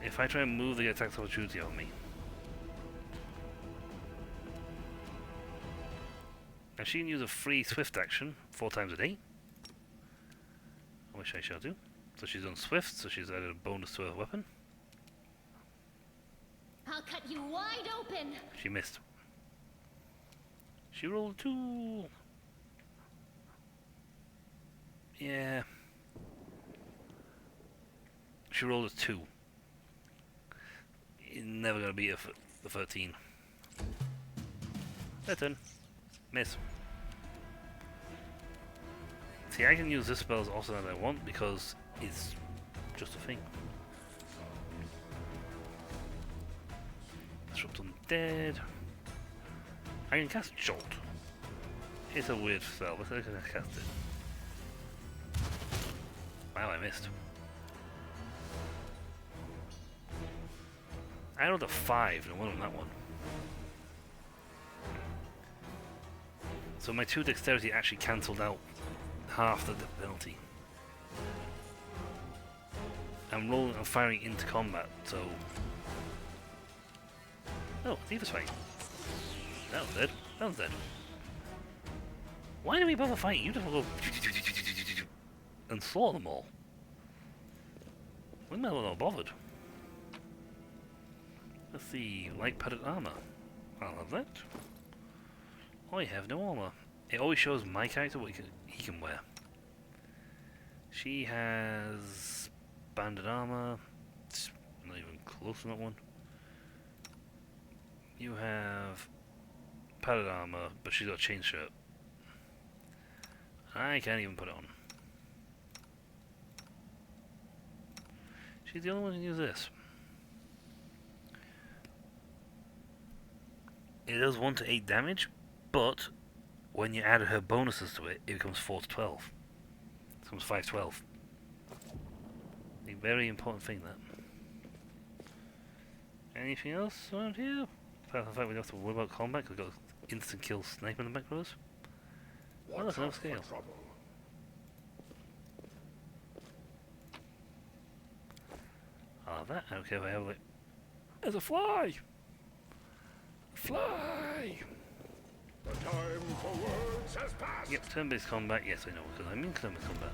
If I try and move, they get attack opportunity on me. Now she can use a free swift action 4 times a day. I wish I shall do. So she's on swift, so she's added a bonus to her weapon. I'll cut you wide open. She missed. She rolled 2. Yeah. She rolled a 2. You're never gonna beat the 13. Her turn. Miss. See, I can use this spell as often as I want because it's just a thing. Disrupt Undead. I can cast Jolt. It's a weird spell, but I can cast it. Wow, I missed. I rolled a 5 and 1 on that one. So my 2 dexterity actually cancelled out half the penalty. I'm rolling and firing into combat, so... Oh, Tifa's fight. That was dead. That was dead. Why do we bother fighting? You just go and slaughter them all. We're not bothered. Let's see, light padded armor. I'll have that. I have no armor. It always shows my character what he can wear. She has banded armor. It's not even close to that one. You have padded armor, but she's got a chain shirt. I can't even put it on. She's the only one who can use this. It does 1 to 8 damage, but when you add her bonuses to it, it becomes 4 to 12. It becomes 5-12. A very important thing, that. Anything else around here? Apart from the fact we don't have to worry about combat, because we've got instant kill sniper in the back of us. Well, that's enough scale. I'll have that. I don't care if I have it. There's a fly! Fly! The time for words has passed. Yep, turn-based combat. Yes, I know, because I'm in turn-based combat.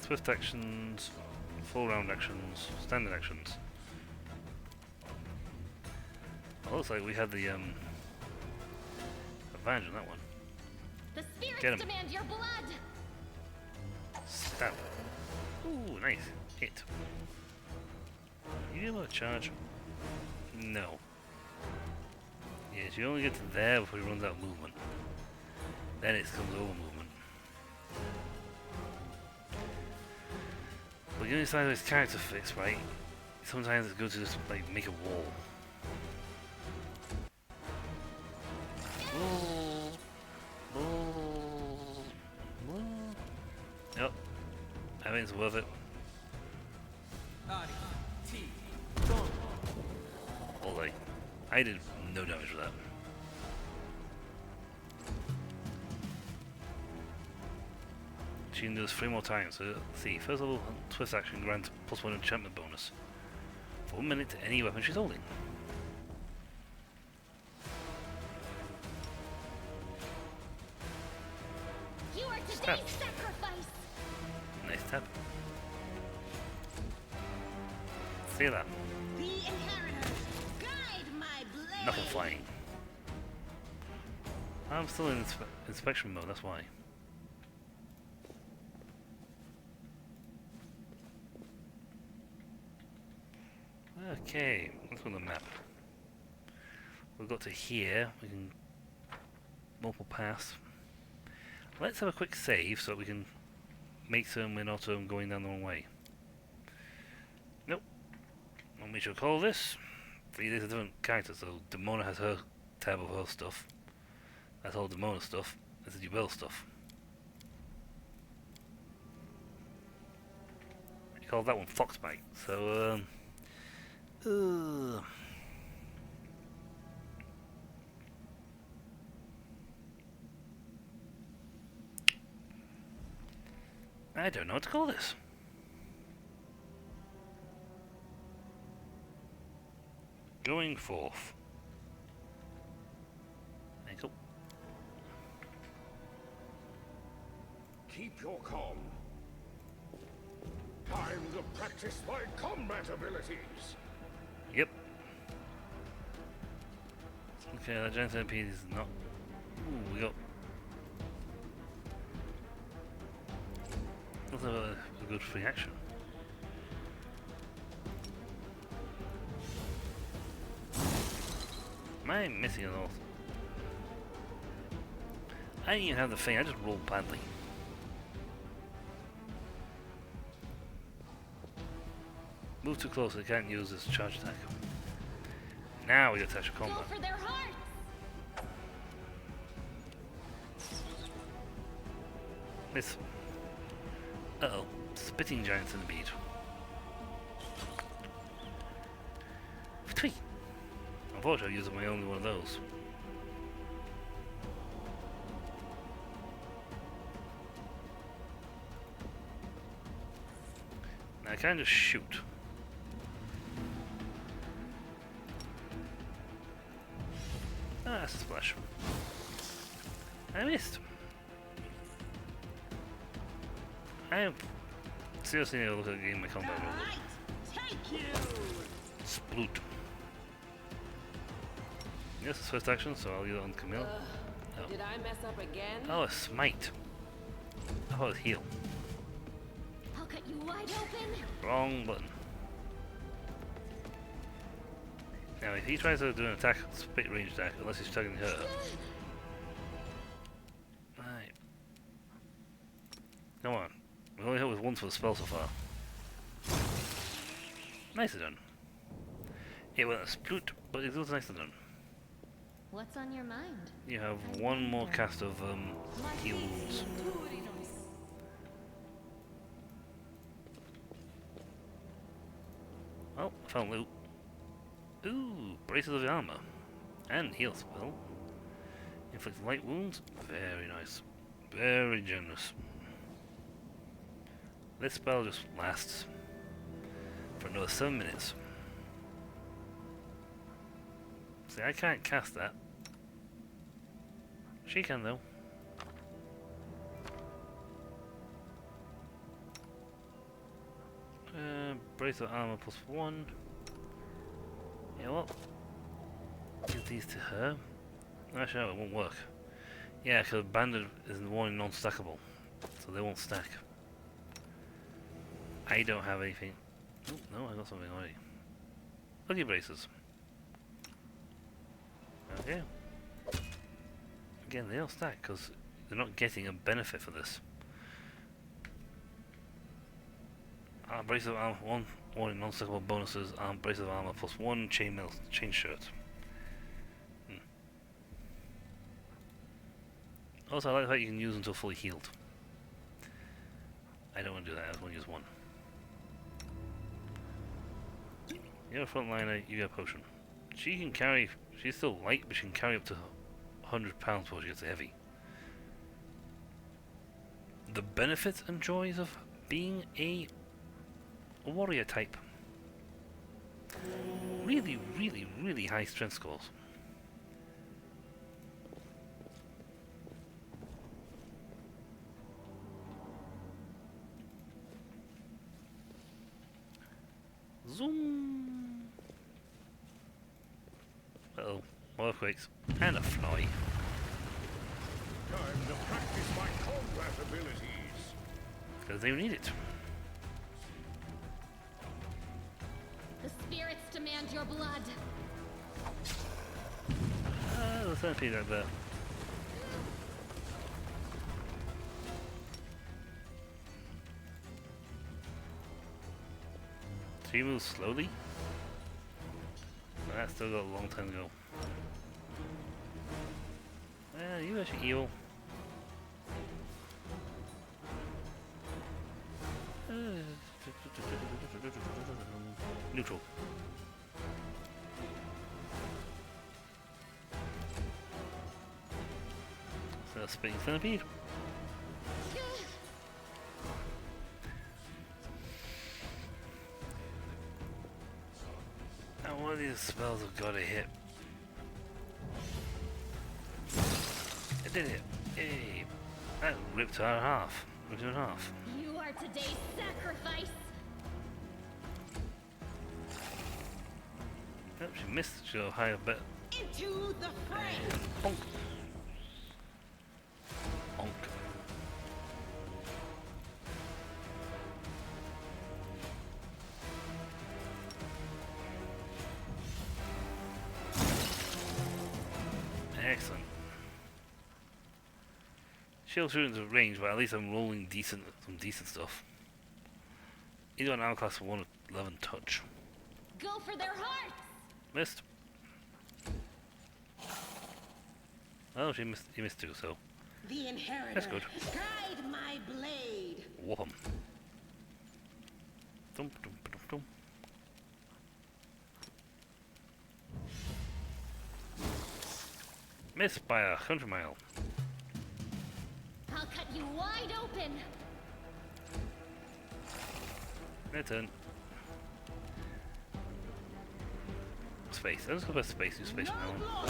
Swift actions, full round actions, standard actions. Oh, looks like we had the advantage on that one. The spirits Get him. demand your blood. Stab. Ooh, nice. Hit. You able to charge? No. Yes, you only get to there before he runs out of movement. Then it comes over movement. But the only side of his character fix, right? Sometimes it's good to just like make a wall. Yep. I think it's worth it. Although, I did no damage with that. She can do this 3 more times. So let's see, first level twist action grants +1 enchantment bonus for 1 minute to any weapon she's holding. You are today's sacrifice. Nice tap. See that? The inheritors, guide my blade. Knuckle flying. I'm still in inspection mode, that's why. Okay, let's go to the map. We've got to here, we can multiple pass. Let's have a quick save so that we can make certain we're not going down the wrong way. Nope. What we shall call this? See, there's a different character, so Demona has her tab of her stuff. That's all Demona stuff. This is Jubel stuff. We call that one Foxbite. So, I don't know what to call this. Going forth. There you go. Keep your calm. Time to practice my combat abilities. Yep. Okay, that giant centipede is not. Ooh, we got. Let's have a good free action. Am I missing it all? I didn't even have the thing, I just rolled badly. Move too close, I can't use this charge attack. Now we got touch of combat. Go for their hearts. Miss. Uh-oh. Spitting giants in the bead. Tweet. Unfortunately, I'm using my only one of those. Now I can just shoot. Ah, that's a splash. I missed. I am seriously need to look at the game my combat roll. Take you! Sploot. Yes, it's first action, so I'll use it on Camille. Oh. Did I mess up again? Oh, a smite. Oh, it's heal. I'll cut you wide open. Wrong button. Now, if he tries to do an attack, split range attack, unless he's targeting her. Right. Come on. We only hit with once for the spell so far. Nicely done. It was a sploot, but it was nicely done. What's on your mind? You have one more cast of heal wounds. Oh, I found loot. Ooh, braces of armor. And heal spell. Inflicts light wounds. Very nice. Very generous. This spell just lasts for another 7 minutes. See, I can't cast that. She can though. Brace of armor +1. You know what? Give these to her. Actually, no, it won't work. Yeah, because banded is the one non-stackable, so they won't stack. I don't have anything. Oh, no, I got something already. Lucky braces. Okay. Again, they don't stack because they're not getting a benefit for this. Brace of armor, one in non-stackable bonuses, brace of armor +1, chain shirt. Also, I like how you can use until fully healed. I don't want to do that, I just want to use one. You're a frontliner, you get a potion. She can carry, she's still light, but she can carry up to 100 pounds before she gets heavy. The benefits and joys of being a warrior type. Really, really, really high strength scores. Zoom. Uh-oh, more earthquakes and a fly. Time to practice my combat abilities. Because they need it. The spirits demand your blood. The centipede right there. She moves slowly. That's still got a long time to go. You actually heal. Neutral. So spinning centipede. Now one of these spells have got to hit. It did it. Hey, that ripped her in half. Ripped her in half. You are today's sacrifice. Oh, she missed. She'll high a bit. Into the fray. Bonk. Bonk. Excellent. Shield through into range, but at least I'm rolling some decent stuff. He's got an armor class of 111 touch. Go for their hearts. Missed. Oh, he missed too, so. The inheritor. That's good. Guide my blade. Whoop 'em. Thump, thump, thump, thump. Missed by 100 mile. I'll cut you wide open. My turn. Space. Let's go about space. Do space from now on.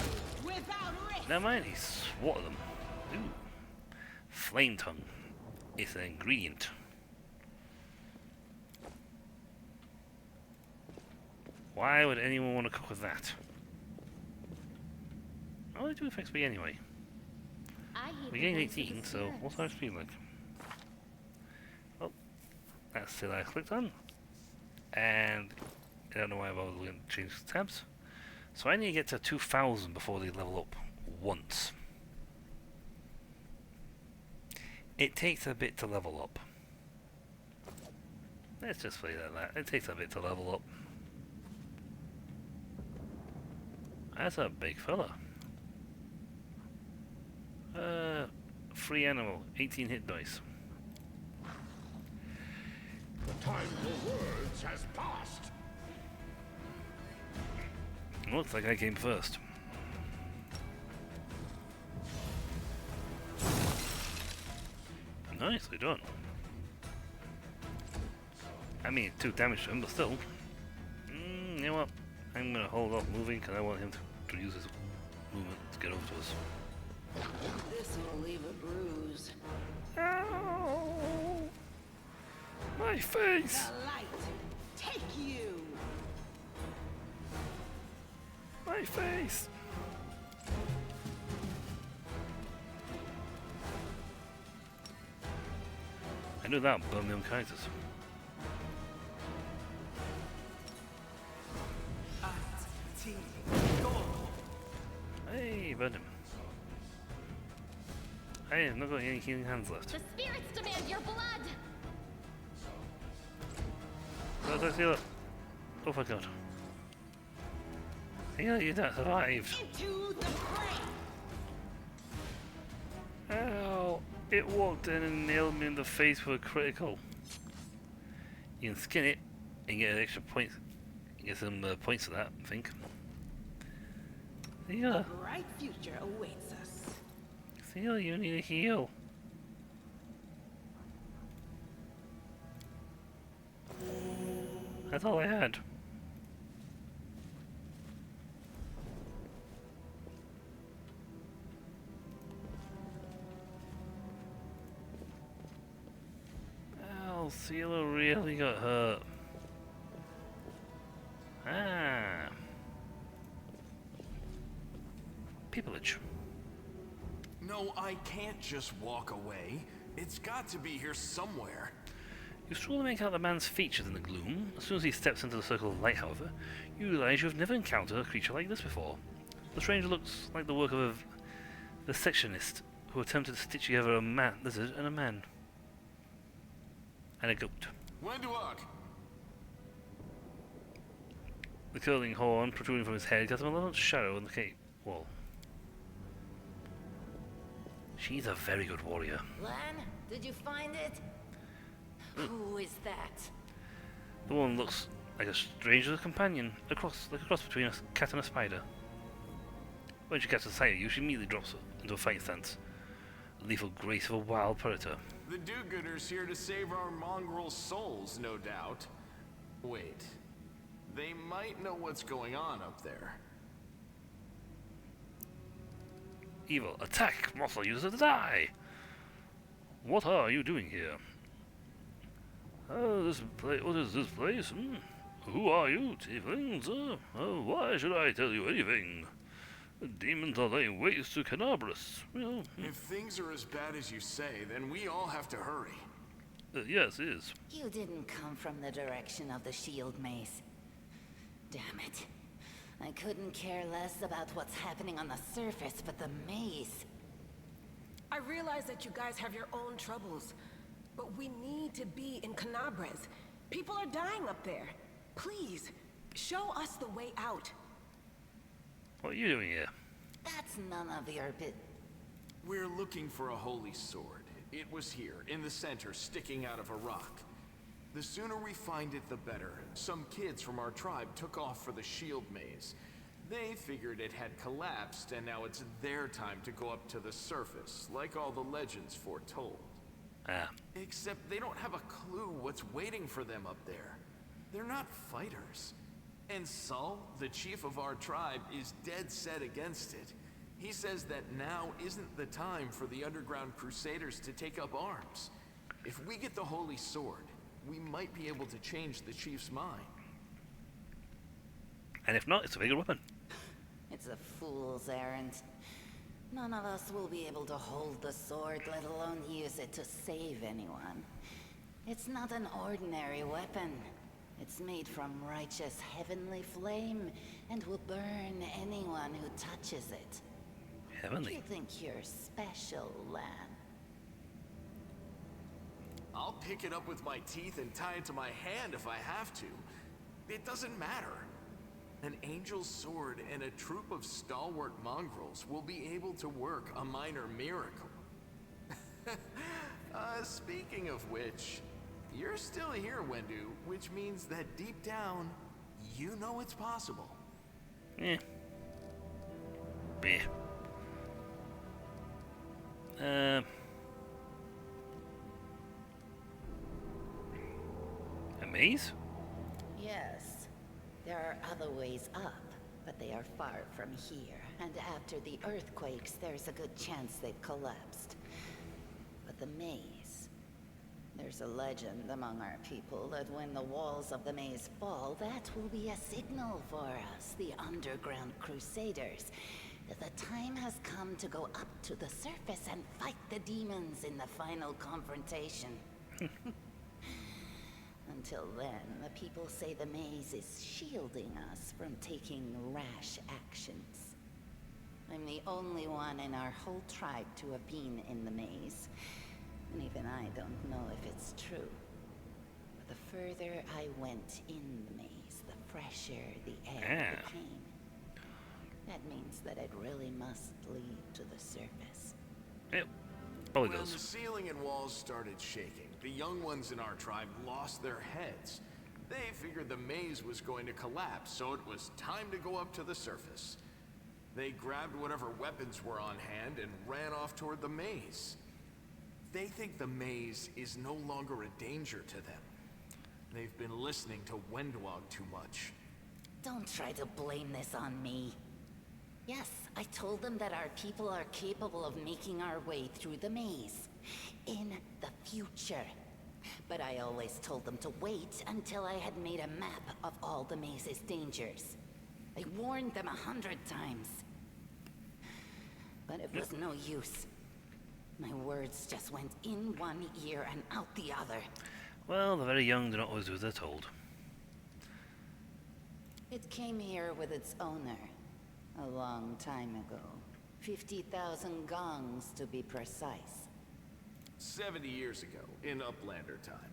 Never mind, he swatted them. Ooh. Flame tongue. It's an ingredient. Why would anyone want to cook with that? How do I do with XP anyway? We gained 18, so what's our XP like? Oh, that's still I clicked on. And I don't know why I was going to change tabs. So I need to get to 2,000 before they level up once. It takes a bit to level up. Let's just play it like that. It takes a bit to level up. That's a big fella. Free animal, 18 hit dice. The time for words has passed. Looks like I came first. Nicely done. I mean, 2 damage to him, but still. You know what? I'm gonna hold off moving because I want him to use his movement to get over to us. This will leave a bruise. Ow! My face! The light, take you. My face! I knew that would burn me on characters. Hey, burned him. I have not got any healing hands left. The spirits demand your blood. Let's heal it. Oh my god. Yeah, you not survived. Into the fray. Ow! It walked in and nailed me in the face with a critical. You can skin it and get an extra point. Get some points for that, I think. Yeah. A bright future awaits us. Seal, you need a heal. That's all I had. Oh, Sealer really got hurt. Ah. Peopleage. No, I can't just walk away. It's got to be here somewhere. You struggle to make out the man's features in the gloom. As soon as he steps into the circle of light, however, you realize you have never encountered a creature like this before. The stranger looks like the work of the sectionist who attempted to stitch together a lizard and a man. And a goat. Wenduok! The curling horn protruding from his head casts a malevolent shadow on the cave wall. She's a very good warrior. Lan, did you find it? Who is that? The one looks like a stranger's companion, like a cross between a cat and a spider. When she catches sight of you, she immediately drops into a fighting stance. The lethal grace of a wild predator. The do-gooders here to save our mongrel souls, no doubt. Wait. They might know what's going on up there. Evil, attack! Mothra uses the die! What are you doing here? What is this place? Who are you, tieflings? Why should I tell you anything? The demons are laying waste to Canabras. Well, if things are as bad as you say, then we all have to hurry. Yes, it is. You didn't come from the direction of the shield maze. Damn it. I couldn't care less about what's happening on the surface, but the maze. I realize that you guys have your own troubles, but we need to be in Canabras. People are dying up there. Please, show us the way out. What are you doing here? That's none of your We're looking for a holy sword. It was here, in the center, sticking out of a rock. The sooner we find it, the better. Some kids from our tribe took off for the shield maze. They figured it had collapsed, and now it's their time to go up to the surface, like all the legends foretold. Ah. Except they don't have a clue what's waiting for them up there. They're not fighters. And Saul, the chief of our tribe, is dead set against it. He says that now isn't the time for the underground crusaders to take up arms. If we get the holy sword, we might be able to change the chief's mind. And if not, it's a bigger weapon. It's a fool's errand. None of us will be able to hold the sword, let alone use it to save anyone. It's not an ordinary weapon. It's made from righteous heavenly flame, and will burn anyone who touches it. Heavenly? You think you're special, Lan? I'll pick it up with my teeth and tie it to my hand if I have to. It doesn't matter. An angel's sword and a troop of stalwart mongrels will be able to work a minor miracle. Speaking of which, you're still here, Wendu, which means that deep down, you know it's possible. Eh. Bleh. A maze? Yes. There are other ways up, but they are far from here. And after the earthquakes, there's a good chance they've collapsed. But the maze... There's a legend among our people that when the walls of the maze fall, that will be a signal for us, the underground crusaders, that the time has come to go up to the surface and fight the demons in the final confrontation. Until then, the people say the maze is shielding us from taking rash actions. I'm the only one in our whole tribe to have been in the maze, and even I don't know if it's true. But the further I went in the maze, the fresher the air became. That means that it really must lead to the surface. Yep. Probably When does. the ceiling and walls started shaking, the young ones in our tribe lost their heads. They figured the maze was going to collapse, so it was time to go up to the surface. They grabbed whatever weapons were on hand and ran off toward the maze. They think the maze is no longer a danger to them. They've been listening to Wendwog too much. Don't try to blame this on me. Yes, I told them that our people are capable of making our way through the maze. In the future. But I always told them to wait until I had made a map of all the maze's dangers. I warned them 100 times. But it was no use. My words just went in one ear and out the other. Well, the very young do not always do as they're told. It came here with its owner. A long time ago. 50,000 gongs, to be precise. 70 years ago, in Uplander time.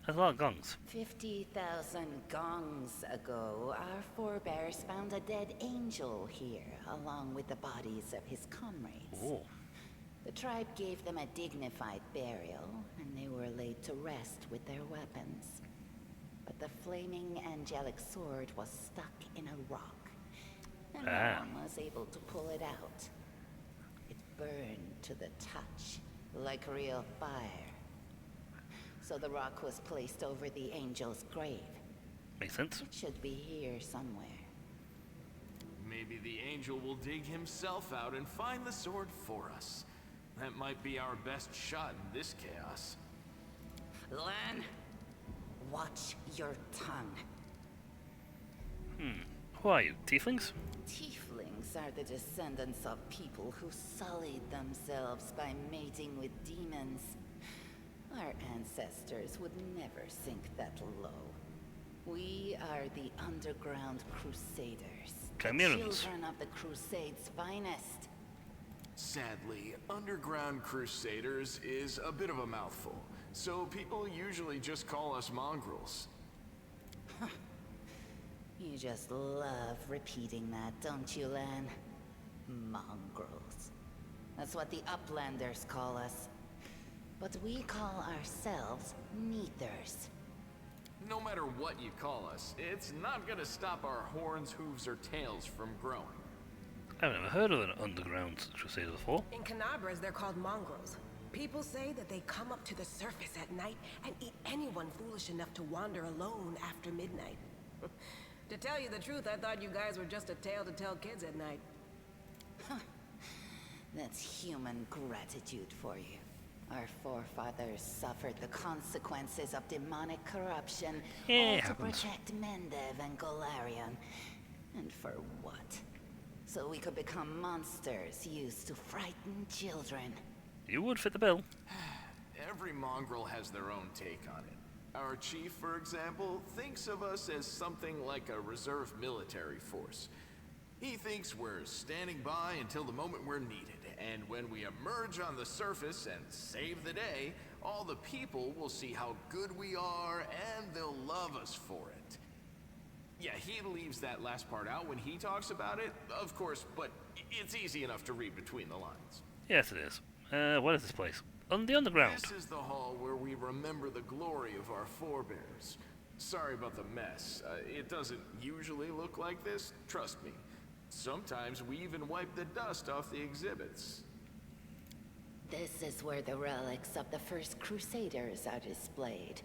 That's a lot of gongs. 50,000 gongs ago, our forebears found a dead angel here, along with the bodies of his comrades. Ooh. The tribe gave them a dignified burial, and they were laid to rest with their weapons. But the flaming angelic sword was stuck in a rock. And no one was able to pull it out. It burned to the touch, like real fire. So the rock was placed over the angel's grave. Makes sense. It should be here somewhere. Maybe the angel will dig himself out and find the sword for us. That might be our best shot in this chaos. Lan, watch your tongue. Who are you? Tieflings? Tieflings are the descendants of people who sullied themselves by mating with demons. Our ancestors would never sink that low. We are the underground crusaders. Chimerans. Children of the Crusade's finest. Sadly, underground crusaders is a bit of a mouthful, so people usually just call us mongrels. You just love repeating that, don't you, Lan? Mongrels. That's what the Uplanders call us. But we call ourselves Neathers. No matter what you call us, it's not gonna stop our horns, hooves, or tails from growing. I've never heard of an underground crusader before. In Canabras, they're called mongrels. People say that they come up to the surface at night and eat anyone foolish enough to wander alone after midnight. To tell you the truth, I thought you guys were just a tale to tell kids at night. That's human gratitude for you. Our forefathers suffered the consequences of demonic corruption, all to protect Mendev and Golarion. And for what? So we could become monsters used to frighten children. You would fit the bill. Every mongrel has their own take on it. Our chief, for example, thinks of us as something like a reserve military force. He thinks we're standing by until the moment we're needed, and when we emerge on the surface and save the day, all the people will see how good we are and they'll love us for it. Yeah, he leaves that last part out when he talks about it, of course, but it's easy enough to read between the lines. Yes, it is. What is this place? On the underground. This is the hall where we remember the glory of our forebears. Sorry about the mess. It doesn't usually look like this, trust me. Sometimes we even wipe the dust off the exhibits. This is where the relics of the first Crusaders are displayed.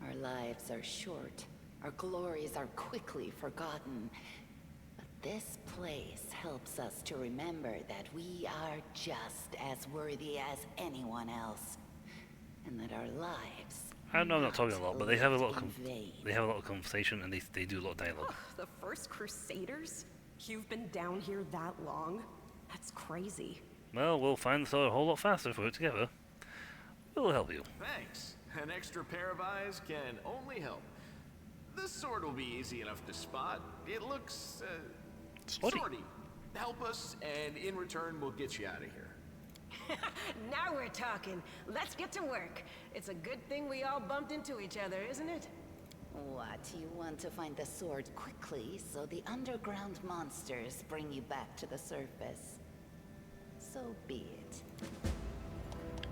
Our lives are short. Our glories are quickly forgotten. But this place helps us to remember that we are just as worthy as anyone else. And that our lives... I know I'm not talking a lot, but they have a lot of conversation and they do a lot of dialogue. The first Crusaders? You've been down here that long? That's crazy. Well, we'll find this out a whole lot faster if we work together. We'll help you. Thanks. An extra pair of eyes can only help. The sword will be easy enough to spot. It looks, sorty. Help us, and in return, we'll get you out of here. Now we're talking. Let's get to work. It's a good thing we all bumped into each other, isn't it? What, you want to find the sword quickly, so the underground monsters bring you back to the surface? So be it.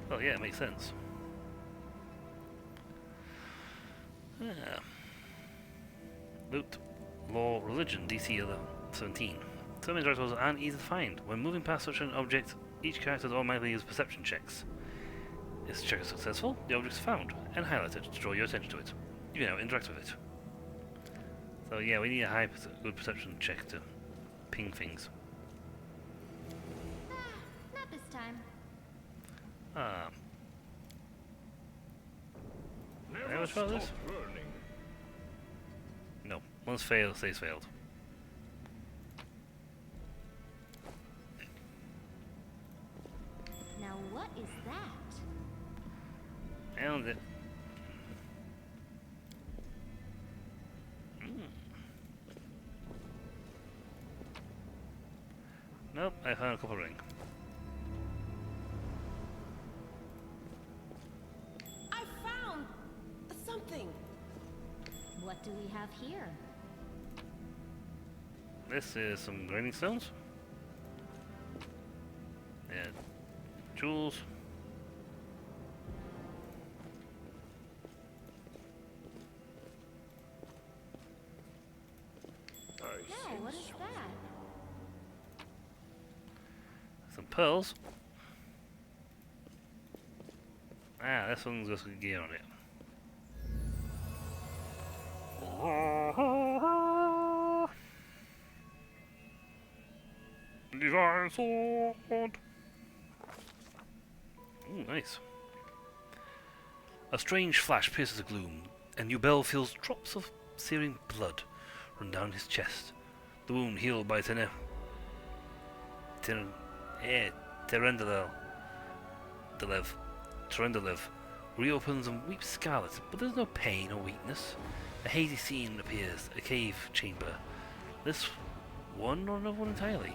Oh yeah, it makes sense. Yeah. Loot, law, religion, DC 17. Some interactors aren't easy to find. When moving past such an object, each character automatically uses perception checks. If the check is successful, the object is found and highlighted to draw your attention to it. You can now interact with it. So yeah, we need a good perception check to ping things. Not this time. Never try this? No. Once failed, stays failed. Now what is that? And it. Nope, I found a copper ring. I found something. What do we have here? This is some grinding stones. And jewels. No, what is that? Some pearls. Ah, this one's got some gear on it. Divine sword. Ooh, nice. A strange flash pierces the gloom, and Yubel feels drops of searing blood run down his chest. The wound healed by Terendelev reopens and weeps scarlet, but there's no pain or weakness. A hazy scene appears, a cave chamber. This one or another one entirely.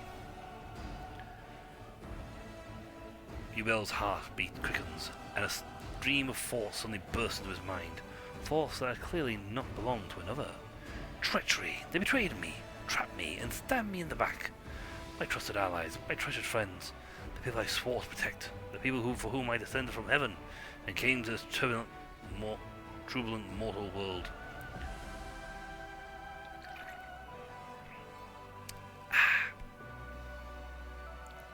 Yubel's heartbeat quickens, and a stream of thoughts suddenly bursts into his mind. Thoughts that clearly not belong to another. Treachery! They betrayed me, trapped me, and stabbed me in the back. My trusted allies, my treasured friends. The people I swore to protect, the people for whom I descended from heaven, and came to this turbulent mortal world.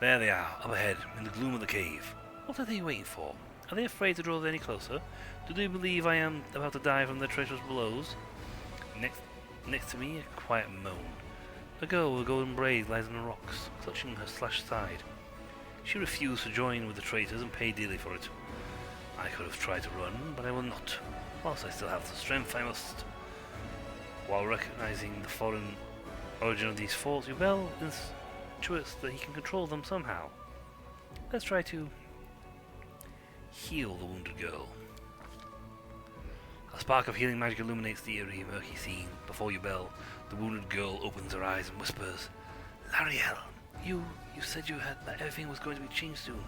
There they are, up ahead, in the gloom of the cave. What are they waiting for? Are they afraid to draw any closer? Do they believe I am about to die from their treacherous blows? Next to me, a quiet moan. A girl with a golden braid lies on the rocks, clutching her slashed side. She refused to join with the traitors and pay dearly for it. I could have tried to run, but I will not. Whilst I still have the strength, I must. While recognizing the foreign origin of these forts, Yubel intuits that he can control them somehow. Let's try to heal the wounded girl. A spark of healing magic illuminates the eerie, murky scene. Before Yubel, the wounded girl opens her eyes and whispers, "Lariel, you said that everything was going to be changed soon.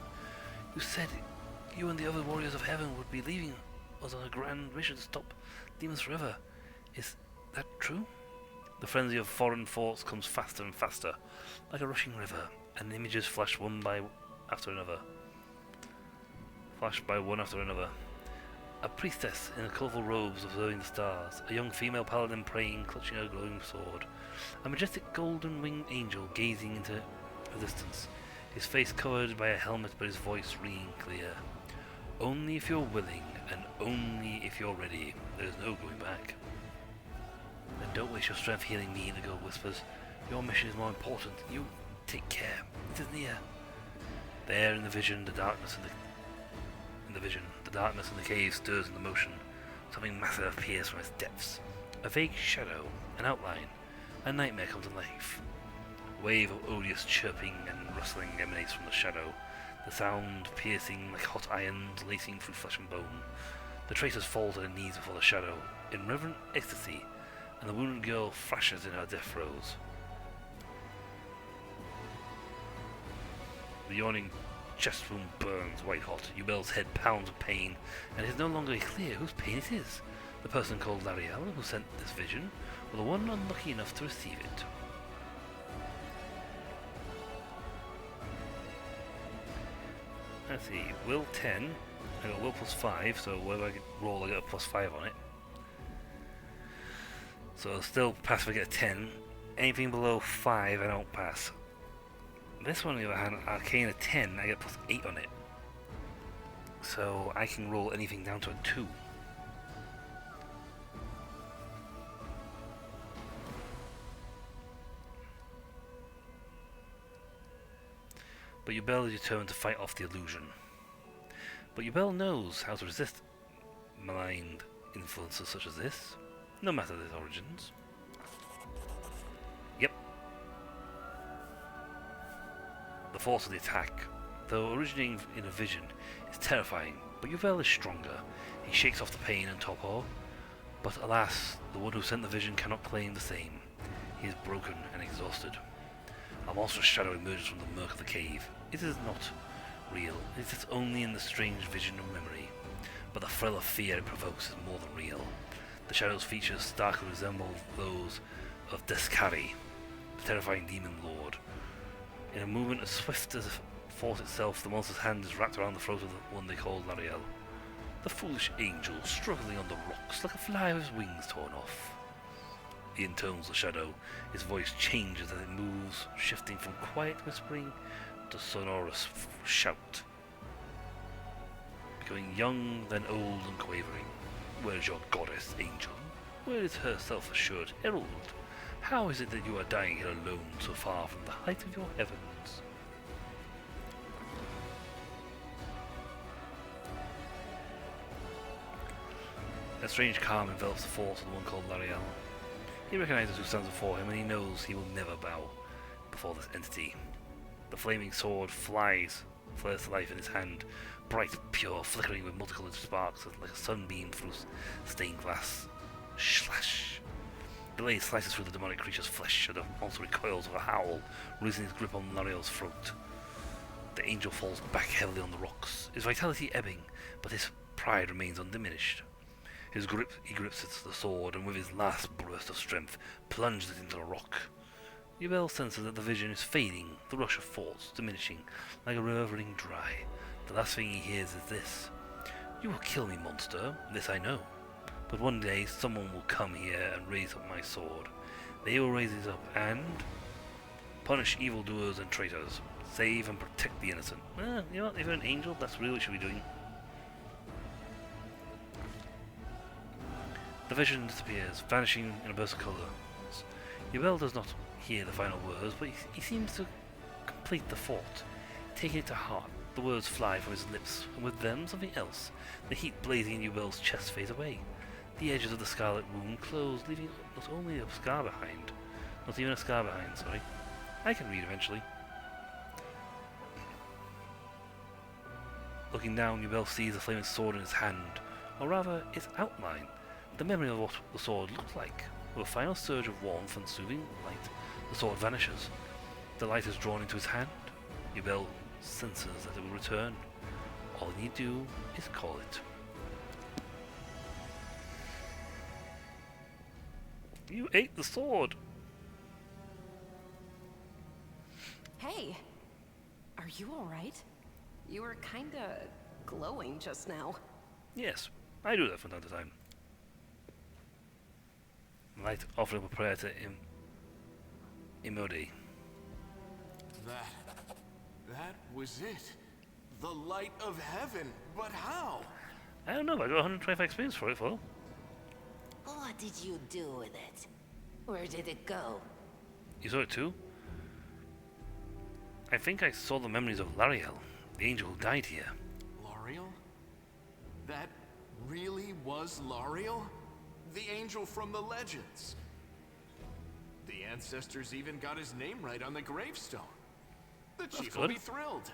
You said you and the other warriors of heaven would be leaving us on a grand mission to stop demons forever. Is that true?" The frenzy of foreign forts comes faster and faster, like a rushing river, and images flash one by after another. A priestess in colourful robes observing the stars, a young female paladin praying, clutching a glowing sword, a majestic golden-winged angel gazing into the distance, his face covered by a helmet but his voice ringing clear. Only if you're willing, and only if you're ready, there's no going back. Then don't waste your strength healing me, the girl whispers. Your mission is more important. You take care. It is near. There in the vision, the darkness in the cave stirs into motion. Something massive appears from its depths. A vague shadow, an outline, a nightmare comes to life. A wave of odious chirping and rustling emanates from the shadow, the sound piercing like hot irons lacing through flesh and bone. The traitors fall to their knees before the shadow, in reverent ecstasy, and the wounded girl thrashes in her death throes. The yawning chest wound burns white hot. Yubel's head pounds with pain, and it is no longer clear whose pain it is. The person called Lariel who sent this vision, or the one unlucky enough to receive it. Let's see, will 10, I got will plus 5, so whatever I roll I get a plus 5 on it. So I'll still pass if I get a 10. Anything below 5 I don't pass. This one on the other hand, Arcane a 10, I get plus 8 on it. So I can roll anything down to a 2. But Yubel is determined to fight off the illusion. But Yubel knows how to resist malign influences such as this, no matter their origins. Yep. The force of the attack, though originating in a vision, is terrifying, but Yubel is stronger. He shakes off the pain and torpor, but alas, the one who sent the vision cannot claim the same. He is broken and exhausted. A monstrous shadow emerges from the murk of the cave. It is not real. It is only in the strange vision of memory. But the thrill of fear it provokes is more than real. The shadow's features starkly resemble those of Deskari, the terrifying demon lord. In a movement as swift as thought itself, the monster's hand is wrapped around the throat of the one they call Lariel. The foolish angel, struggling on the rocks like a fly with his wings torn off. He intones the shadow. His voice changes as it moves, shifting from quiet whispering to sonorous shout. Becoming young, then old and quavering. Where is your goddess, angel? Where is her self-assured herald? How is it that you are dying here alone, so far from the height of your heavens? A strange calm envelops the force of the one called Lariel. He recognizes who stands before him, and he knows he will never bow before this entity. The flaming sword flares to life in his hand, bright, pure, flickering with multicolored sparks like a sunbeam through stained glass. Slash! The blade slices through the demonic creature's flesh, and the monster recoils with a howl, losing his grip on Lariel's throat. The angel falls back heavily on the rocks, his vitality ebbing, but his pride remains undiminished. He grips the sword, and with his last burst of strength, plunges it into the rock. Yubel senses that the vision is fading, the rush of thoughts diminishing, like a river running dry. The last thing he hears is this. You will kill me, monster, this I know. But one day someone will come here and raise up my sword. They will raise it up and punish evildoers and traitors. Save and protect the innocent. You know what, if you're an angel, that's really what you should be doing. The vision disappears, vanishing in a burst of colours. Yubel does not hear the final words, but he seems to complete the thought. Taking it to heart, the words fly from his lips, and with them something else. The heat blazing in Yubel's chest fades away. The edges of the scarlet wound close, leaving not only a scar behind, not even a scar behind, sorry. I can read eventually. Looking down, Yubel sees the flaming sword in his hand, or rather, its outline. The memory of what the sword looked like. With a final surge of warmth and soothing light, the sword vanishes. The light is drawn into his hand. Yubel senses that it will return. All he need do is call it. You ate the sword! Hey, are you alright? You were kinda glowing just now. Yes, I do that from time to time. Light offered up a prayer to Imode. That was it. The light of heaven. But how? I don't know, I got 125 experience for it, Flo. What did you do with it? Where did it go? You saw it too? I think I saw the memories of Lariel, the angel who died here. Lariel? That really was Lariel? The angel from the legends. The ancestors even got his name right on the gravestone. The chief will be thrilled.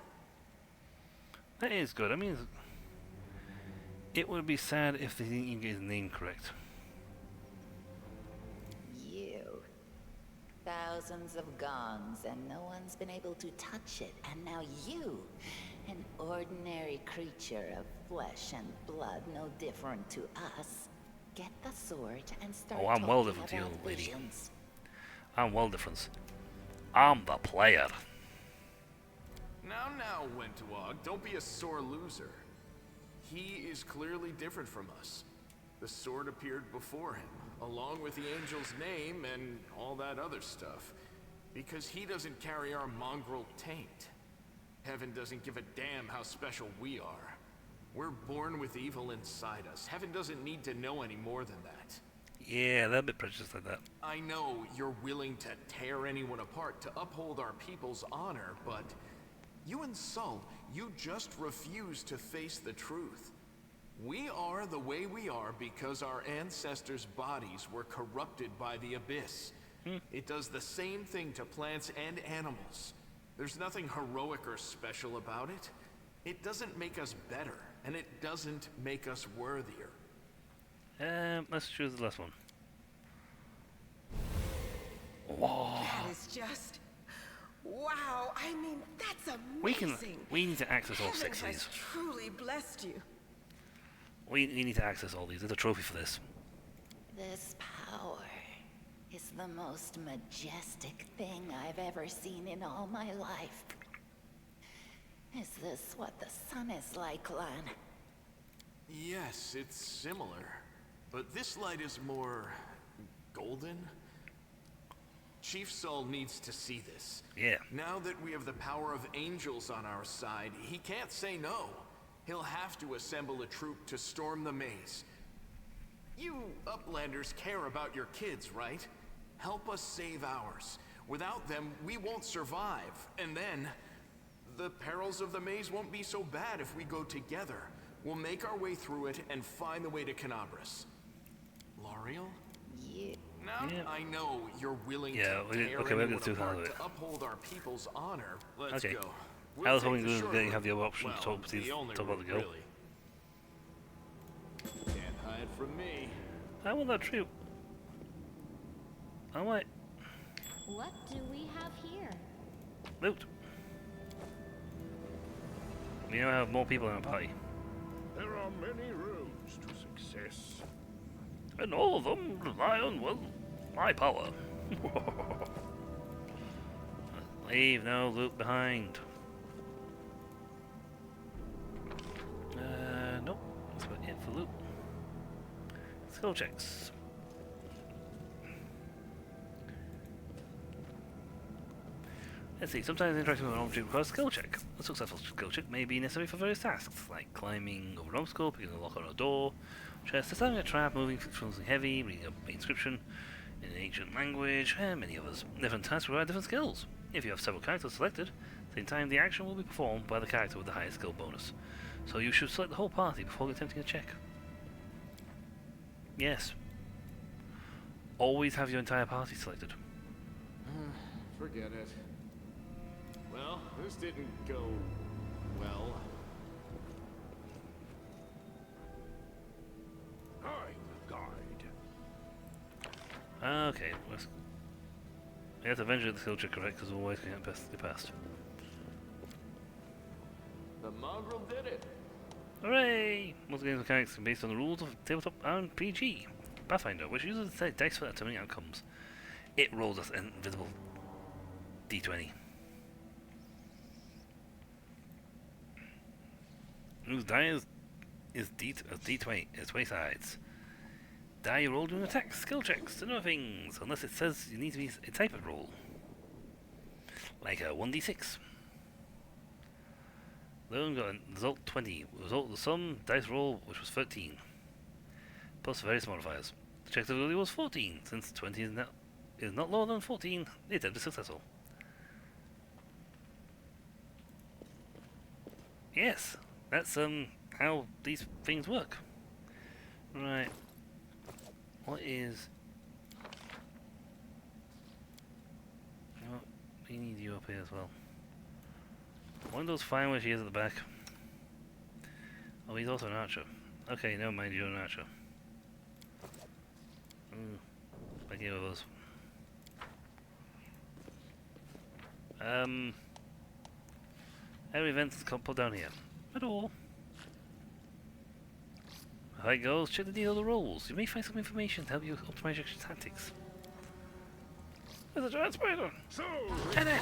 That is good. I mean, it would be sad if they didn't even get his name correct. You. Thousands of gongs and no one's been able to touch it. And now you, an ordinary creature of flesh and blood, no different to us, get the sword and start I'm well different to you, lady. I'm well different. I'm the player. Now, Wentawag, don't be a sore loser. He is clearly different from us. The sword appeared before him, along with the angel's name and all that other stuff, because he doesn't carry our mongrel taint. Heaven doesn't give a damn how special we are. We're born with evil inside us. Heaven doesn't need to know any more than that. Yeah, they're a bit precious like that. I know you're willing to tear anyone apart to uphold our people's honor, but you and Sol, you just refuse to face the truth. We are the way we are because our ancestors' bodies were corrupted by the Abyss. It does the same thing to plants and animals. There's nothing heroic or special about it. It doesn't make us better, and it doesn't make us worthier. Let's choose the last one. Whoa. That is just... wow, I mean, that's amazing. We need to access all 6 of Heaven these. has truly blessed you. We need to access all these. There's a trophy for this. This power is the most majestic thing I've ever seen in all my life. Is this what the sun is like, Lan? Yes, it's similar. But this light is more... golden? Chief Sol needs to see this. Yeah. Now that we have the power of angels on our side, he can't say no. He'll have to assemble a troop to storm the maze. You Uplanders care about your kids, right? Help us save ours. Without them, we won't survive. And then, the perils of the maze won't be so bad if we go together. We'll make our way through it and find the way to Canabras. Lariel? Yeah. Now, I know you're willing to okay, we're anyone going to do apart it. to uphold our people's honor. Let's Okay. go. I was take hoping the that short you route. have the other option to Well, talk the only about the route, girl. really. Can't hide from me. I want that troop. I want What do we have here? loot. We now have more people in our party. There are many roads to success. And all of them rely on, well, my power. Leave no loot behind. Nope. That's about it for loot. Skill checks. Let's see, sometimes interacting with an object requires a skill check. A successful skill check may be necessary for various tasks, like climbing over an obstacle, picking a lock on a door, chest, setting a trap, moving something heavy, reading a inscription in an ancient language, and many others. Different tasks require different skills. If you have several characters selected, at the same time the action will be performed by the character with the highest skill bonus. So you should select the whole party before attempting a check. Yes. Always have your entire party selected. Forget it. Well, this didn't go well. I'm the guide. Okay, let's... We have to eventually get the skill check correct, because otherwise we can't be passed. The mongrel did it. Hooray! Most games mechanics are based on the rules of tabletop RPG. Pathfinder, which uses the dice for determining outcomes. It rolls us an invisible d20. Whose die is d20. It's 20 sides. Die you roll during attacks, skill checks, and other things, unless it says you need to be a type of roll. Like a 1d6. Then got a result 20. Result of the sum, dice roll, which was 13. Plus various modifiers. The check ability was 14. Since 20 is not lower than 14, the attempt is successful. Yes, that's how these things work. Right. What is... You know what? We need you up here as well. Windows fine where she is at the back. Oh, he's also an archer. Okay, never mind, you're an archer. Like any of those. Every event is put down here. At all. How it goes, check the detail of the rolls. You may find some information to help you optimize your tactics. There's a giant spider! So, get it!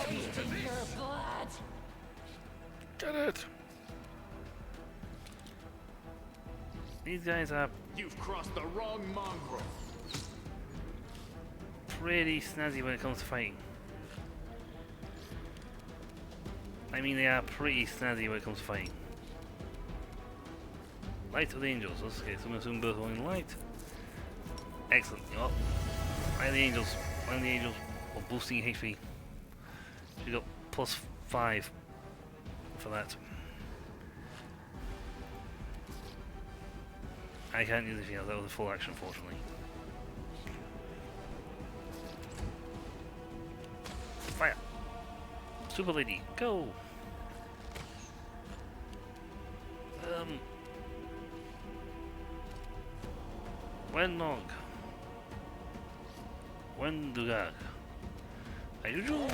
Get it! These guys are You've crossed the wrong mongrel. pretty snazzy when it comes to fighting. I mean, they are pretty snazzy when it comes to fighting. Light of the Angels. Okay, so I'm assuming both are in light. Excellent. You know what? Light of the Angels. Light of the Angels. Or boosting HP. You got +5 for that. I can't use anything else. That was a full action, fortunately. Fire! Super Lady, go! Wennog. Wendugag. Ajuju!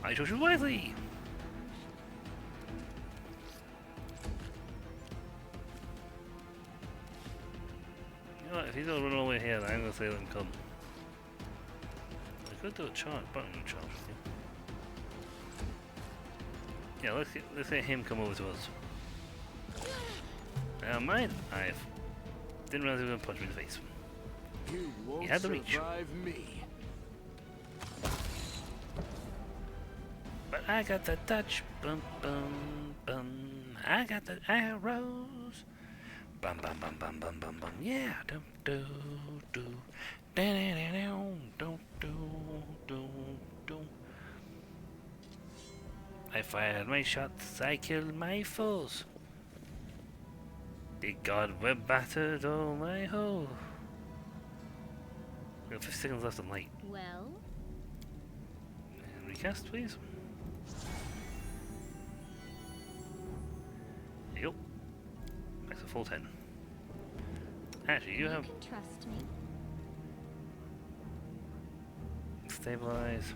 I chose you wisely! You know what, if he's gonna run all the way here, then I'm gonna say let him come. I could do a charge, button charge. Yeah, let's get him come over to us. Now mine, I didn't realize he was gonna punch me in the face. You won't He had the reach. survive me. But I got the touch, bum bum bum. I got the arrows, bum bum bum bum bum bum bum. Yeah, do do do, da da da da, do do do do. I fired my shots, I killed my foes. The god web battered all my hoes. We got 50 seconds left in light. Well? And recast, please. Yep. That's a full 10. Actually, you have Trust me. stabilize.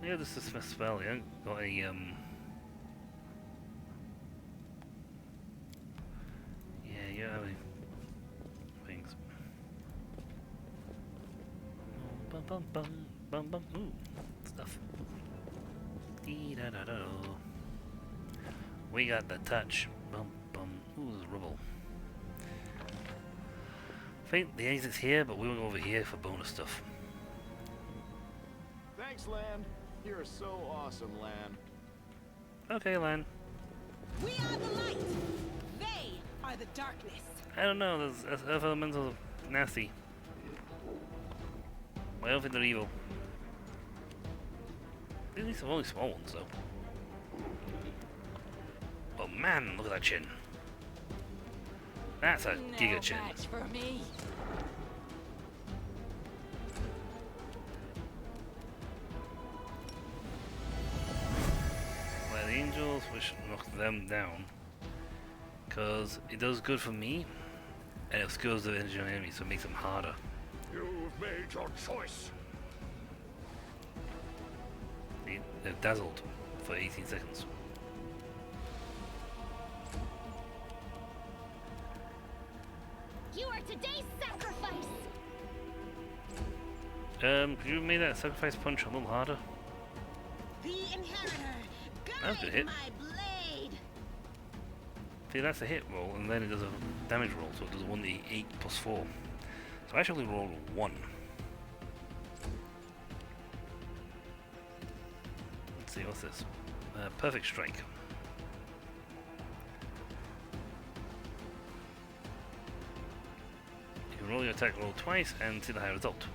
Yeah, this is dismiss spell. You haven't got any yeah, you don't have any things. Bum bum bum bum bum. Ooh, stuff. Dee da da da. We got the touch. Bum bum. Ooh, there's rubble. I think the exit's here, but we went over here for bonus stuff. Thanks, Lan. You're so awesome, Lan. Okay, Lan. We are the light. They are the darkness. I don't know. There's Earth Elementals are nasty. I don't think they're evil. At least they're only small ones, though. Oh man, look at that chin. That's a giga chin. Match for me. Well, the angels, we should knock them down. Because it does good for me, and it obscures the energy on enemies, so it makes them harder. You've made your choice. They're dazzled for 18 seconds. You are today's sacrifice. Could you make that sacrifice punch a little harder? The inheritor, That's a guide hit. my blade. See, that's a hit roll, and then it does a damage roll, so it does a 1d8 plus 4. So I actually rolled a 1. Let's see, what's this? Perfect strike. You can roll your attack roll twice and see the higher result.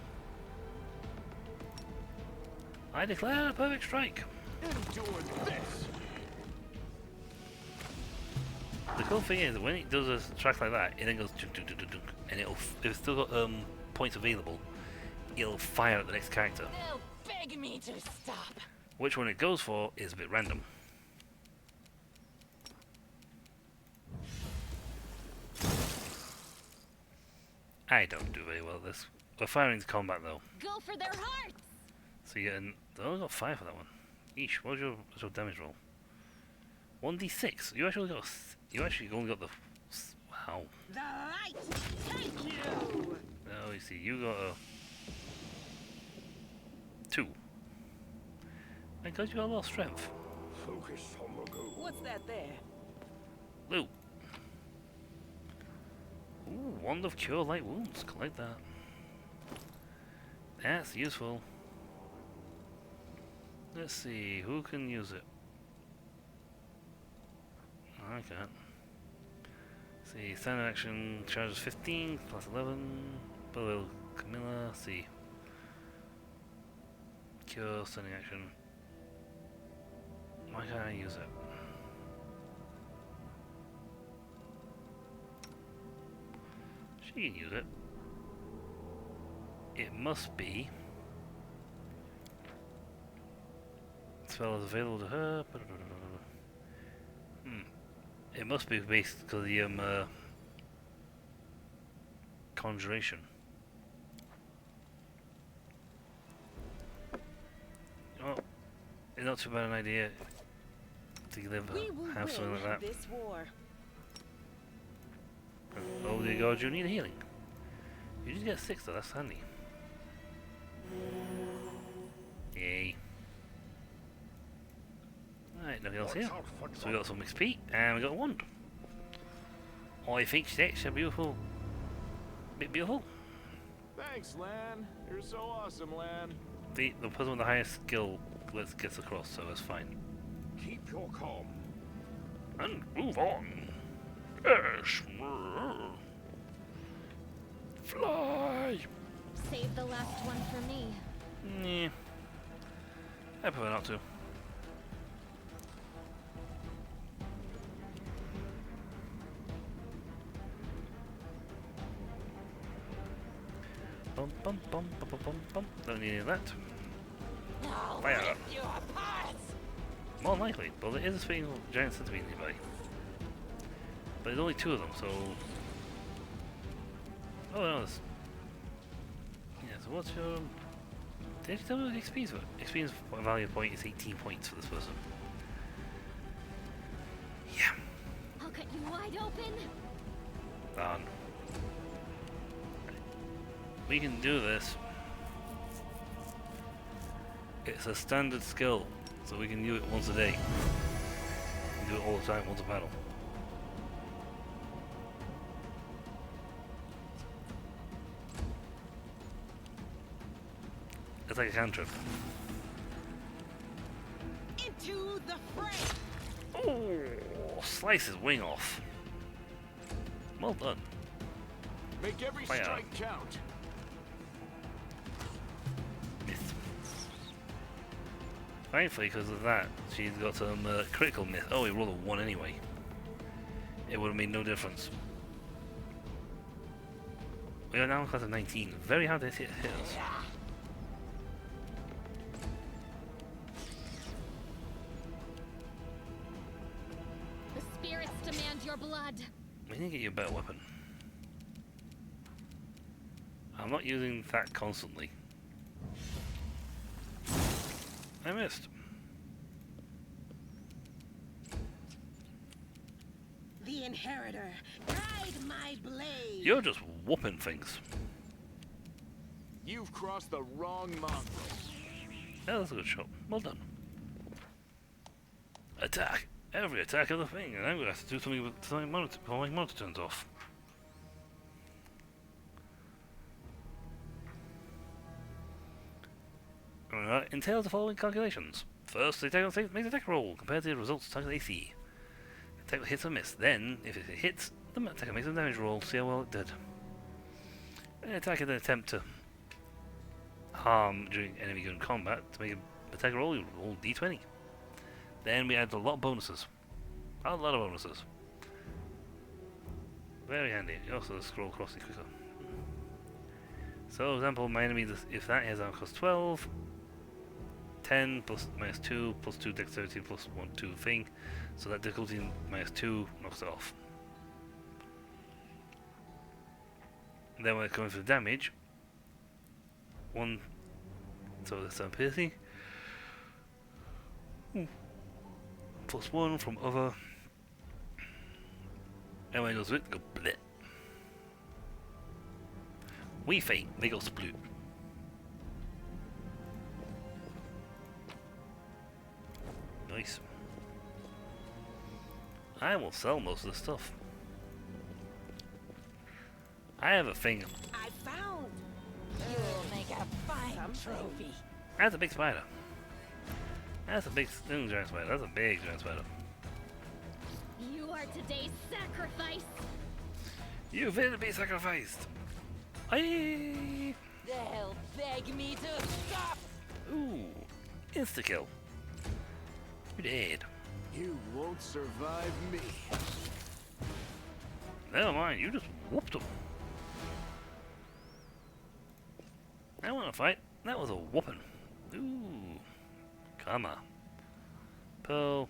I declare a perfect strike. Doing this. The cool thing is, when it does a track like that, it then goes dunk, dunk, dunk, dunk, dunk, and if it's still got points available, it'll fire at the next character. They'll beg me to stop. Which one it goes for is a bit random. I don't do very well at this. We're firing into combat though. Go for their hearts. So you get they only got 5 for that one. Eesh, what's your damage roll? 1d6. You actually got. You actually only got the. Wow. The light. Take you. Oh, you see, you got a 2. Because you got a lot of strength. Focus on the goal. What's that there? Loot. Ooh, Wand of Cure Light Wounds. Collect that. That's useful. Let's see, who can use it? I can't. See, standard action charges 15 plus 11. Below Camilla. See. Cure standing action. Why can't I use it? She can use it. It must be. Spell is available to her. It must be based because the conjuration. Oh, it's not too bad an idea to have something like that. This war. Oh dear God, you need healing. You just get 6 though, that's handy. Yay. Alright, nothing else here. So we got some XP and we got a wand. I think that's a beautiful bit beautiful. Thanks, Lan. You're so awesome, Lan. The person with the highest skill gets across, so that's fine. Keep your calm. And move on. Yes. Fly. Save the last one for me. Yeah. I prefer not to. Bum bum bum bum bum bum bum. Don't need any of that. I'll Fire rip up. you apart. More likely, but there is a spinning giant centipede nearby. But there's only 2 of them, so. Oh no, there's. Yeah, so what's your. Did you tell me what the XP's for? XP's value point is 18 points for this person. Yeah. I'll cut you wide open. Done. We can do this. It's a standard skill, so we can use it once a day. We can do it all the time, once a battle. It's like a cantrip. Into the fray! Oh, slice his wing off. Well done. Make every Fire. strike count. Miss. Thankfully, because of that, she's got some critical miss. Oh, we rolled a 1 anyway. It would have made no difference. We are now in class of 19. Very hard to hit us. The spirits demand your blood. We need to get you a better weapon. I'm not using that constantly. I missed. The Inheritor, guide my blade! You're just whooping things. You've crossed the wrong mongrel. Yeah, that's a good shot. Well done. Attack! Every attack of the thing, and I'm going to have to do something with my monitor before my monitor turns off. Alright, entails the following calculations. First, the attack makes a attack roll, compared to the results of target AC. Attack hits or miss. Then, if it hits, the attacker makes a damage roll, see how well it did. An attacker then attempt to harm during enemy given combat. To make an attack roll, you roll d20. Then we add a lot of bonuses. A lot of bonuses. Very handy. You also scroll across it quicker. So, for example, my enemy, if that has armor cost 12, 10 plus minus 2 plus 2 dexterity plus 1 2 thing. So that difficulty minus 2 knocks it off. And then when it comes to damage, 1, so that's piercing. Plus 1 from other. And when it goes with it, go bleh. We faint, they go sploot. Nice. I will sell most of the stuff. I have a thing. I found! You'll make a fine trophy. That's a big spider. That's a big giant spider. That's a big giant spider. You are today's sacrifice. You will be sacrificed. Aye. They'll beg me to stop! Ooh. Insta kill. You dead. You won't survive me. Never mind, you just whooped him. I want to fight. That was a whooping. Ooh. Come on. Pearl.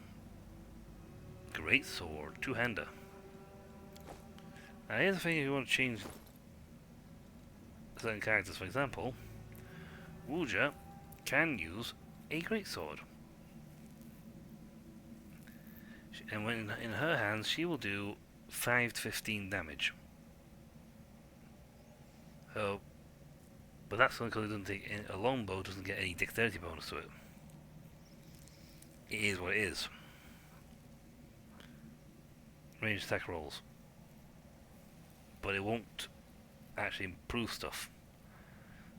Great sword. Two-hander. Now here's the thing if you want to change certain characters. For example, Wuja can use a great sword. And when in her hands, she will do 5 to 15 damage. So, but that's only because it doesn't take a longbow doesn't get any dexterity bonus to it. It is what it is. Range attack rolls, but it won't actually improve stuff.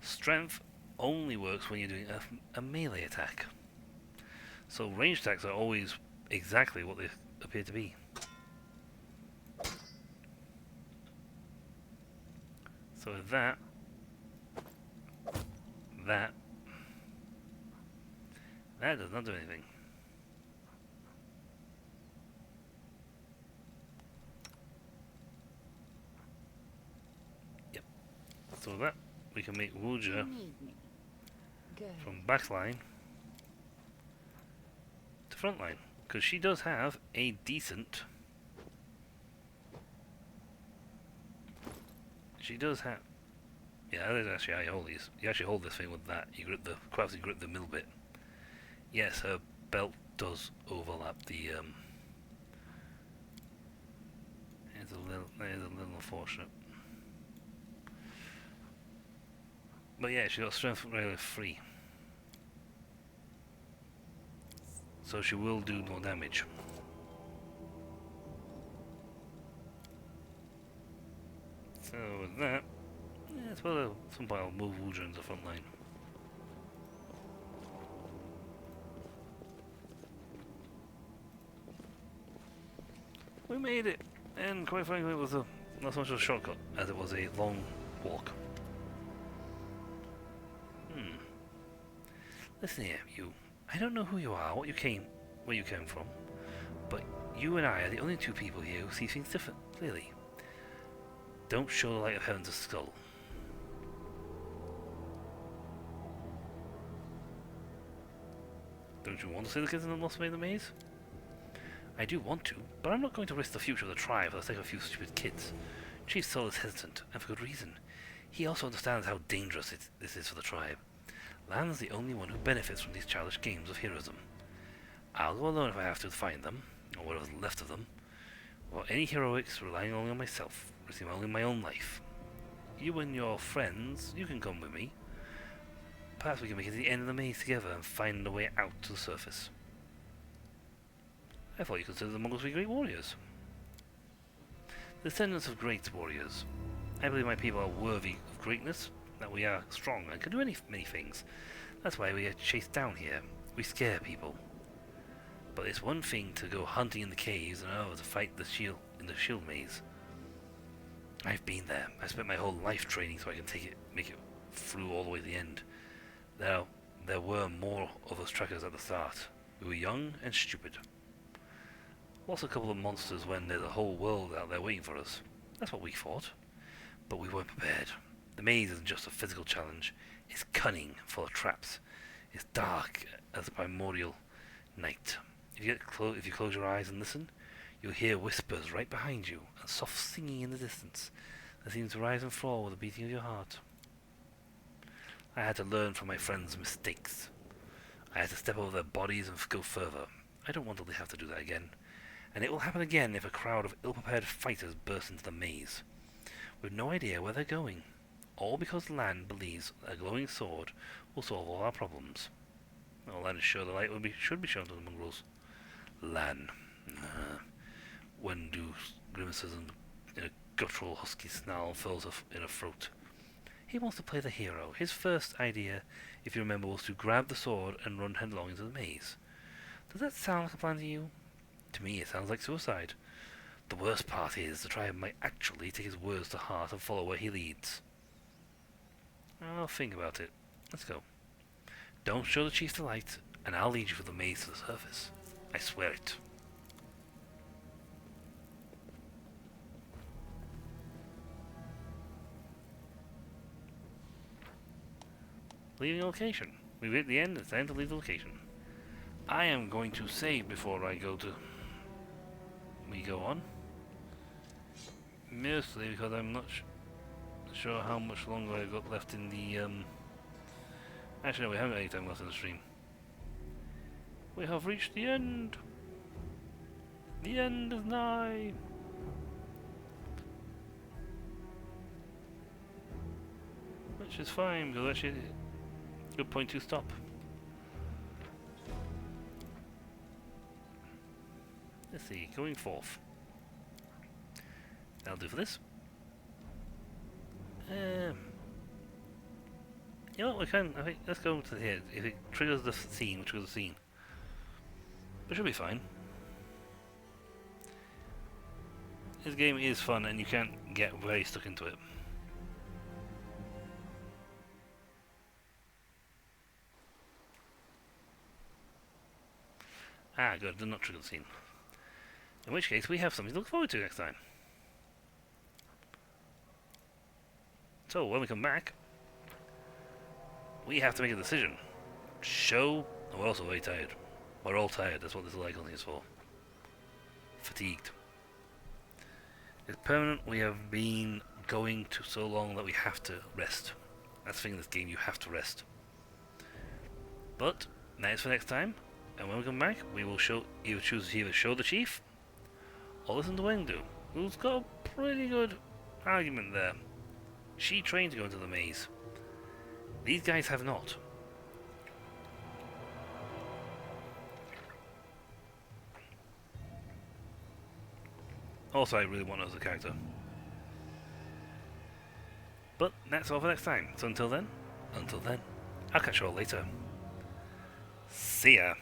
Strength only works when you're doing a melee attack. So range attacks are always exactly what they appear to be. So with that does not do anything. Yep. So with that we can make Wuja from backline to frontline. Because she does have a decent... She does have... Yeah, that is actually how you hold these. You actually hold this thing with that. You grip the... Quite you grip the middle bit. Yes, her belt does overlap the... It's a little unfortunate. But yeah, she got strength really free. so she will do more damage. So with that, yeah, it's well, at some point I'll move Wudra into the front line. We made it, and quite frankly it was not so much of a shortcut as it was a long walk. Listen here, you. I don't know who you are, where you came from, but you and I are the only two people here who see things different, clearly. Don't show the light of heaven to Skull. Don't you want to see the kids in the Lost Maid Maze? I do want to, but I'm not going to risk the future of the tribe for the sake of a few stupid kids. Chief Sol is hesitant, and for good reason. He also understands how dangerous this is for the tribe. Lan's the only one who benefits from these childish games of heroism. I'll go alone if I have to find them, or whatever's left of them, without any heroics, relying only on myself, risking only my own life. You and your friends, you can come with me. Perhaps we can make it to the end of the maze together and find a way out to the surface. I thought you considered the Mongols to be great warriors. The descendants of great warriors. I believe my people are worthy of greatness, that we are strong and can do many things. That's why we are chased down here. We scare people. But it's one thing to go hunting in the caves and another to fight in the shield maze. I've been there. I spent my whole life training so I can make it through all the way to the end. There were more of us trekkers at the start. We were young and stupid. Lost a couple of monsters when there's a whole world out there waiting for us. That's what we thought. But we weren't prepared. The maze isn't just a physical challenge. It's cunning, full of traps. It's dark as a primordial night. If you close your eyes and listen, you'll hear whispers right behind you and soft singing in the distance that seems to rise and fall with the beating of your heart. I had to learn from my friends' mistakes. I had to step over their bodies and go further. I don't want to have to do that again. And it will happen again if a crowd of ill-prepared fighters burst into the maze, with no idea where they're going. All because Lan believes that a glowing sword will solve all our problems. Well, Lan is sure the light should be shown to the mongrels. Lan. Wendu grimaces and a guttural husky snarl fills in her throat. He wants to play the hero. His first idea, if you remember, was to grab the sword and run headlong into the maze. Does that sound like a plan to you? To me, it sounds like suicide. The worst part is the tribe might actually take his words to heart and follow where he leads. I'll think about it. Let's go. Don't show the chief the light, and I'll lead you through the maze to the surface. I swear it. Leaving the location. We've hit the end, it's time to leave the location. I am going to save before we go on. Mostly because I'm not sure how much longer I've got left in the, Actually, no, we haven't got any time left in the stream. We have reached the end! The end is nigh! Which is fine, because actually, good point to stop. Let's see, going forth. That'll do for this. You know what, I think, let's go to here. If it triggers the scene, we'll trigger the scene. But it should be fine. This game is fun and you can't get very stuck into it. Ah, good, did not trigger the scene. In which case, we have something to look forward to next time. So, when we come back, we have to make a decision. Show... We're also very tired. We're all tired, that's what this icon is for. Fatigued. It's permanent, we have been going to so long that we have to rest. That's the thing in this game, you have to rest. But, that is for next time, and when we come back, we will either show the chief, or listen to Wendu, who's got a pretty good argument there. She trained to go into the maze. These guys have not. Also, I really want her as a character. But that's all for next time. So until then, I'll catch you all later. See ya.